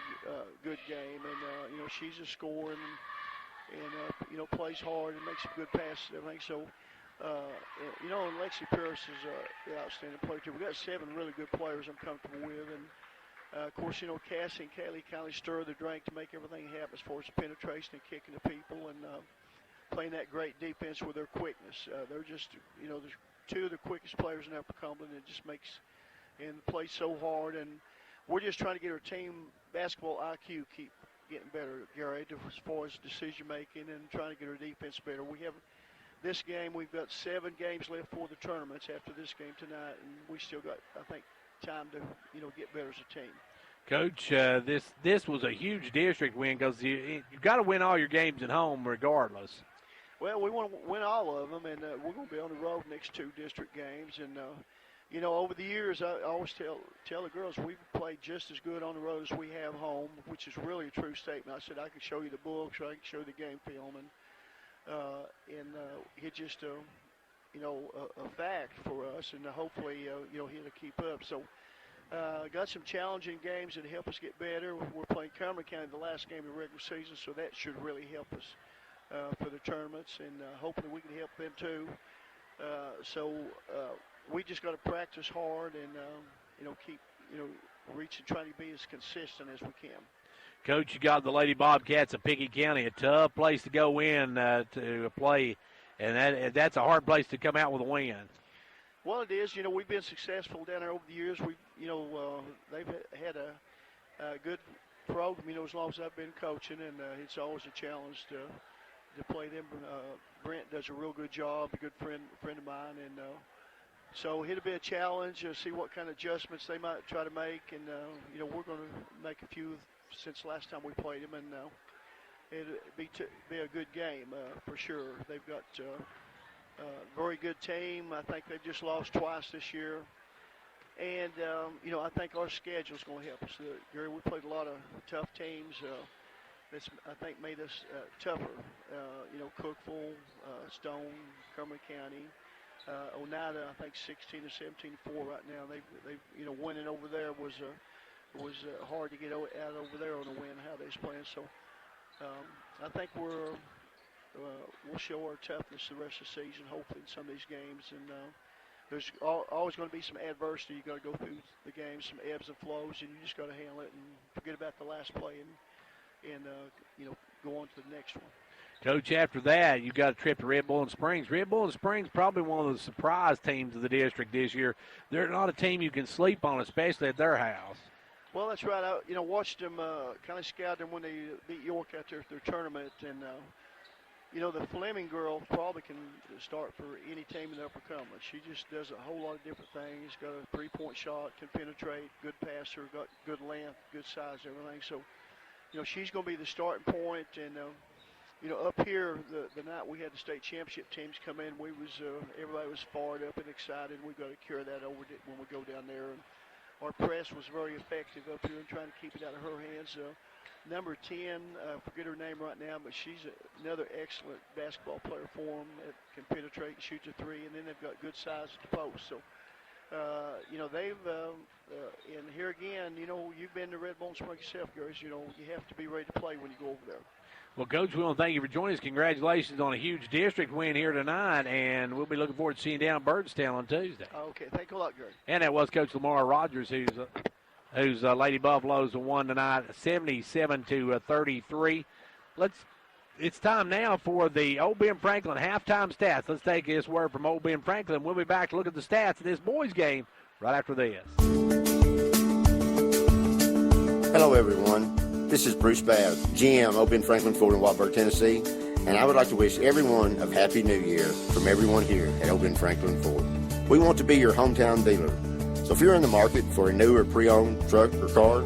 good game, and she's a scorer and plays hard and makes some good passes and everything. So, and Lexi Pierce is an outstanding player too. We've got 7 really good players I'm comfortable with, and of course, Cassie and Kaylee kind of stir the drink to make everything happen as far as the penetration and kicking the people and playing that great defense with their quickness. They're just, there's 2 of the quickest players in Upper Cumberland. It just makes and play so hard, and we're just trying to get our team basketball IQ keep getting better, Gary, as far as decision making and trying to get our defense better. We have this game. We've got 7 games left for the tournaments after this game tonight, and we still got, I think, time to get better as a team. Coach, this was a huge district win because you've got to win all your games at home regardless. Well, we want to win all of them, and we're going to be on the road next 2 district games, and over the years, I always tell the girls we've played just as good on the road as we have home, which is really a true statement. I said I can show you the books, or I can show you the game film, and it's just a fact for us, and hopefully he'll keep up. So got some challenging games that help us get better. We're playing Cumberland County the last game of the regular season, so that should really help us for the tournaments, and hopefully we can help them too. We just got to practice hard and, keep, reaching, trying to be as consistent as we can. Coach, you got the Lady Bobcats of Pickett County, a tough place to go in to play, and that's a hard place to come out with a win. Well, it is. We've been successful down there over the years. They've had a good program, as long as I've been coaching, and it's always a challenge to play them. Brent does a real good job, a good friend of mine, and so it'll be a challenge, see what kind of adjustments they might try to make, and we're going to make a few since last time we played them, and it'll be a good game for sure. They've got a very good team. I think they've just lost twice this year, and I think our schedule is going to help us. Gary, we played a lot of tough teams. That's I think made us tougher. Cookville, Stone, Cumberland County. Oneida, I think 16 or 17-4 right now. They winning over there was hard to get out over there on a win. How they're playing, so I think we'll show our toughness the rest of the season. Hopefully in some of these games, and there's always going to be some adversity. You got to go through the game, some ebbs and flows, and you just got to handle it and forget about the last play and go on to the next one. Coach, after that, you got a trip to Red Bull and Springs. Red Bull and Springs probably one of the surprise teams of the district this year. They're not a team you can sleep on, especially at their house. Well, that's right. I watched them, kind of scout them when they beat York out there at their tournament. And, the Fleming girl probably can start for any team in the Upper Cumberland. She just does a whole lot of different things. Got a three-point shot, can penetrate, good passer, got good length, good size, everything. So, she's going to be the starting point. And, up here, the night we had the state championship teams come in, everybody was fired up and excited. We've got to carry that over when we go down there. And our press was very effective up here in trying to keep it out of her hands. Number 10, forget her name right now, but she's another excellent basketball player for them that can penetrate and shoot the three, and then they've got good size at the post. So, and here again, you've been to Red Bull and Springs yourself, guys. You have to be ready to play when you go over there. Well, Coach, we want to thank you for joining us. Congratulations on a huge district win here tonight, and we'll be looking forward to seeing you down in Birdstown on Tuesday. Okay, thank you a lot, Gary. And that was Coach Lamar Rogers, whose Lady Buffaloes won tonight, 77-33. It's time now for the Old Ben Franklin halftime stats. Let's take this word from Old Ben Franklin. We'll be back to look at the stats of this boys game right after this. Hello, everyone. This is Bruce Babb, GM, Old Ben Franklin Ford in Watburg, Tennessee, and I would like to wish everyone a Happy New Year from everyone here at Old Ben Franklin Ford. We want to be your hometown dealer. So if you're in the market for a new or pre-owned truck or car,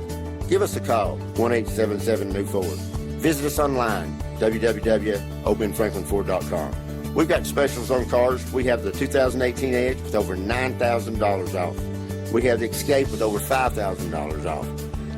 give us a call, 1-877-NEW-FORD. Visit us online, www.oldbenfranklinford.com. We've got specials on cars. We have the 2018 Edge with over $9,000 off. We have the Escape with over $5,000 off.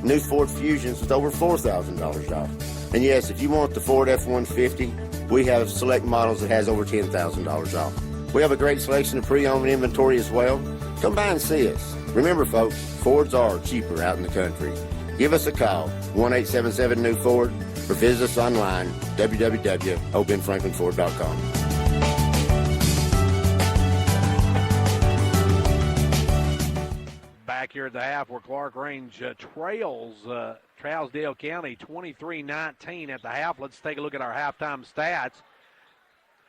New Ford Fusions with over $4,000 off. And yes, if you want the Ford F-150, we have select models that has over $10,000 off. We have a great selection of pre-owned inventory as well. Come by and see us. Remember, folks, Fords are cheaper out in the country. Give us a call, 1-877-NEW-FORD, or visit us online, www.oldbenfranklinford.com. Back here at the half where Clarkrange trails Trousdale County 23-19 at the half. Let's take a look at our halftime stats.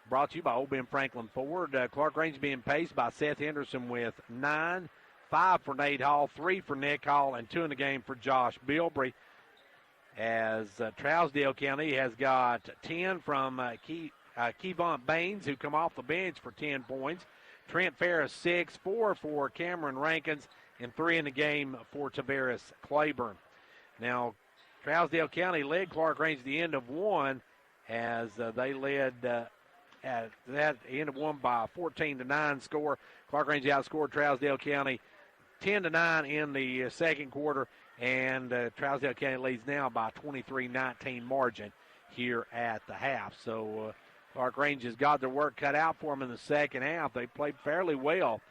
Brought to you by Old Ben Franklin Ford. Clarkrange being paced by Seth Henderson with 9, 5 for Nate Hall, 3 for Nick Hall, and 2 in the game for Josh Bilbrey. As Trousdale County has got 10 from Kevon Baines, who come off the bench for 10 points. Trent Ferris, 6, 4 for Cameron Rankins, and 3 in the game for Tavares Claiborne. Now, Trousdale County led Clarkrange at the end of one as they led at that end of one by a 14-9 score. Clarkrange outscored Trousdale County 10-9 in the second quarter, and Trousdale County leads now by a 23-19 margin here at the half. So Clarkrange has got their work cut out for them in the second half. They played fairly well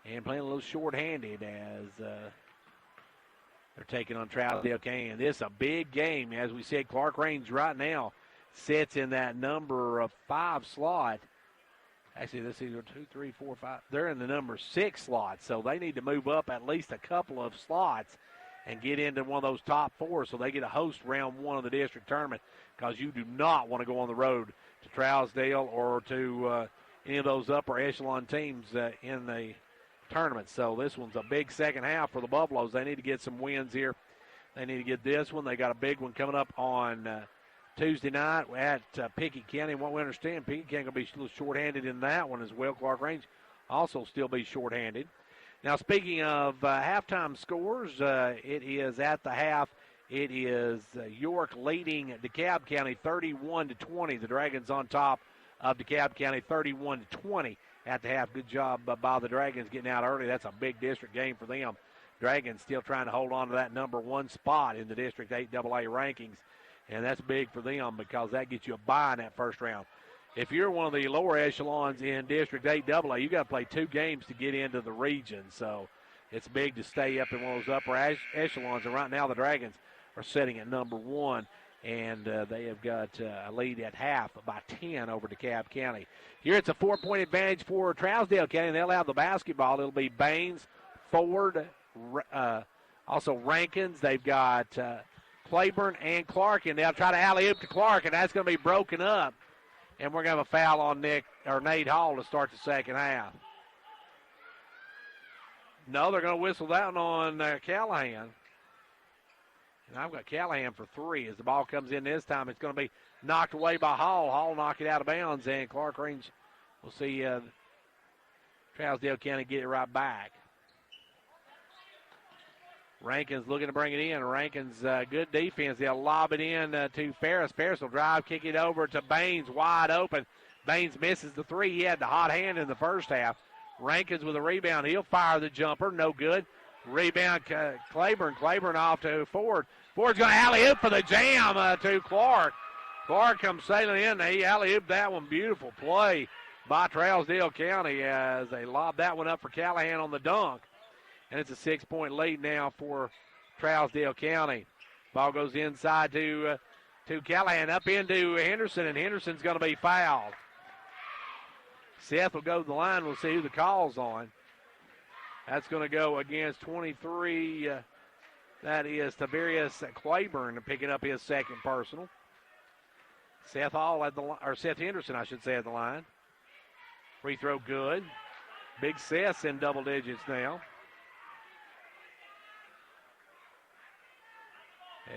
and playing a little short-handed as they're taking on Trousdale County. And this is a big game. As we said, Clarkrange right now sits in that number 5 slot. Actually, this is 2, 3, 4, 5. They're in the number 6 slot, so they need to move up at least a couple of slots and get into one of those top 4 so they get a host round 1 of the district tournament, because you do not want to go on the road to Trousdale or to any of those upper echelon teams in the tournament. So this one's a big second half for the Buffaloes. They need to get some wins here. They need to get this one. They got a big one coming up on Tuesday night at Pickett County. What we understand, Pickett County going to be a little short-handed in that one as well. Clarkrange also still be short-handed. Now, speaking of halftime scores, it is at the half. It is York leading DeKalb County 31-20. The Dragons on top of DeKalb County 31-20 at the half. Good job by the Dragons getting out early. That's a big district game for them. Dragons still trying to hold on to that number 1 spot in the District 8AA rankings, and that's big for them because that gets you a bye in that first round. If you're one of the lower echelons in District 8AA, you got to play 2 games to get into the region, so it's big to stay up in one of those upper echelons, and right now the Dragons are sitting at number 1, and they have got a lead at half by 10 over DeKalb County. Here it's a 4-point advantage for Trousdale County, and they'll have the basketball. It'll be Baines, Ford, also Rankins. They've got Claiborne and Clark, and they'll try to alley-oop to Clark, and that's going to be broken up And we're going to have a foul on Nate Hall to start the second half. No, they're going to whistle that one on Callahan. And I've got Callahan for 3. As the ball comes in this time, it's going to be knocked away by Hall. Hall knocked it out of bounds, and Clarkrange will see Trousdale County get it right back. Rankin's looking to bring it in. Rankin's good defense. They'll lob it in to Ferris. Ferris will drive, kick it over to Baines, wide open. Baines misses the 3. He had the hot hand in the first half. Rankins with a rebound. He'll fire the jumper. No good. Rebound, Claiborne. Claiborne off to Ford. Ford's going to alley-oop for the jam to Clark. Clark comes sailing in. He alley-ooped that one. Beautiful play by Trousdale County as they lob that one up for Callahan on the dunk. And it's a 6-point lead now for Trousdale County. Ball goes inside to Callahan, up into Henderson, and Henderson's going to be fouled. Seth will go to the line. We'll see who the call's on. That's going to go against 23. That is Tavarius Claiborne picking up his second personal. Seth Henderson, I should say, at the line. Free throw good. Big Seth's in double digits now.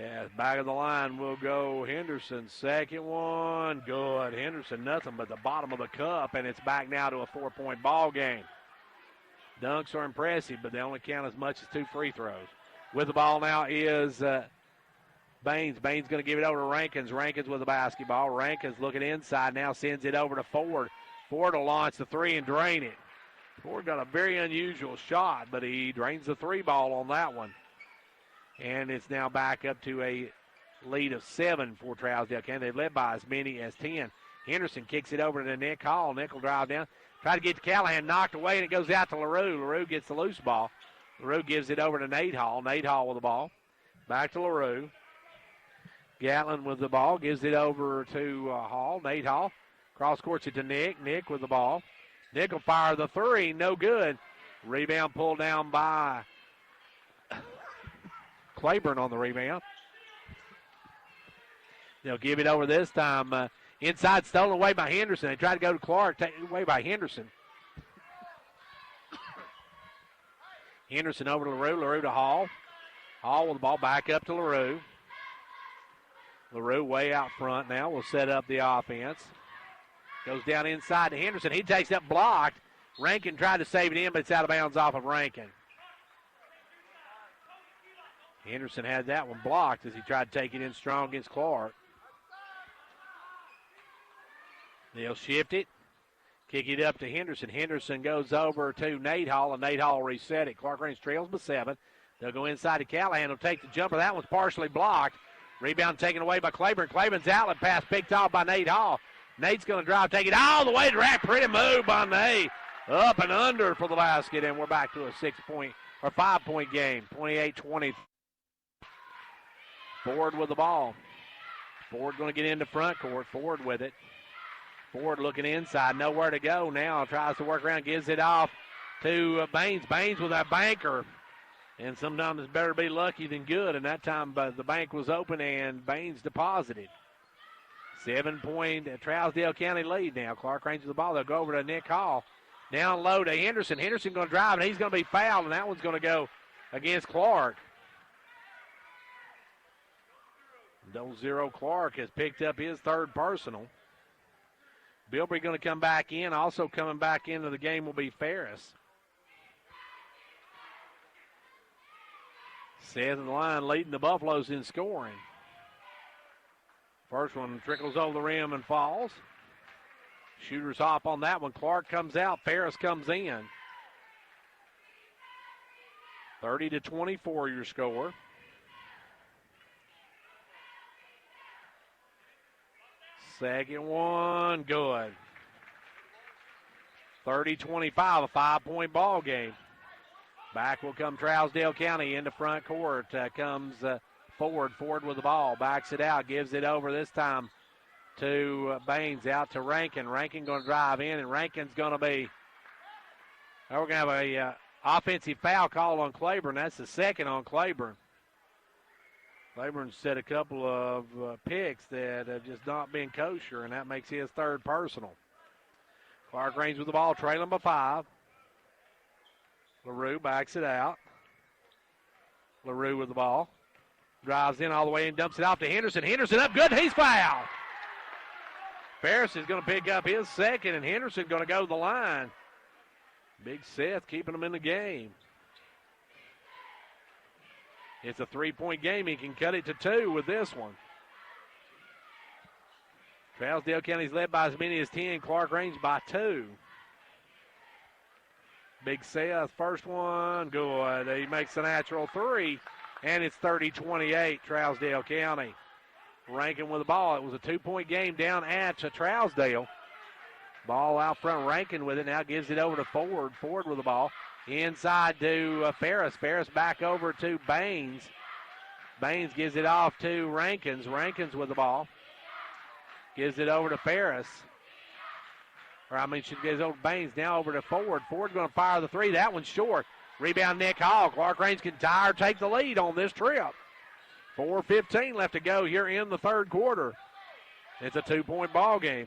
Yeah, back of the line will go Henderson. Second one, good. Henderson, nothing but the bottom of the cup, and it's back now to a 4-point ball game. Dunks are impressive, but they only count as much as 2 free throws. With the ball now is Baines. Baines going to give it over to Rankins. Rankins with the basketball. Rankins looking inside now, sends it over to Ford. Ford will launch the 3 and drain it. Ford got a very unusual shot, but he drains the 3 ball on that one. And it's now back up to a lead of 7 for Trousdale County. They've led by as many as 10. Henderson kicks it over to Nick Hall. Nick will drive down. Try to get to Callahan, knocked away, and it goes out to LaRue. LaRue gets the loose ball. LaRue gives it over to Nate Hall. Nate Hall with the ball. Back to LaRue. Gatlin with the ball. Gives it over to Hall. Nate Hall. Cross courts it to Nick. Nick with the ball. Nick will fire the 3. No good. Rebound pulled down by Claiborne on the rebound. They'll give it over this time. Inside, stolen away by Henderson. They try to go to Clark, taken away by Henderson. Henderson over to LaRue. LaRue to Hall. Hall with the ball back up to LaRue. LaRue way out front now. Will set up the offense. Goes down inside to Henderson. He takes that blocked. Rankin tried to save it in, but it's out of bounds off of Rankin. Henderson had that one blocked as he tried to take it in strong against Clark. They'll shift it. Kick it up to Henderson. Henderson goes over to Nate Hall, and Nate Hall reset it. Clarkrange trails by 7. They'll go inside to Callahan. He'll take the jumper. That one's partially blocked. Rebound taken away by Claiborne. Claiborne's outlet pass picked off by Nate Hall. Nate's going to drive, take it all the way to the rack. Pretty move by Nate. Up and under for the basket, and we're back to a 5-point game. 28-20. Ford with the ball. Ford going to get into front court. Ford with it. Ford looking inside. Nowhere to go now. Tries to work around. Gives it off to Baines. Baines with that banker. And sometimes it's better to be lucky than good. And that time the bank was open and Baines deposited. 7-point Trousdale County lead now. Clarkrange with the ball. They'll go over to Nick Hall. Down low to Henderson. Henderson going to drive, and he's going to be fouled, and that one's going to go against Clark. 0 Clark has picked up his 3rd personal. Bilbrey going to come back in. Also coming back into the game will be Ferris. Seth in the line leading the Buffaloes in scoring. First one trickles over the rim and falls. Shooters hop on that one. Clark comes out. Ferris comes in. 30-24 your score. Second one, good. 30-25, a 5-point ball game. Back will come Trousdale County into front court. Comes Ford. Ford with the ball. Backs it out. Gives it over this time to Baines. Out to Rankin. Rankin going to drive in, and Rankin's going to be. We're going to have a offensive foul call on Claiborne. That's the second on Claiborne. Claiborne set a couple of picks that have just not been kosher, and that makes his third personal. Clarkrange with the ball, trailing by 5. LaRue backs it out. LaRue with the ball. Drives in all the way and dumps it off to Henderson. Henderson up good, and he's fouled. Ferris is going to pick up his second, and Henderson going to go to the line. Big Seth keeping them in the game. It's a 3-point game. He can cut it to 2 with this one. Trousdale County's led by as many as 10. Clarkrange by 2. Big Seth, first one, good. He makes the natural 3, and it's 30-28, Trousdale County. Rankin with the ball. It was a 2-point game down at Trousdale. Ball out front, Rankin with it. Now gives it over to Ford. Ford with the ball. Inside to Ferris. Ferris back over to Baines. Baines gives it off to Rankins. Rankins with the ball. Gives it over to Ferris. She gives over to Baines. Now over to Ford. Ford going to fire the 3. That one's short. Rebound Nick Hall. Clarkrange can tie or take the lead on this trip. 4:15 left to go here in the third quarter. It's a 2-point ball game.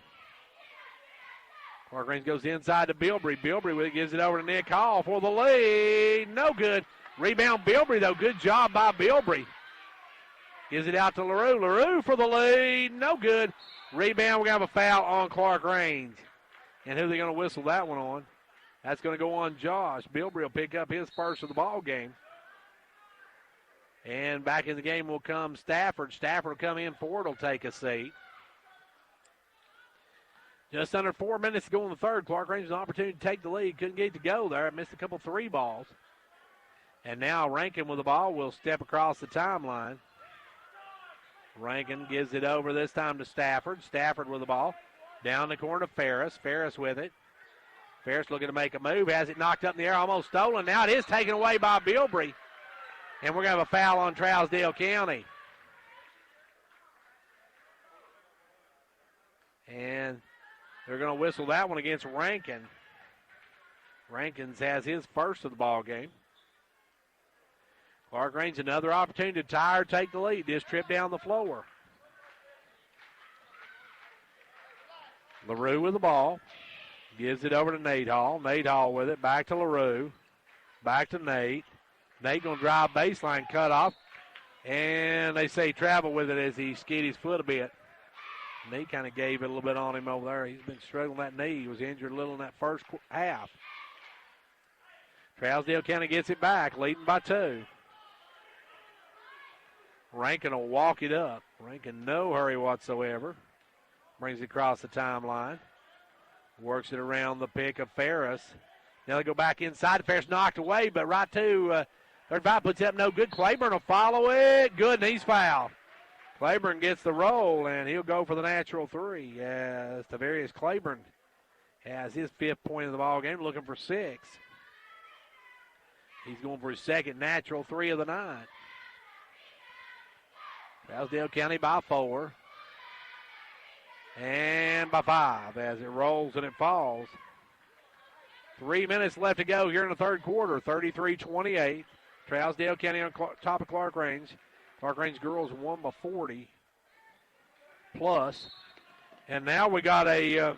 Clarkrange goes inside to Bilbrey. Bilbrey with it, gives it over to Nick Hall for the lead. No good. Rebound Bilbrey, though. Good job by Bilbrey. Gives it out to LaRue. LaRue for the lead. No good. Rebound. We're going to have a foul on Clarkrange. And who are they going to whistle that one on? That's going to go on Josh. Bilbrey will pick up his first of the ball game. And back in the game will come Stafford. Stafford will come in. Ford will take a seat. Just under 4 minutes to go in the third. Clarkrange has an opportunity to take the lead. Couldn't get it to go there. Missed a couple 3 balls. And now Rankin with the ball will step across the timeline. Rankin gives it over this time to Stafford. Stafford with the ball. Down the corner to Ferris. Ferris with it. Ferris looking to make a move. Has it knocked up in the air. Almost stolen. Now it is taken away by Bilbrey. And we're going to have a foul on Trousdale County. And they're going to whistle that one against Rankin. Rankins has his first of the ball game. Clarkrange another opportunity to tie or take the lead. This trip down the floor. LaRue with the ball. Gives it over to Nate Hall. Nate Hall with it. Back to LaRue. Back to Nate. Nate going to drive baseline, cut off. And they say travel with it as he skied his foot a bit. Knee kind of gave it a little bit on him over there. He's been struggling that knee. He was injured a little in that first half. Trousdale County gets it back, leading by 2. Rankin will walk it up. Rankin no hurry whatsoever. Brings it across the timeline. Works it around the pick of Ferris. Now they go back inside. Ferris knocked away, but right to 35 puts up no good. Claiborne will follow it. Good, and he's fouled. Claiborne gets the roll, and he'll go for the natural 3 as Tavarius Claiborne has his 5th point of the ball game, looking for 6. He's going for his second natural 3 of the night. Trousdale County by 4. And by 5 as it rolls and it falls. 3 minutes left to go here in the third quarter, 33-28. Trousdale County on top of Clarkrange. Clarkrange girls won by 40 plus. And now we got a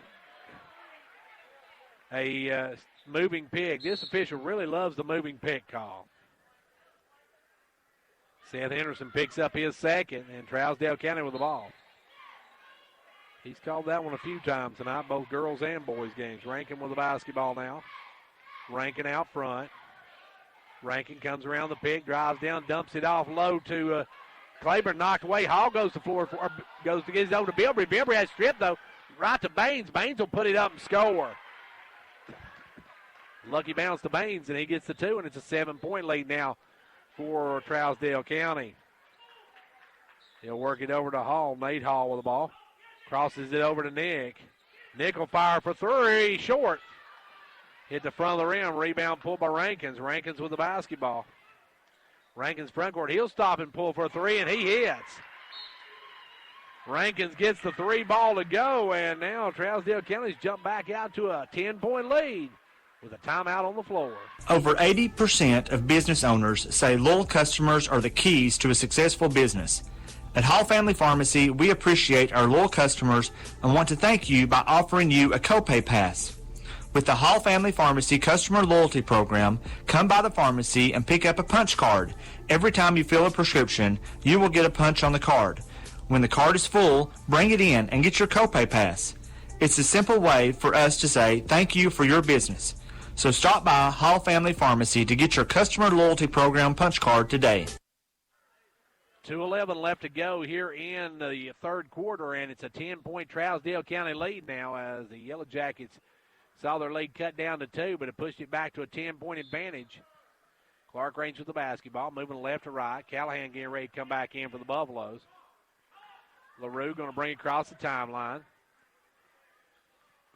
moving pick. This official really loves the moving pick call. Seth Henderson picks up his second, and Trousdale County with the ball. He's called that one a few times tonight, both girls and boys games. Rankin with the basketball now. Rankin out front. Rankin comes around the pick, drives down, dumps it off low to Claiborne, knocked away. Hall goes to floor, goes to get it over to Bilbrey. Bilbrey has stripped, though, right to Baines. Baines will put it up and score. Lucky bounce to Baines, and he gets the 2, and it's a 7-point lead now for Trousdale County. He'll work it over to Hall. Nate Hall with the ball. Crosses it over to Nick. Nick will fire for 3, short. Hit the front of the rim. Rebound pulled by Rankins. Rankins with the basketball. Rankins front court. He'll stop and pull for a 3, and he hits. Rankins gets the 3 ball to go, and now Trousdale County's jumped back out to a 10-point lead with a timeout on the floor. Over 80% of business owners say loyal customers are the keys to a successful business. At Hall Family Pharmacy, we appreciate our loyal customers and want to thank you by offering you a copay pass. With the Hall Family Pharmacy Customer Loyalty Program, come by the pharmacy and pick up a punch card. Every time you fill a prescription, you will get a punch on the card. When the card is full, bring it in and get your copay pass. It's a simple way for us to say thank you for your business. So stop by Hall Family Pharmacy to get your Customer Loyalty Program punch card today. 2:11 left to go here in the third quarter, and it's a 10-point Trousdale County lead now as the Yellow Jackets saw their lead cut down to 2, but it pushed it back to a 10-point advantage. Clarkrange with the basketball, moving left to right. Callahan getting ready to come back in for the Buffaloes. LaRue going to bring it across the timeline.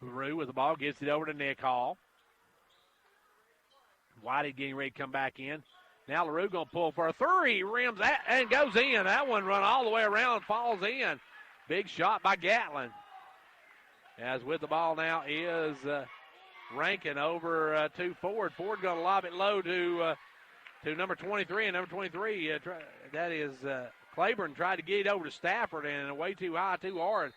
LaRue with the ball, gets it over to Nick Hall. Whitey getting ready to come back in. Now LaRue going to pull for a three. Rims that and goes in. That one run all the way around and falls in. Big shot by Gatlin. As with the ball now is Rankin over to Ford. Ford going to lob it low to number 23. And number 23, that is Claiborne, tried to get it over to Stafford. And way too high, too hard.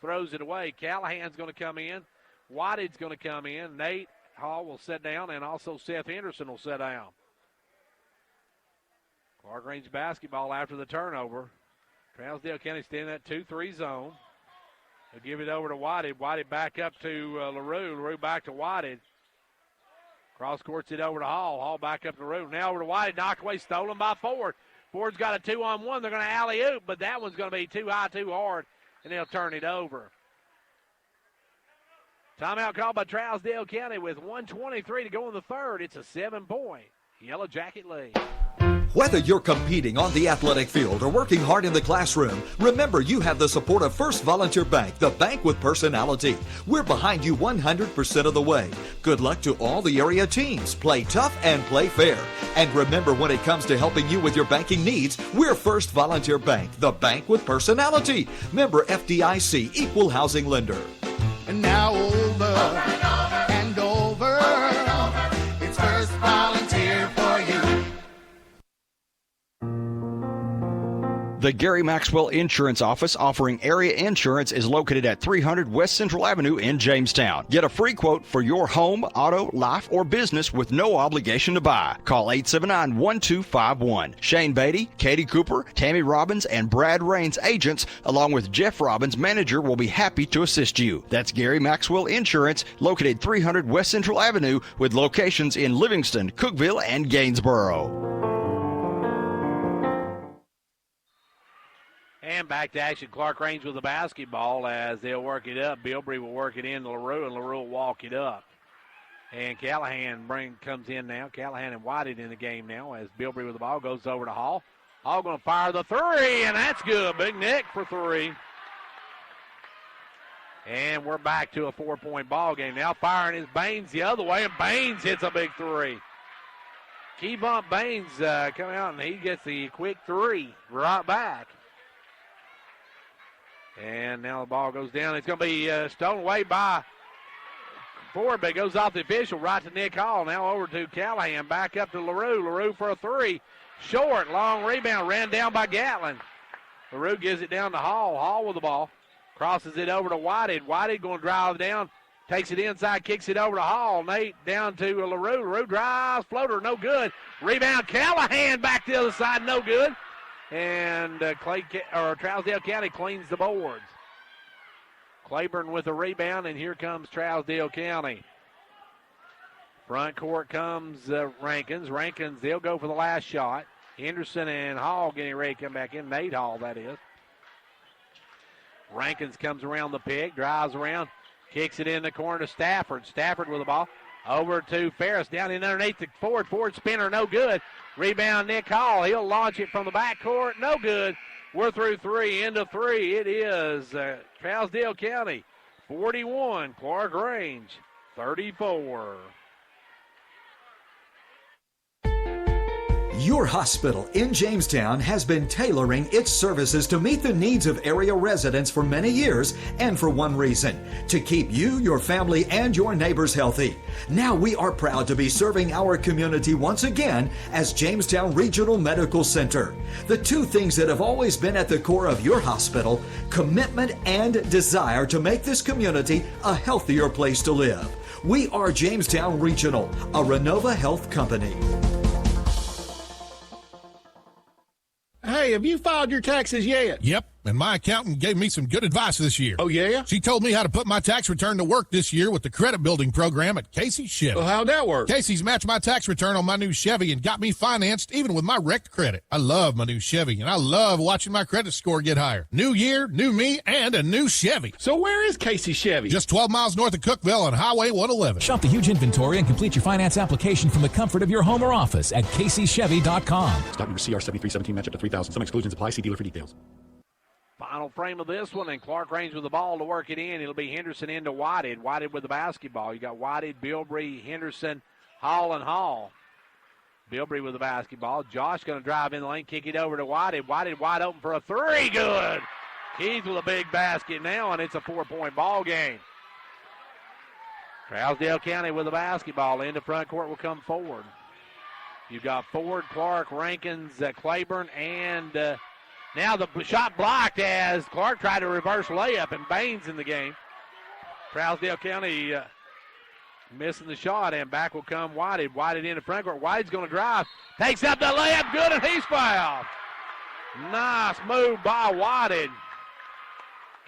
Throws it away. Callahan's going to come in. Whitehead's going to come in. Nate Hall will sit down, and also Seth Henderson will sit down. Clarkrange basketball after the turnover. Trousdale County staying in that 2-3 zone. They'll give it over to Whitehead. Whitehead back up to LaRue. LaRue back to Whitehead. Cross courts it over to Hall. Hall back up to LaRue. Now over to Whitehead. Knocked away, stolen by Ford. Ford's got a 2-on-1. They're going to alley-oop, but that one's going to be too high, too hard, and they'll turn it over. Timeout called by Trousdale County with 1:23 to go in the third. It's a 7-point Yellow Jacket lead. Whether you're competing on the athletic field or working hard in the classroom, remember you have the support of First Volunteer Bank, the bank with personality. We're behind you 100% of the way. Good luck to all the area teams. Play tough and play fair. And remember, when it comes to helping you with your banking needs, we're First Volunteer Bank, the bank with personality. Member FDIC, Equal Housing Lender. And now over and over, it's First Volunteer for you. The Gary Maxwell Insurance Office offering area insurance is located at 300 West Central Avenue in Jamestown. Get a free quote for your home, auto, life, or business with no obligation to buy. Call 879-1251. Shane Beatty, Katie Cooper, Tammy Robbins, and Brad Raines agents, along with Jeff Robbins, manager, will be happy to assist you. That's Gary Maxwell Insurance, located 300 West Central Avenue with locations in Livingston, Cookeville, and Gainesboro. And back to action, Clarkrange with the basketball as they'll work it up. Bilbrey will work it in to LaRue, and LaRue will walk it up. And Callahan comes in now. Callahan and Whitehead in the game now as Bilbrey with the ball goes over to Hall. Hall going to fire the three, and that's good. Big Nick for three. And we're back to a 4-point ball game. Now firing is Baines the other way, and Baines hits a big three. Key bump Baines coming out, and he gets the quick three right back. And now the ball goes down. It's going to be stolen away by Ford, but it goes off the official right to Nick Hall. Now over to Callahan. Back up to LaRue. LaRue for a three. Short, long rebound. Ran down by Gatlin. LaRue gives it down to Hall. Hall with the ball. Crosses it over to Whitehead. Whitehead going to drive down. Takes it inside. Kicks it over to Hall. Nate down to LaRue. LaRue drives. Floater, no good. Rebound. Callahan back to the other side. No good. And Trousdale County cleans the boards. Claiborne with a rebound, and here comes Trousdale County. Front court comes Rankins. Rankins, they'll go for the last shot. Henderson and Hall getting ready to come back in. Nate Hall, that is. Rankins comes around the pick, drives around, kicks it in the corner to Stafford. Stafford with the ball. Over to Ferris, down in underneath the Ford. Ford spinner, no good. Rebound, Nick Hall. He'll launch it from the backcourt, no good. We're through three, into three. It is Trousdale County 41, Clarkrange 34. Your hospital in Jamestown has been tailoring its services to meet the needs of area residents for many years, and for one reason: to keep you, your family, and your neighbors healthy. Now we are proud to be serving our community once again as Jamestown Regional Medical Center. The two things that have always been at the core of your hospital: commitment and desire to make this community a healthier place to live. We are Jamestown Regional, a Renova Health company. Hey, have you filed your taxes yet? Yep, and my accountant gave me some good advice this year. Oh, yeah? She told me how to put my tax return to work this year with the credit building program at Casey's Chevy. Well, how'd that work? Casey's matched my tax return on my new Chevy and got me financed even with my wrecked credit. I love my new Chevy, and I love watching my credit score get higher. New year, new me, and a new Chevy. So where is Casey Chevy? Just 12 miles north of Cookville on Highway 111. Shop the huge inventory and complete your finance application from the comfort of your home or office at CaseyChevy.com. Stock number CR7317, match up to 3,000. Some exclusions apply. See dealer for details. Final frame of this one, and Clarkrange with the ball to work it in. It'll be Henderson into Whited. Whited with the basketball. You got Whited, Bilbrey, Henderson, Hall, and Hall. Bilbrey with the basketball. Josh going to drive in the lane, kick it over to Whited. Whited wide open for a three. Good. Keith with a big basket now, and it's a 4-point ball game. Trousdale County with the basketball. Into front court will come forward. You've got Ford, Clark, Rankins, Claiborne, and now the shot blocked as Clark tried to reverse layup, and Baines in the game. Trousdale County missing the shot, and back will come Whited. Whited into front court. Whited's going to drive. Takes up the layup. Good, and he's fouled. Nice move by Whited.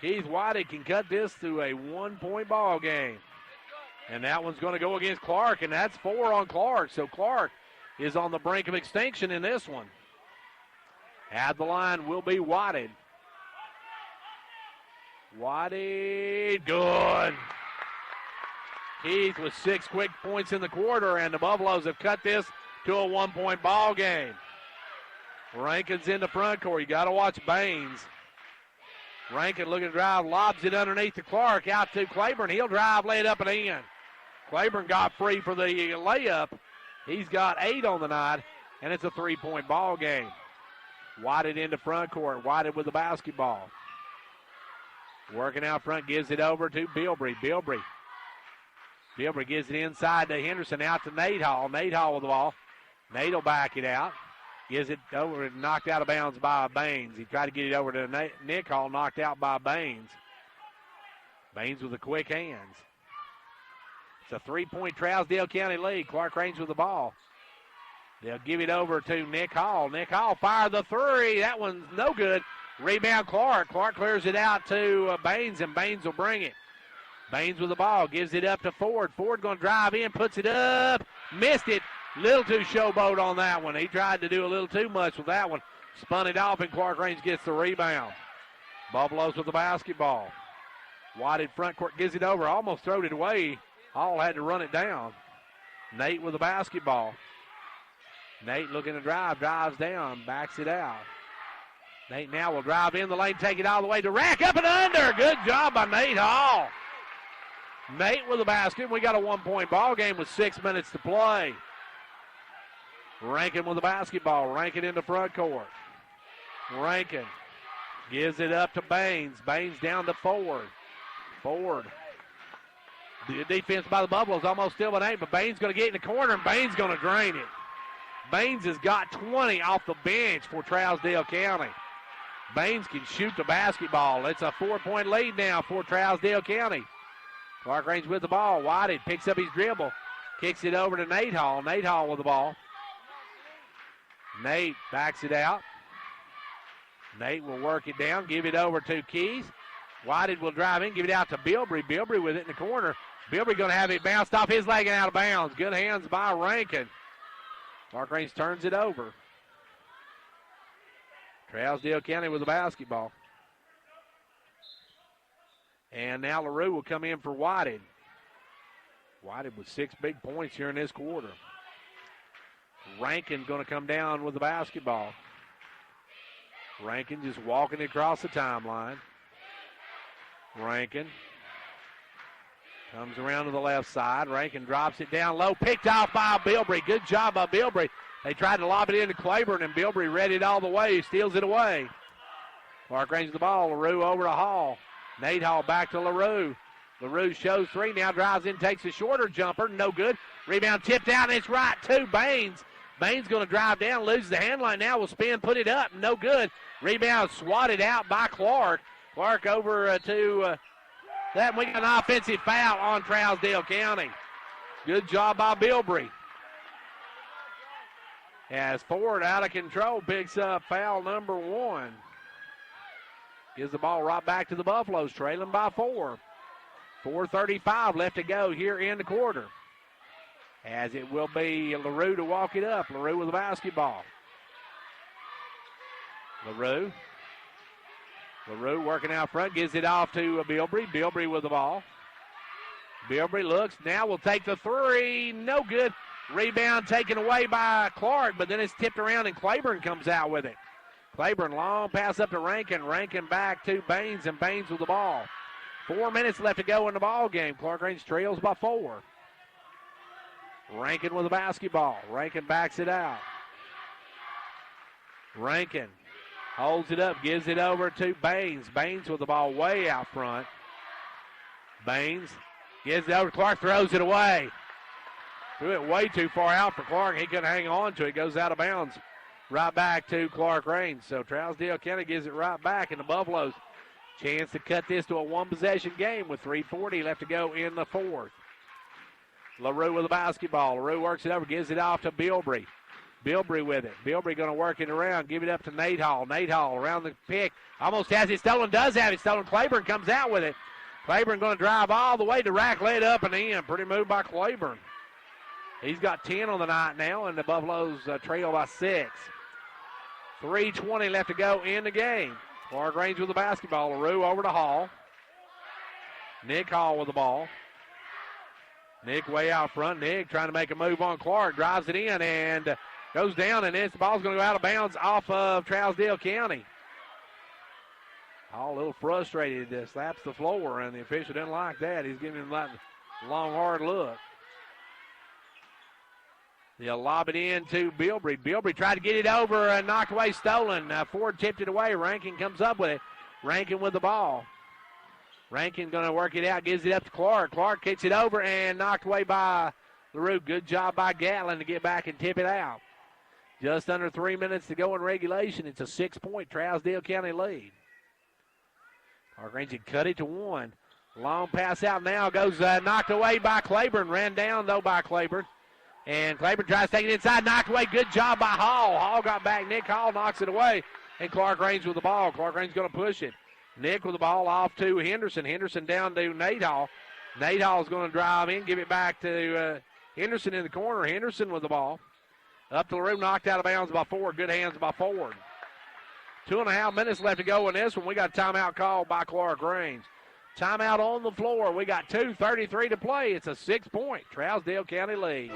Keith Whited can cut this to a 1-point ball game. And that one's going to go against Clark, and that's 4 on Clark. So Clark is on the brink of extinction in this one. At the line will be Whited. Whited, good. Keith with 6 quick points in the quarter, and the Buffaloes have cut this to a 1-point ball game. Rankin's in the front court. You got to watch Baines. Rankin looking to drive, lobs it underneath to Clark, out to Claiborne. He'll drive, lay it up and in. Claiborne got free for the layup. He's got 8 on the night, and it's a 3-point ball game. Whited into front court. Whited with the basketball. Working out front, gives it over to Bilbrey. Bilbrey gives it inside to Henderson, out to Nate Hall. Nate Hall with the ball. Nate will back it out. Gives it over and knocked out of bounds by Baines. He tried to get it over to Nick Hall, knocked out by Baines. Baines with the quick hands. It's a 3-point Trousdale County lead. Clarkrange with the ball. They'll give it over to Nick Hall. Nick Hall fired the three. That one's no good. Rebound Clark. Clark clears it out to Baines, and Baines will bring it. Baines with the ball. Gives it up to Ford. Ford going to drive in, puts it up. Missed it. Little too showboat on that one. He tried to do a little too much with that one. Spun it off, and Clarkrange gets the rebound. Buffaloes with the basketball. Whited front court, gives it over. Almost throwed it away. Hall had to run it down. Nate with the basketball. Nate looking to drive, drives down, backs it out. Nate now will drive in the lane, take it all the way to rack, up and under. Good job by Nate Hall. Nate with the basket. We got a 1-point ball game with 6 minutes to play. Rankin with the basketball. Rankin in the front court. Rankin gives it up to Baines. Baines down to Ford. Ford. The defense by the Buffaloes almost still an 8, but Baines going to get in the corner, and Baines going to drain it. Baines has got 20 off the bench for Trousdale County. Baines can shoot the basketball. It's a 4-point lead now for Trousdale County. Clarkrange with the ball. Whited picks up his dribble. Kicks it over to Nate Hall. Nate Hall with the ball. Nate backs it out. Nate will work it down. Give it over to Keith. Whited will drive in. Give it out to Bilbrey. Bilbrey with it in the corner. Bilbrey going to have it bounced off his leg and out of bounds. Good hands by Rankin. Clarkrange turns it over. Trousdale County with the basketball. And now LaRue will come in for Whited. Whited with 6 big points here in this quarter. Rankin going to come down with the basketball. Rankin just walking across the timeline. Rankin comes around to the left side. Rankin drops it down low. Picked off by Bilbrey. Good job by Bilbrey. They tried to lob it into Claiborne, and Bilbrey read it all the way. Steals it away. Clarkrange the ball. LaRue over to Hall. Nate Hall back to LaRue. LaRue shows three. Now drives in, takes a shorter jumper. No good. Rebound tipped out, and it's right to Baines. Baines going to drive down, loses the hand line now. Will spin, put it up. No good. Rebound swatted out by Clark. Clark over to that. We got an offensive foul on Trousdale County. Good job by Bilbrey. As Ford out of control, picks up foul number 1. Gives the ball right back to the Buffaloes, trailing by 4. 4:35 left to go here in the quarter. As it will be LaRue to walk it up. LaRue with the basketball. LaRue working out front, gives it off to Bilbrey. Bilbrey with the ball. Bilbrey looks, now will take the three. No good. Rebound taken away by Clark, but then it's tipped around and Claiborne comes out with it. Claiborne, long pass up to Rankin. Rankin back to Baines, and Baines with the ball. 4 minutes left to go in the ball game. Clarkrange trails by 4. Rankin with the basketball. Rankin backs it out. Rankin holds it up, gives it over to Baines. Baines with the ball way out front. Baines gives it over to Clark, throws it away. Threw it way too far out for Clark. He couldn't hang on to it. Goes out of bounds. Right back to Clarkrange. So Trousdale County gives it right back, and the Buffaloes chance to cut this to a one-possession game with 3:40 left to go in the fourth. LaRue with the basketball. LaRue works it over, gives it off to Bilbrey. Bilbrey with it. Bilbrey going to work it around, give it up to Nate Hall. Nate Hall around the pick. Almost has it stolen, does have it stolen. Claiborne comes out with it. Claiborne going to drive all the way to rack, lay it up and in. Pretty move by Claiborne. He's got 10 on the night now, and the Buffaloes trail by 6. 3:20 left to go in the game. Clarkrange with the basketball. LaRue over to Hall. Nick Hall with the ball. Nick way out front. Nick trying to make a move on Clark. Drives it in and goes down, and the ball's going to go out of bounds off of Trousdale County. Hall a little frustrated. Slaps the floor, and the official didn't like that. He's giving him that long, hard look. They'll lob it in to Bilbrey. Bilbrey tried to get it over and knocked away, stolen. Ford tipped it away. Rankin comes up with it. Rankin with the ball. Rankin going to work it out, gives it up to Clark. Clark kicks it over and knocked away by LaRue. Good job by Gatlin to get back and tip it out. Just under 3 minutes to go in regulation. It's a 6-point Trousdale County lead. Clarkrange had cut it to 1. Long pass out now. Goes knocked away by Claiborne. Ran down, though, by Claiborne. And Claiborne tries to take it inside, knocked away. Good job by Hall. Hall got back. Nick Hall knocks it away. And Clarkrange with the ball. Clarkrange going to push it. Nick with the ball off to Henderson. Henderson down to Nate Hall. Nate Hall is going to drive in, give it back to Henderson in the corner. Henderson with the ball. Up to LaRue, knocked out of bounds by Ford. Good hands by Ford. 2.5 minutes left to go in this one. We got a timeout called by Clarkrange. Timeout on the floor. We got 2:33 to play. It's a 6-point Trousdale County lead.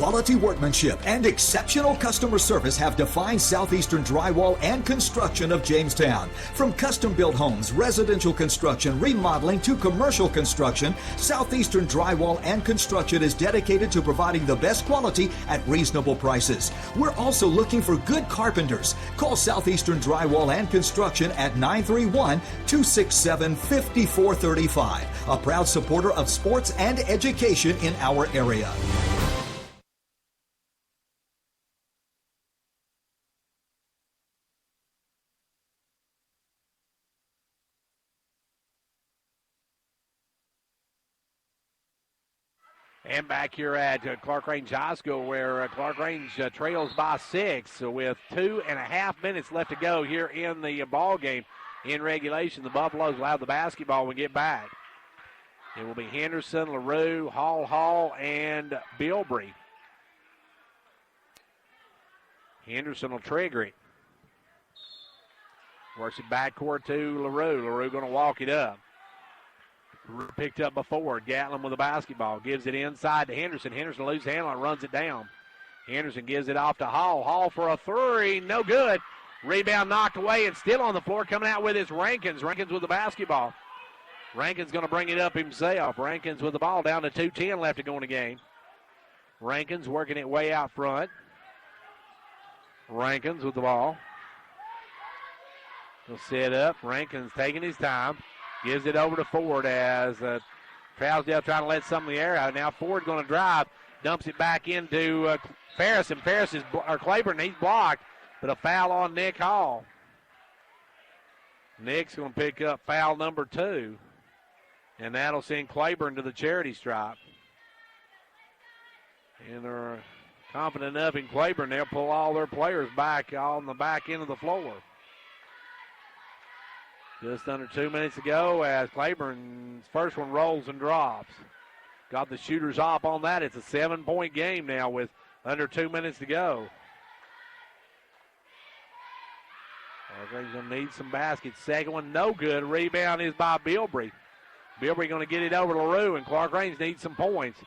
Quality workmanship and exceptional customer service have defined Southeastern Drywall and Construction of Jamestown. From custom-built homes, residential construction, remodeling to commercial construction, Southeastern Drywall and Construction is dedicated to providing the best quality at reasonable prices. We're also looking for good carpenters. Call Southeastern Drywall and Construction at 931-267-5435. A proud supporter of sports and education in our area. And back here at Clarkrange High School, where Clarkrange trails by 6 with 2.5 minutes left to go here in the ball game. In regulation, the Buffaloes will have the basketball when we get back. It will be Henderson, LaRue, Hall, and Bilbrey. Henderson will trigger it. Works it backcourt to LaRue. LaRue going to walk it up. Picked up before. Gatlin with the basketball. Gives it inside to Henderson. Henderson loses the handle and runs it down. Henderson gives it off to Hall. Hall for a three. No good. Rebound knocked away and still on the floor. Coming out with is Rankins. Rankins with the basketball. Rankins going to bring it up himself. Rankins with the ball down to 2:10 left to go in the game. Rankins working it way out front. Rankins with the ball. He'll set up. Rankins taking his time. Gives it over to Ford as Trousdale trying to let some of the air out. Now Ford going to drive. Dumps it back into Ferris. And Ferris is, or Claiborne, he's blocked. But a foul on Nick Hall. Nick's going to pick up foul number 2. And that'll send Claiborne to the charity stripe. And they're confident enough in Claiborne, they'll pull all their players back on the back end of the floor. Just under 2 minutes ago as Claiborne's first one rolls and drops. Got the shooters off on that. It's a 7-point game now with under 2 minutes to go. Clarkrange going to need some baskets. Second one, no good. Rebound is by Bilbrey. Bilbrey going to get it over to LaRue, and Clarkrange needs some points.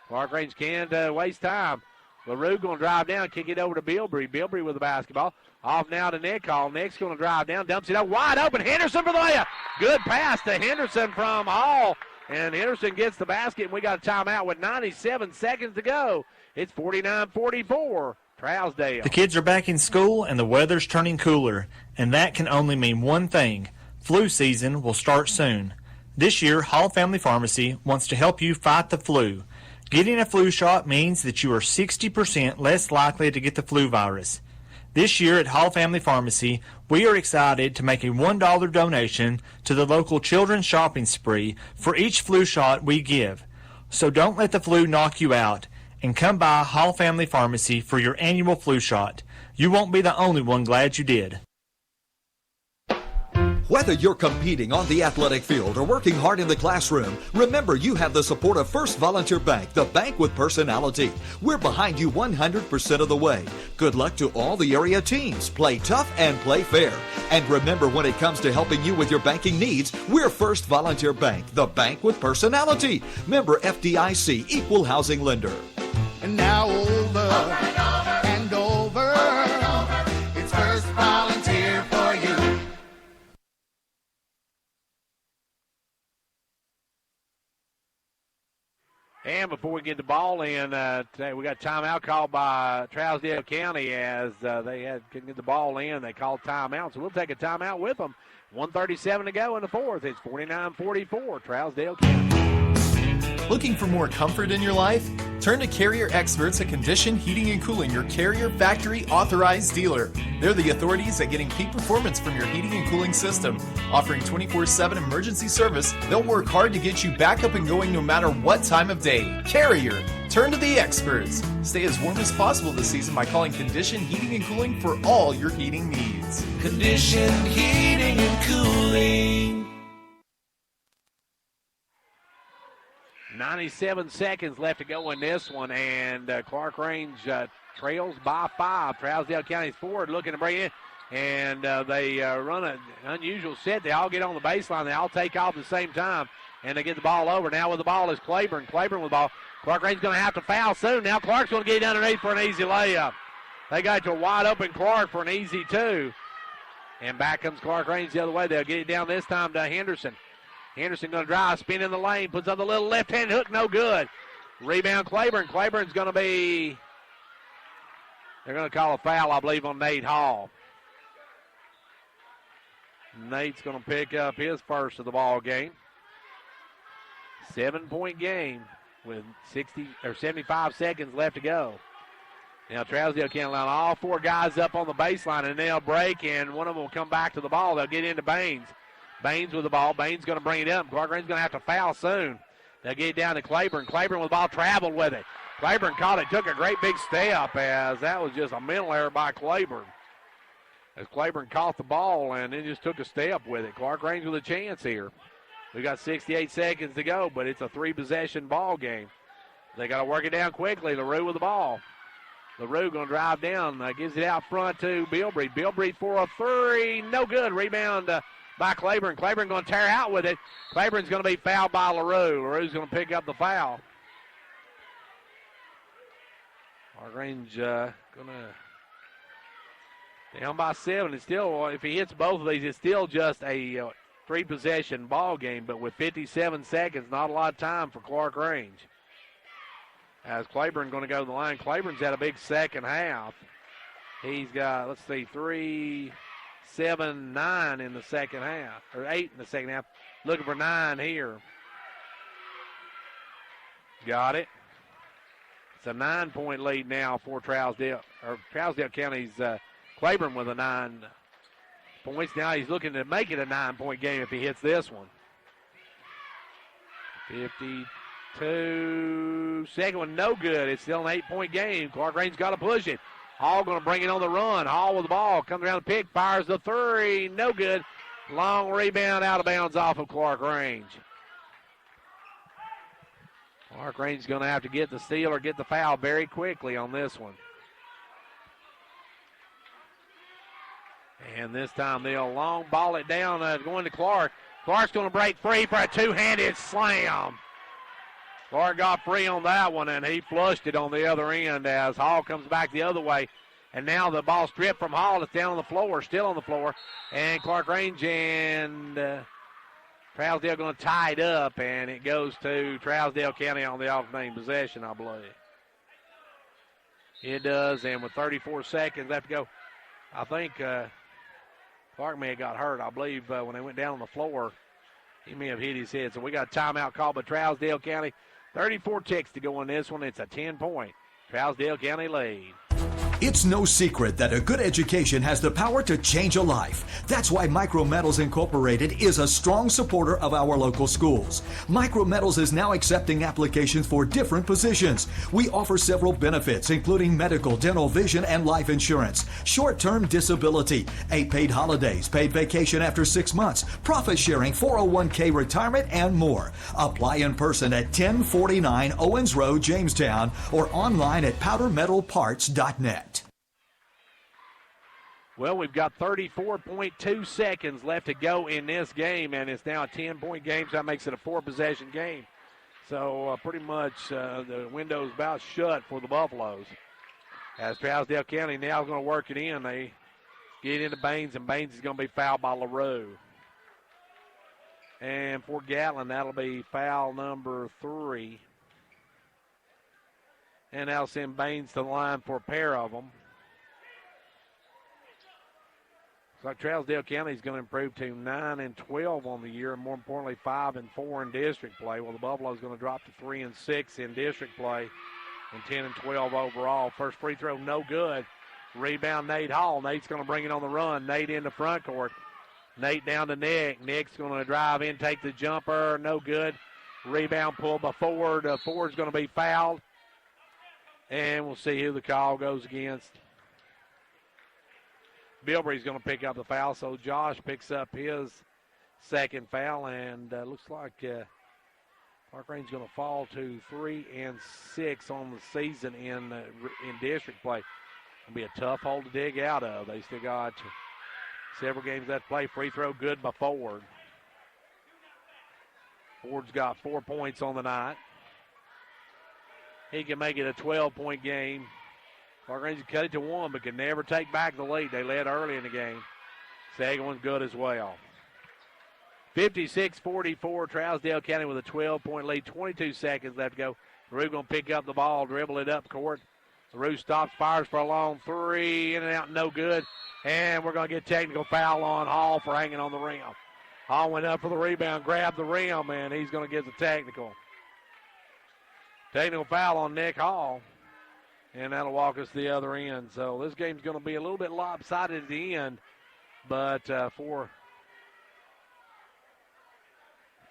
Clarkrange can't waste time. LaRue going to drive down, kick it over to Bilbrey. Bilbrey with the basketball. Off now to Nick Hall. Nick's going to drive down, dumps it up wide open. Henderson for the layup. Good pass to Henderson from Hall. And Henderson gets the basket, and we got a timeout with 97 seconds to go. It's 49-44. Trousdale. The kids are back in school, and the weather's turning cooler. And that can only mean one thing. Flu season will start soon. This year, Hall Family Pharmacy wants to help you fight the flu. Getting a flu shot means that you are 60% less likely to get the flu virus. This year at Hall Family Pharmacy, we are excited to make a $1 donation to the local children's shopping spree for each flu shot we give. So don't let the flu knock you out, and come by Hall Family Pharmacy for your annual flu shot. You won't be the only one glad you did. Whether you're competing on the athletic field or working hard in the classroom, remember you have the support of First Volunteer Bank, the bank with personality. We're behind you 100% of the way. Good luck to all the area teams. Play tough and play fair. And remember, when it comes to helping you with your banking needs, we're First Volunteer Bank, the bank with personality. Member FDIC, equal housing lender. And now over and over, it's First Volunteer for you. And before we get the ball in, today we got a timeout called by Trousdale County as they couldn't get the ball in. They called timeout, so we'll take a timeout with them. 1:37 to go in the fourth. It's 49-44, Trousdale County. Looking for more comfort in your life? Turn to Carrier Experts at Condition Heating and Cooling, your Carrier factory authorized dealer. They're the authorities at getting peak performance from your heating and cooling system. Offering 24/7 emergency service, they'll work hard to get you back up and going no matter what time of day. Carrier, turn to the experts. Stay as warm as possible this season by calling Condition Heating and Cooling for all your heating needs. Condition Heating and Cooling. 97 seconds left to go in this one, and Clarkrange trails by 5. Trousdale County's forward looking to bring in, and they run an unusual set. They all get on the baseline. They all take off at the same time, and they get the ball over. Now with the ball is Claiborne. Claiborne with the ball. Clarkrange's going to have to foul soon. Now Clark's going to get it underneath for an easy layup. They got to a wide open Clark for an easy 2. And back comes Clarkrange the other way. They'll get it down this time to Henderson. Henderson going to drive, spin in the lane, puts up the little left-hand hook, no good. Rebound Claiborne. Claiborne's going to be, they're going to call a foul, I believe, on Nate Hall. Nate's going to pick up his first of the ball game. 7-point game with 75 seconds left to go. Now Trousdale can't allow all 4 guys up on the baseline, and they'll break, and one of them will come back to the ball. They'll get into Baines. Baines with the ball. Baines going to bring it up. Clarkrange's going to have to foul soon. They'll get it down to Claiborne. Claiborne with the ball, traveled with it. Claiborne caught it, took a great big step, as that was just a mental error by Claiborne. As Claiborne caught the ball and then just took a step with it. Clarkrange with a chance here. We got 68 seconds to go, but it's a 3-possession ball game. They got to work it down quickly. LaRue with the ball. LaRue going to drive down, gives it out front to Bilbrey. Bilbrey for a 3, no good. Rebound by Claiborne. Claiborne going to tear out with it. Claiborne's going to be fouled by LaRue. LaRue's going to pick up the foul. Clarkrange going to down by 7. It's still, if he hits both of these, it's still just a 3-possession ball game, but with 57 seconds, not a lot of time for Clarkrange. As Claiborne going to go to the line. Claiborne's had a big second half. He's got, let's see, 3, 7, 9 in the second half, or 8 in the second half. Looking for 9 here. Got it. It's a 9-point lead now for Trousdale County's Claiborne with a 9 points. Now he's looking to make it a 9-point game if he hits this one. 52. Second one, no good. It's still an 8-point game. Clarkrange's got to push it. Hall going to bring it on the run. Hall with the ball. Comes around the pick. Fires the 3. No good. Long rebound out of bounds off of Clarkrange. Clarkrange's going to have to get the steal or get the foul very quickly on this one. And this time they'll long ball it down, going to Clark. Clark's going to break free for a two-handed slam. Clark got free on that one, and he flushed it on the other end as Hall comes back the other way. And now the ball stripped from Hall. It's down on the floor, still on the floor. And Clarkrange and Trousdale going to tie it up, and it goes to Trousdale County on the off-name possession, I believe. It does, and with 34 seconds left to go, I think Clark may have got hurt. I believe when they went down on the floor, he may have hit his head. So we got a timeout called by Trousdale County. 34 ticks to go on this one. It's a 10-point Trousdale County lead. It's no secret that a good education has the power to change a life. That's why Micrometals Incorporated is a strong supporter of our local schools. Micrometals is now accepting applications for different positions. We offer several benefits, including medical, dental, vision, and life insurance, short-term disability, 8 paid holidays, paid vacation after 6 months, profit sharing, 401k retirement, and more. Apply in person at 1049 Owens Road, Jamestown, or online at powdermetalparts.net. Well, we've got 34.2 seconds left to go in this game, and it's now a 10-point game, so that makes it a 4-possession game. So pretty much the window's about shut for the Buffaloes. As Trousdale County now is going to work it in. They get into Baines, and Baines is going to be fouled by LaRue. And for Gatlin, that'll be foul number 3. And that'll send Baines to the line for a pair of them. Looks like Trousdale County is going to improve to 9-12 on the year, and more importantly, 5-4 in district play. Well, the Buffaloes going to drop to 3-6 in district play, and 10-12 overall. First free throw, no good. Rebound, Nate Hall. Nate's going to bring it on the run. Nate in the front court. Nate down to Nick. Nick's going to drive in, take the jumper, no good. Rebound pulled by Ford. Ford's going to be fouled, and we'll see who the call goes against. Bilbrey's going to pick up the foul, so Josh picks up his second foul, and looks like Clarkrange's going to fall to 3-6 on the season in district play. It'll be a tough hole to dig out of. They still got several games left to play. Free throw good by Ford. Ford's got 4 points on the night. He can make it a 12-point game. Clarkrange cut it to 1, but can never take back the lead. They led early in the game. Second one's good as well. 56-44, Trousdale County with a 12-point lead. 22 seconds left to go. LaRue going to pick up the ball, dribble it up court. LaRue stops, fires for a long 3, in and out, no good. And we're going to get technical foul on Hall for hanging on the rim. Hall went up for the rebound, grabbed the rim, and he's going to get the technical. Technical foul on Nick Hall. And that'll walk us to the other end. So this game's going to be a little bit lopsided at the end. But for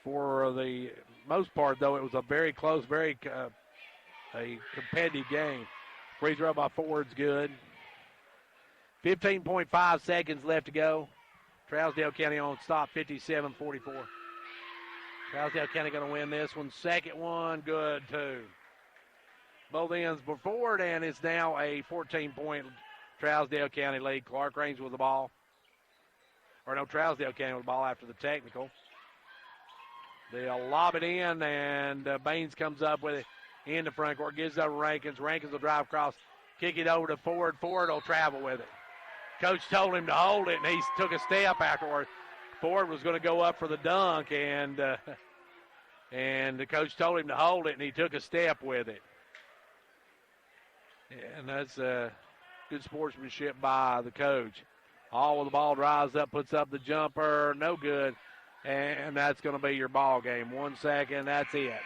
the most part, though, it was a very close, very a competitive game. Free throw by Ford's good. 15.5 seconds left to go. Trousdale County on stop, 57-44. Trousdale County going to win this one. Second one, good, too. Both ends were forward, and it's now a 14-point Trousdale County lead. Clarkrange with the ball. Or no, Trousdale County with the ball after the technical. They'll lob it in, and Baines comes up with it in the front court. Gives it over Rankins. Rankins will drive across, kick it over to Ford. Ford will travel with it. Coach told him to hold it, and he took a step afterward. Ford was going to go up for the dunk, and the coach told him to hold it, and he took a step with it. And that's good sportsmanship by the coach. All with the ball drives up, puts up the jumper, no good. And that's going to be your ball game. 1 second, that's it.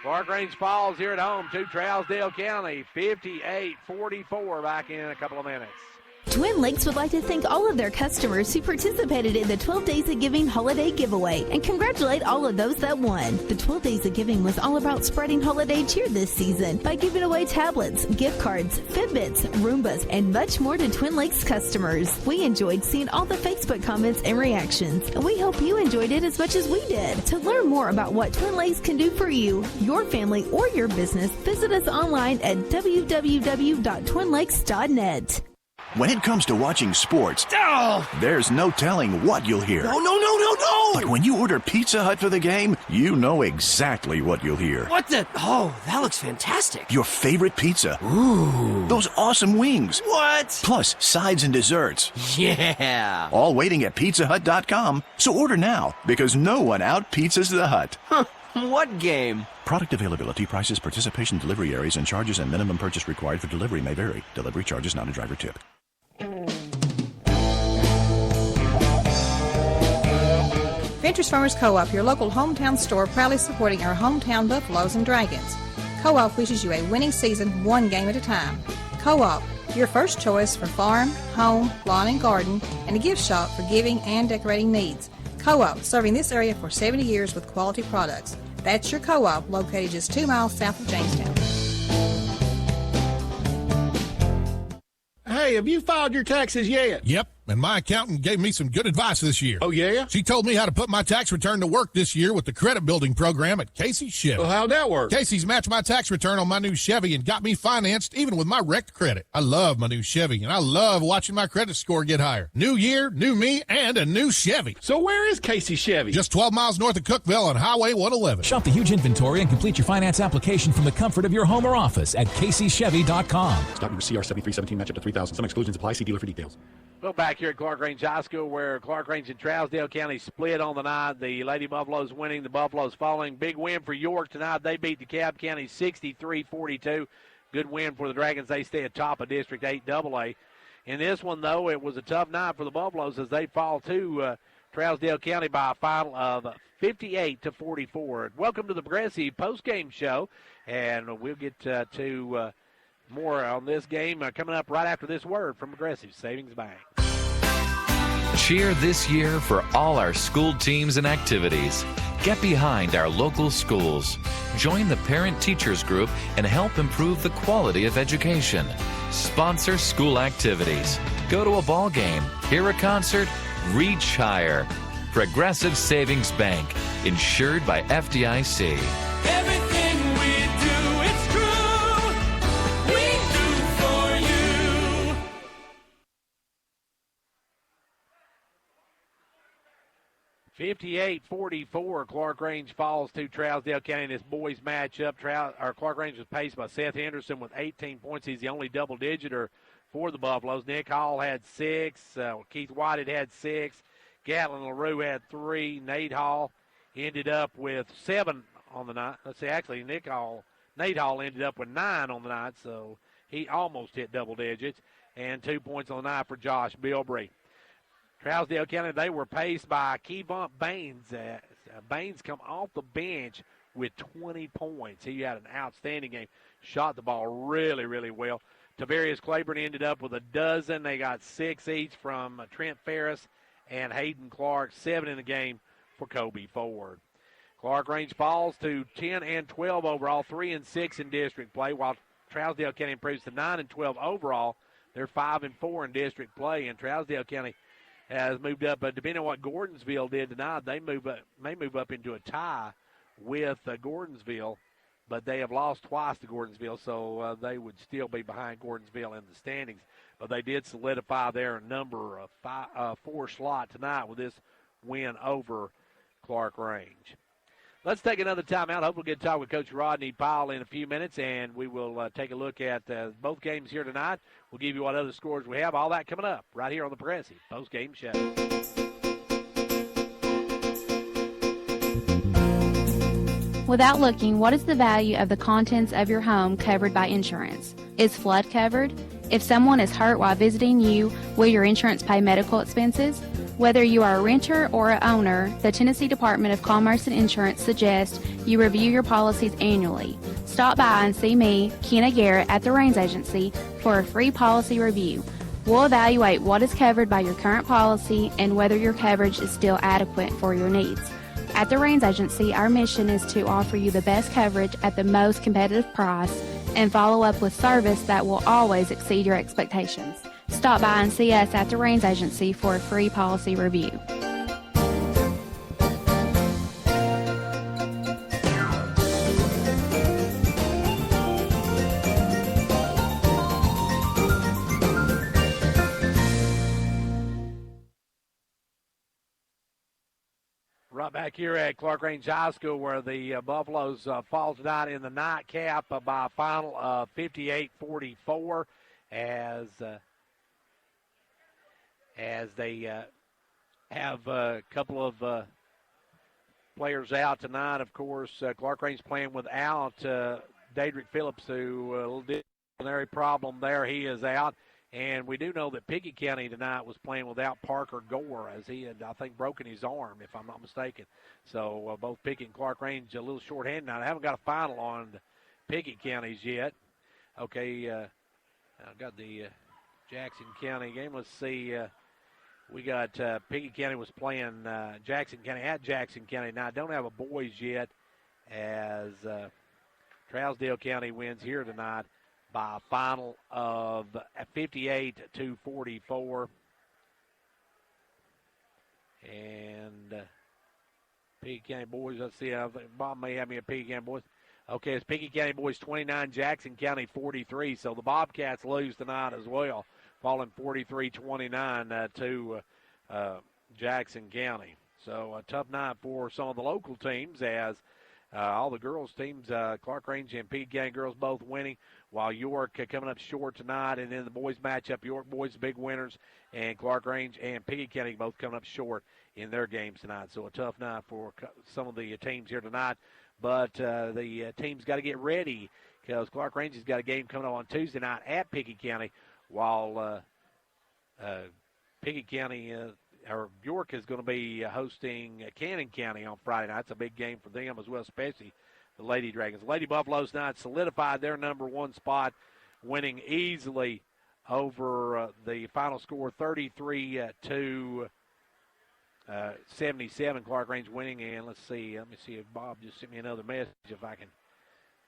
Clarkrange Falls here at home to Trousdale County, 58-44, back in a couple of minutes. Twin Lakes would like to thank all of their customers who participated in the 12 Days of Giving holiday giveaway and congratulate all of those that won. The 12 Days of Giving was all about spreading holiday cheer this season by giving away tablets, gift cards, Fitbits, Roombas, and much more to Twin Lakes customers. We enjoyed seeing all the Facebook comments and reactions, and we hope you enjoyed it as much as we did. To learn more about what Twin Lakes can do for you, your family, or your business, visit us online at www.twinlakes.net. When it comes to watching sports, there's no telling what you'll hear. No! But when you order Pizza Hut for the game, you know exactly what you'll hear. What the? Oh, that looks fantastic. Your favorite pizza. Ooh. Those awesome wings. What? Plus sides and desserts. Yeah. All waiting at pizzahut.com. So order now, because no one out-pizzas the Hut. Huh. What game? Product availability, prices, participation, delivery areas, and charges and minimum purchase required for delivery may vary. Delivery charge is not a driver tip. Ventures Farmers Co-op, your local hometown store, proudly supporting our hometown Buffaloes and Dragons. Co-op wishes you a winning season, one game at a time. Co-op, your first choice for farm, home, lawn and garden, and a gift shop for giving and decorating needs. Co-op, serving this area for 70 years with quality products. That's your Co-op, located just 2 miles south of Jamestown. Hey, have you filed your taxes yet? Yep, and my accountant gave me some good advice this year. Oh, yeah? She told me how to put my tax return to work this year with the credit building program at Casey's Chevy. Well, how'd that work? Casey's matched my tax return on my new Chevy and got me financed even with my wrecked credit. I love my new Chevy, and I love watching my credit score get higher. New year, new me, and a new Chevy. So where is Casey Chevy? Just 12 miles north of Cookeville on Highway 111. Shop the huge inventory and complete your finance application from the comfort of your home or office at CHS.com. Stock number CR 7317, match up to 3,000. Some exclusions apply. See dealer for details. Well, back here at Clarkrange High School, where Clarkrange and Trousdale County split on the night. The Lady Buffaloes winning, the Buffaloes falling. Big win for York tonight. They beat DeKalb County 63-42. Good win for the Dragons. They stay atop of District 8 AA. In this one, though, it was a tough night for the Buffaloes as they fall to Trousdale County by a final of 58-44. Welcome to the Progressive postgame show, and we'll get to more on this game coming up right after this word from Progressive Savings Bank. Cheer this year for all our school teams and activities. Get behind our local schools. Join the parent-teachers group and help improve the quality of education. Sponsor school activities. Go to a ball game, hear a concert, reach higher. Progressive Savings Bank, insured by FDIC. Everything we do, it's true. We do for you. (58-44). Clarkrange falls to Trousdale County in this boys matchup. Clarkrange was paced by Seth Henderson with 18 points. He's the only double-digiter for the Buffaloes. Nick Hall had 6. Keith White had 6. Gatlin LaRue had 3. Nate Hall ended up with 7 on the night. Let's see, actually, Nate Hall ended up with 9 on the night, so he almost hit double digits. And 2 points on the night for Josh Bilbrey. Trousdale County, they were paced by Kevon Baines. Baines come off the bench with 20 points. He had an outstanding game. Shot the ball really, really well. Tavarius Claiborne ended up with a dozen. They got 6 each from Trent Ferris and Hayden Clark, 7 in the game for Kobe Ford. Clarkrange falls to 10-12 overall, 3-6 in district play, while Trousdale County improves to 9-12 overall. They're 5-4 in district play, and Trousdale County has moved up. But depending on what Gordonsville did tonight, they may move up into a tie with Gordonsville, but they have lost twice to Gordonsville, so they would still be behind Gordonsville in the standings. But they did solidify their number of 4 slot tonight with this win over Clarkrange. Let's take another timeout. Hope we'll get to talk with Coach Rodney Powell in a few minutes, and we will take a look at both games here tonight. We'll give you what other scores we have. All that coming up right here on the Progressive Post-Game Show. Without looking, what is the value of the contents of your home covered by insurance? Is flood covered? If someone is hurt while visiting you, will your insurance pay medical expenses? Whether you are a renter or an owner, the Tennessee Department of Commerce and Insurance suggests you review your policies annually. Stop by and see me, Kenna Garrett, at the Rains Agency for a free policy review. We'll evaluate what is covered by your current policy and whether your coverage is still adequate for your needs. At the Rains Agency, our mission is to offer you the best coverage at the most competitive price and follow up with service that will always exceed your expectations. Stop by and see us at the Rains Agency for a free policy review. Right back here at Clarkrange High School, where the Buffaloes fall tonight in the nightcap by a final of 58-44 as they have a couple of players out tonight. Of course, Clarkrange playing without Dadrick Phillips, who a little disciplinary problem there. He is out. And we do know that Pickett County tonight was playing without Parker Gore, as he had, I think, broken his arm, if I'm not mistaken. So both Pickett and Clarkrange a little short-handed now. I haven't got a final on Pickett counties yet. Okay, I've got the Jackson County game. Let's see. We got Pickett County was playing Jackson County at Jackson County. Now, I don't have a boys yet, as Trousdale County wins here tonight by a final of 58-44. And Pickett County boys, let's see, I think Bob may have me a Pickett County boys. Okay, it's Pickett County boys 29, Jackson County 43. So the Bobcats lose tonight as well, falling 43-29 to Jackson County. So a tough night for some of the local teams, as all the girls teams, Clarkrange and Pickett County girls both winning, while York coming up short tonight. And then the boys matchup, York boys big winners, and Clarkrange and Pickett County both coming up short in their games tonight. So a tough night for some of the teams here tonight. But the team's got to get ready, because Clarkrange has got a game coming up on Tuesday night at Pickett County, while Pickett County or York is going to be hosting Cannon County on Friday night. It's a big game for them as well, especially the Lady Dragons. Lady Buffaloes tonight solidified their number one spot, winning easily over the final score 33-77. Clarkrange winning. And let me see if Bob just sent me another message, if I can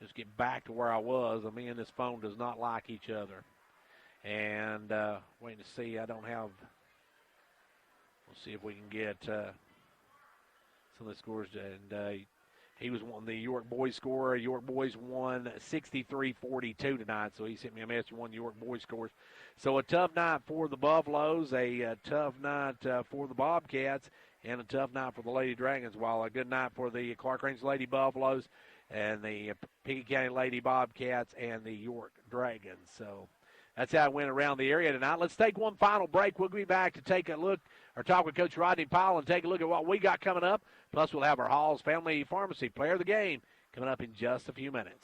just get back to where I was. I mean, this phone does not like each other. And waiting to see. I don't have. We'll see if we can get some of the scores. And he was one the York boys scorer. York boys won 63-42 tonight. So he sent me a message, one York boys scores. So a tough night for the Buffaloes, a tough night for the Bobcats, and a tough night for the Lady Dragons. While a good night for the Clarkrange Lady Buffaloes and the Pickett County Lady Bobcats and the York Dragons. So that's how it went around the area tonight. Let's take one final break. We'll be back to take a look or talk with Coach Rodney Powell and take a look at what we got coming up. Plus, we'll have our Halls Family Pharmacy Player of the Game coming up in just a few minutes.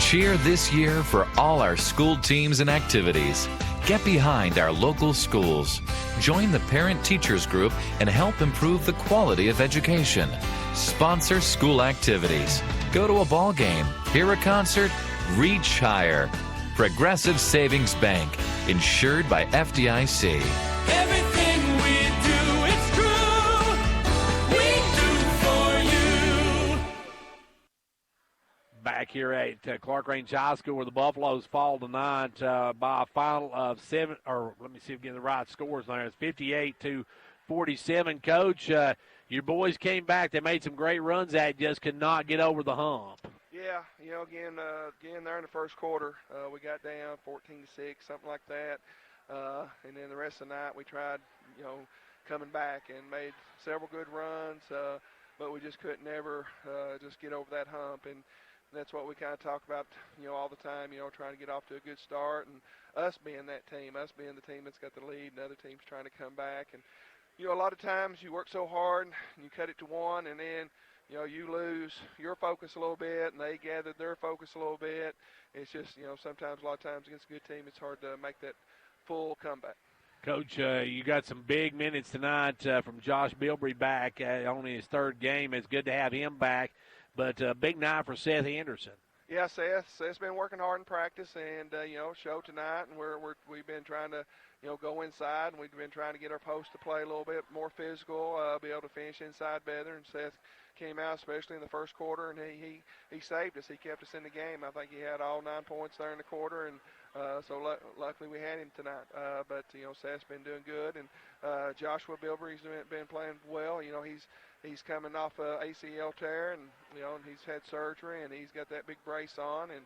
Cheer this year for all our school teams and activities. Get behind our local schools. Join the parent-teachers group and help improve the quality of education. Sponsor school activities. Go to a ball game, hear a concert, reach higher. Progressive Savings Bank, insured by FDIC. Everything we do, it's true. We do for you. Back here at Clarkrange High School, where the Buffaloes fall tonight by a final of 7, or let me see if we get the right scores on there. It's 58-47. Coach, your boys came back. They made some great runs at it, just could not get over the hump. Yeah, again there in the first quarter, we got down 14-6, something like that. And then the rest of the night we tried, coming back and made several good runs, but we just couldn't ever just get over that hump. And that's what we kind of talk about, all the time, trying to get off to a good start, and us being that team, us being the team that's got the lead, and other teams trying to come back. And, a lot of times you work so hard and you cut it to one, and then you lose your focus a little bit, and they gathered their focus a little bit. It's just, sometimes, a lot of times against a good team, it's hard to make that full comeback. Coach, you got some big minutes tonight from Josh Bilbrey back, only his third game. It's good to have him back, but big night for Seth Anderson. Yeah, Seth's been working hard in practice, and show tonight, and we've been trying to go inside, and we've been trying to get our post to play a little bit more physical, be able to finish inside better. And Seth came out, especially in the first quarter, and he saved us. He kept us in the game. I think he had all 9 points there in the quarter, and so luckily we had him tonight. But Seth's been doing good, and Joshua Bilbrey's been playing well. He's coming off a ACL tear, and and he's had surgery, and he's got that big brace on, and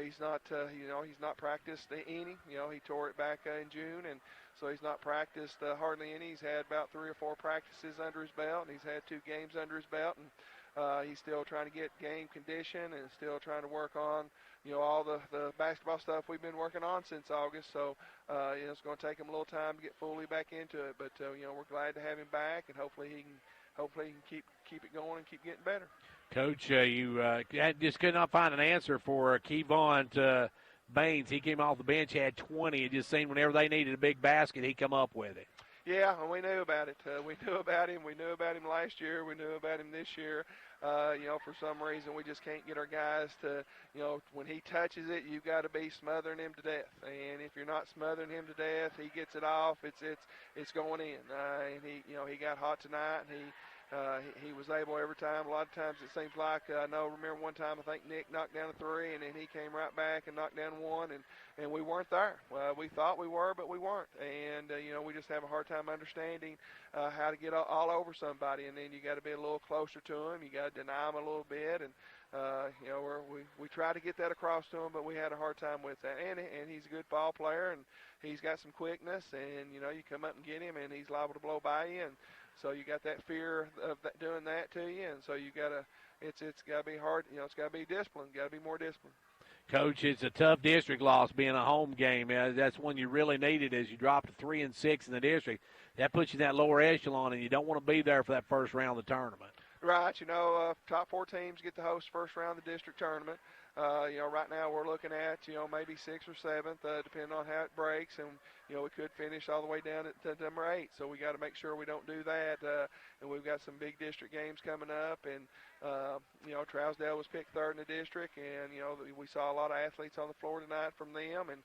he's not practiced any. He tore it back in June, and so he's not practiced hardly any. He's had about 3 or 4 practices under his belt, and he's had 2 games under his belt, and he's still trying to get game condition and still trying to work on all the basketball stuff we've been working on since August. So it's going to take him a little time to get fully back into it, but we're glad to have him back, and hopefully he can keep it going and keep getting better. Coach, you just could not find an answer for Kevon Baines. He came off the bench, had 20. It just seemed whenever they needed a big basket, he'd come up with it. Yeah, and we knew about it. We knew about him. We knew about him last year. We knew about him this year. For some reason, we just can't get our guys to, when he touches it, you've got to be smothering him to death. And if you're not smothering him to death, he gets it off. It's going in. And he got hot tonight, and he was able every time. A lot of times it seems like, remember one time I think Nick knocked down a 3, and then he came right back and knocked down 1, and we weren't there. We thought we were, but we weren't. And, we just have a hard time understanding how to get all over somebody. And then you got to be a little closer to him. You got to deny him a little bit. And, we try to get that across to him, but we had a hard time with that. And he's a good ball player, and he's got some quickness. And, you come up and get him, and he's liable to blow by you. And so you got that fear of doing that to you. And so it's got to be hard. It's got to be disciplined. Got to be more disciplined. Coach, it's a tough district loss being a home game. That's one you really needed as you dropped to 3 and 6 in the district. That puts you in that lower echelon, and you don't want to be there for that first round of the tournament. Right. Top 4 teams get to host first round of the district tournament. Right now we're looking at, maybe 6th or 7th, depending on how it breaks. And, we could finish all the way down to number 8. So we got to make sure we don't do that. And we've got some big district games coming up. And, Trousdale was picked 3rd in the district. And, we saw a lot of athletes on the floor tonight from them. And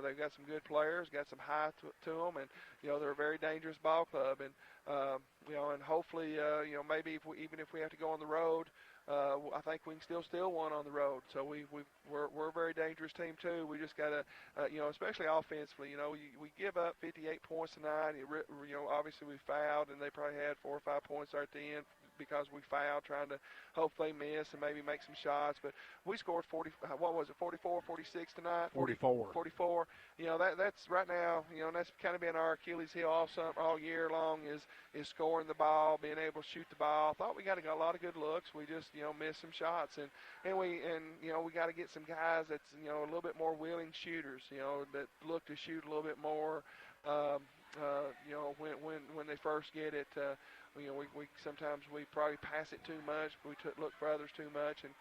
they've got some good players, got some height to them. And, they're a very dangerous ball club. And, and hopefully, maybe even if we have to go on the road, I think we can still steal one on the road. So we're a very dangerous team too. We just got to, especially offensively. We give up 58 points tonight. Obviously we fouled, and they probably had 4 or 5 points there at the end because we fouled, trying to hope they miss and maybe make some shots. But we scored 44, 46 tonight? 44. 44. That's right now, that's kind of been our Achilles heel all year long is scoring the ball, being able to shoot the ball. Thought we got a lot of good looks. We just, missed some shots. And we got to get some guys that's, a little bit more willing shooters, that look to shoot a little bit more, when they first get it. We sometimes we probably pass it too much. We look for others too much, and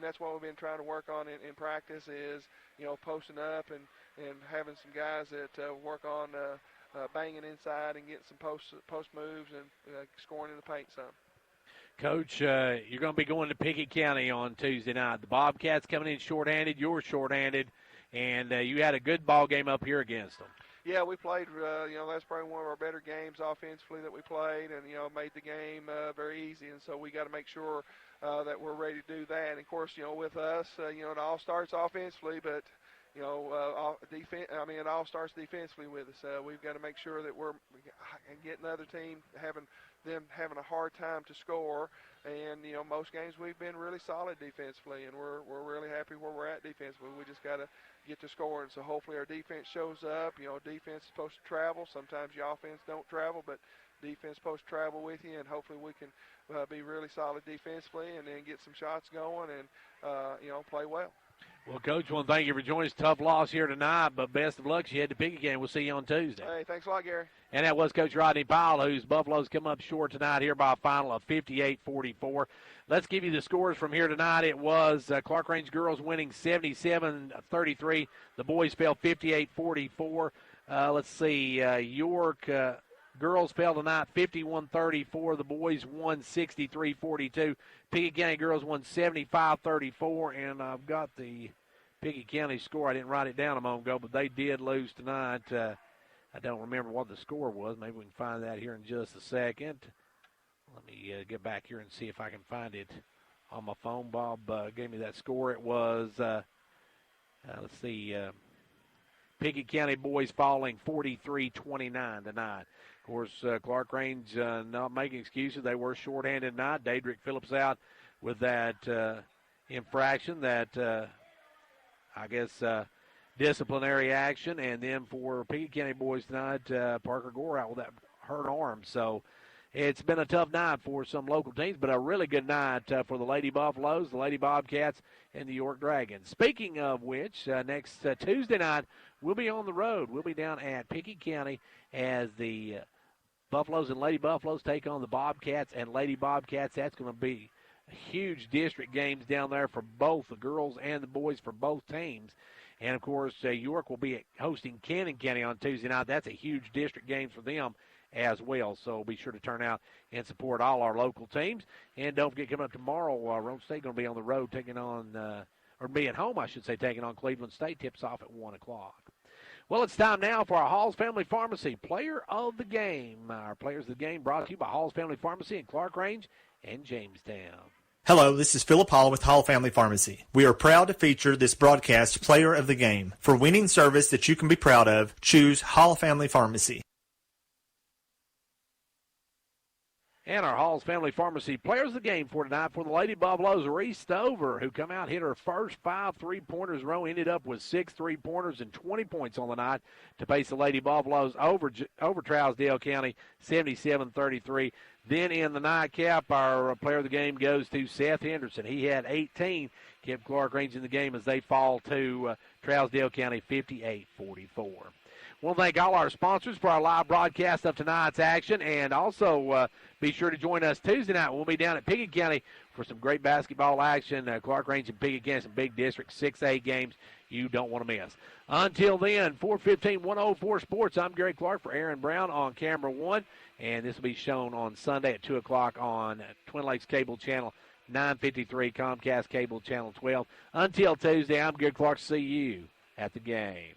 that's what we've been trying to work on in practice is posting up and having some guys that work on banging inside and getting some post moves and scoring in the paint some. Coach, you're going to be going to Pickett County on Tuesday night. The Bobcats coming in shorthanded. You're shorthanded, and you had a good ball game up here against them. Yeah, we played, that's probably one of our better games offensively that we played, and, made the game very easy. And so we got to make sure that we're ready to do that. And, of course, with us, it all starts offensively, but, it all starts defensively with us. We've got to make sure that we're getting the other team having a hard time to score. And, most games we've been really solid defensively, and we're really happy where we're at defensively. We just got to get to scoring. So hopefully our defense shows up. Defense is supposed to travel. Sometimes your offense don't travel, but defense is supposed to travel with you, and hopefully we can be really solid defensively and then get some shots going and, play well. Well, Coach, I want to thank you for joining us. Tough loss here tonight, but best of luck. You had the Pickett game. We'll see you on Tuesday. Hey, thanks a lot, Gary. And that was Coach Rodney Powell, whose Buffaloes come up short tonight here by a final of 58-44. Let's give you the scores from here tonight. It was Clarkrange girls winning 77-33. The boys fell 58-44. Let's see, York girls fell tonight 51-34. The boys won 63-42. Pickett County girls won 75-34. And I've got the Pickett County score. I didn't write it down a moment ago, but they did lose tonight. I don't remember what the score was. Maybe we can find that here in just a second. Let me get back here and see if I can find it on my phone. Bob gave me that score. It was, let's see, Pickett County boys falling 43-29 tonight. Of course, Clarkrange not making excuses. They were shorthanded tonight. Daedric Phillips out with that infraction, that, I guess, disciplinary action. And then for Pickett County boys tonight, Parker Gore out with that hurt arm. So it's been a tough night for some local teams, but a really good night for the Lady Buffaloes, the Lady Bobcats, and the York Dragons. Speaking of which, next Tuesday night, we'll be on the road. We'll be down at Pickett County as the Buffaloes and Lady Buffaloes take on the Bobcats and Lady Bobcats. That's going to be huge district games down there for both the girls and the boys for both teams. And, of course, York will be hosting Cannon County on Tuesday night. That's a huge district game for them as well. So be sure to turn out and support all our local teams. And don't forget, coming up tomorrow, Rome State going to be on the road taking on, or be at home, I should say, taking on Cleveland State. Tips off at 1 o'clock. Well, it's time now for our Hall's Family Pharmacy Player of the Game. Our Players of the Game brought to you by Hall's Family Pharmacy in Clarkrange and Jamestown. Hello, this is Philip Hall with Hall Family Pharmacy. We are proud to feature this broadcast Player of the Game. For winning service that you can be proud of, choose Hall Family Pharmacy. And our Hall's Family Pharmacy Players of the Game for tonight for the Lady Buffaloes, Reese Stover, who come out, hit her first 5 3-pointers in a row, ended up with 6 3-pointers and 20 points on the night to face the Lady Buffaloes over Trousdale County, 77-33. Then in the nightcap, our player of the game goes to Seth Henderson. He had 18, kept Clarkrange in the game as they fall to Trousdale County 58-44. Want to thank all our sponsors for our live broadcast of tonight's action, and also be sure to join us Tuesday night. We'll be down at Pickett County for some great basketball action. Clarkrange and Pickett County, some big District 6A games you don't want to miss. Until then, 415-104 Sports, I'm Gary Clark for Aaron Brown on Camera 1, and this will be shown on Sunday at 2 o'clock on Twin Lakes Cable Channel 953, Comcast Cable Channel 12. Until Tuesday, I'm Gary Clark. See you at the game.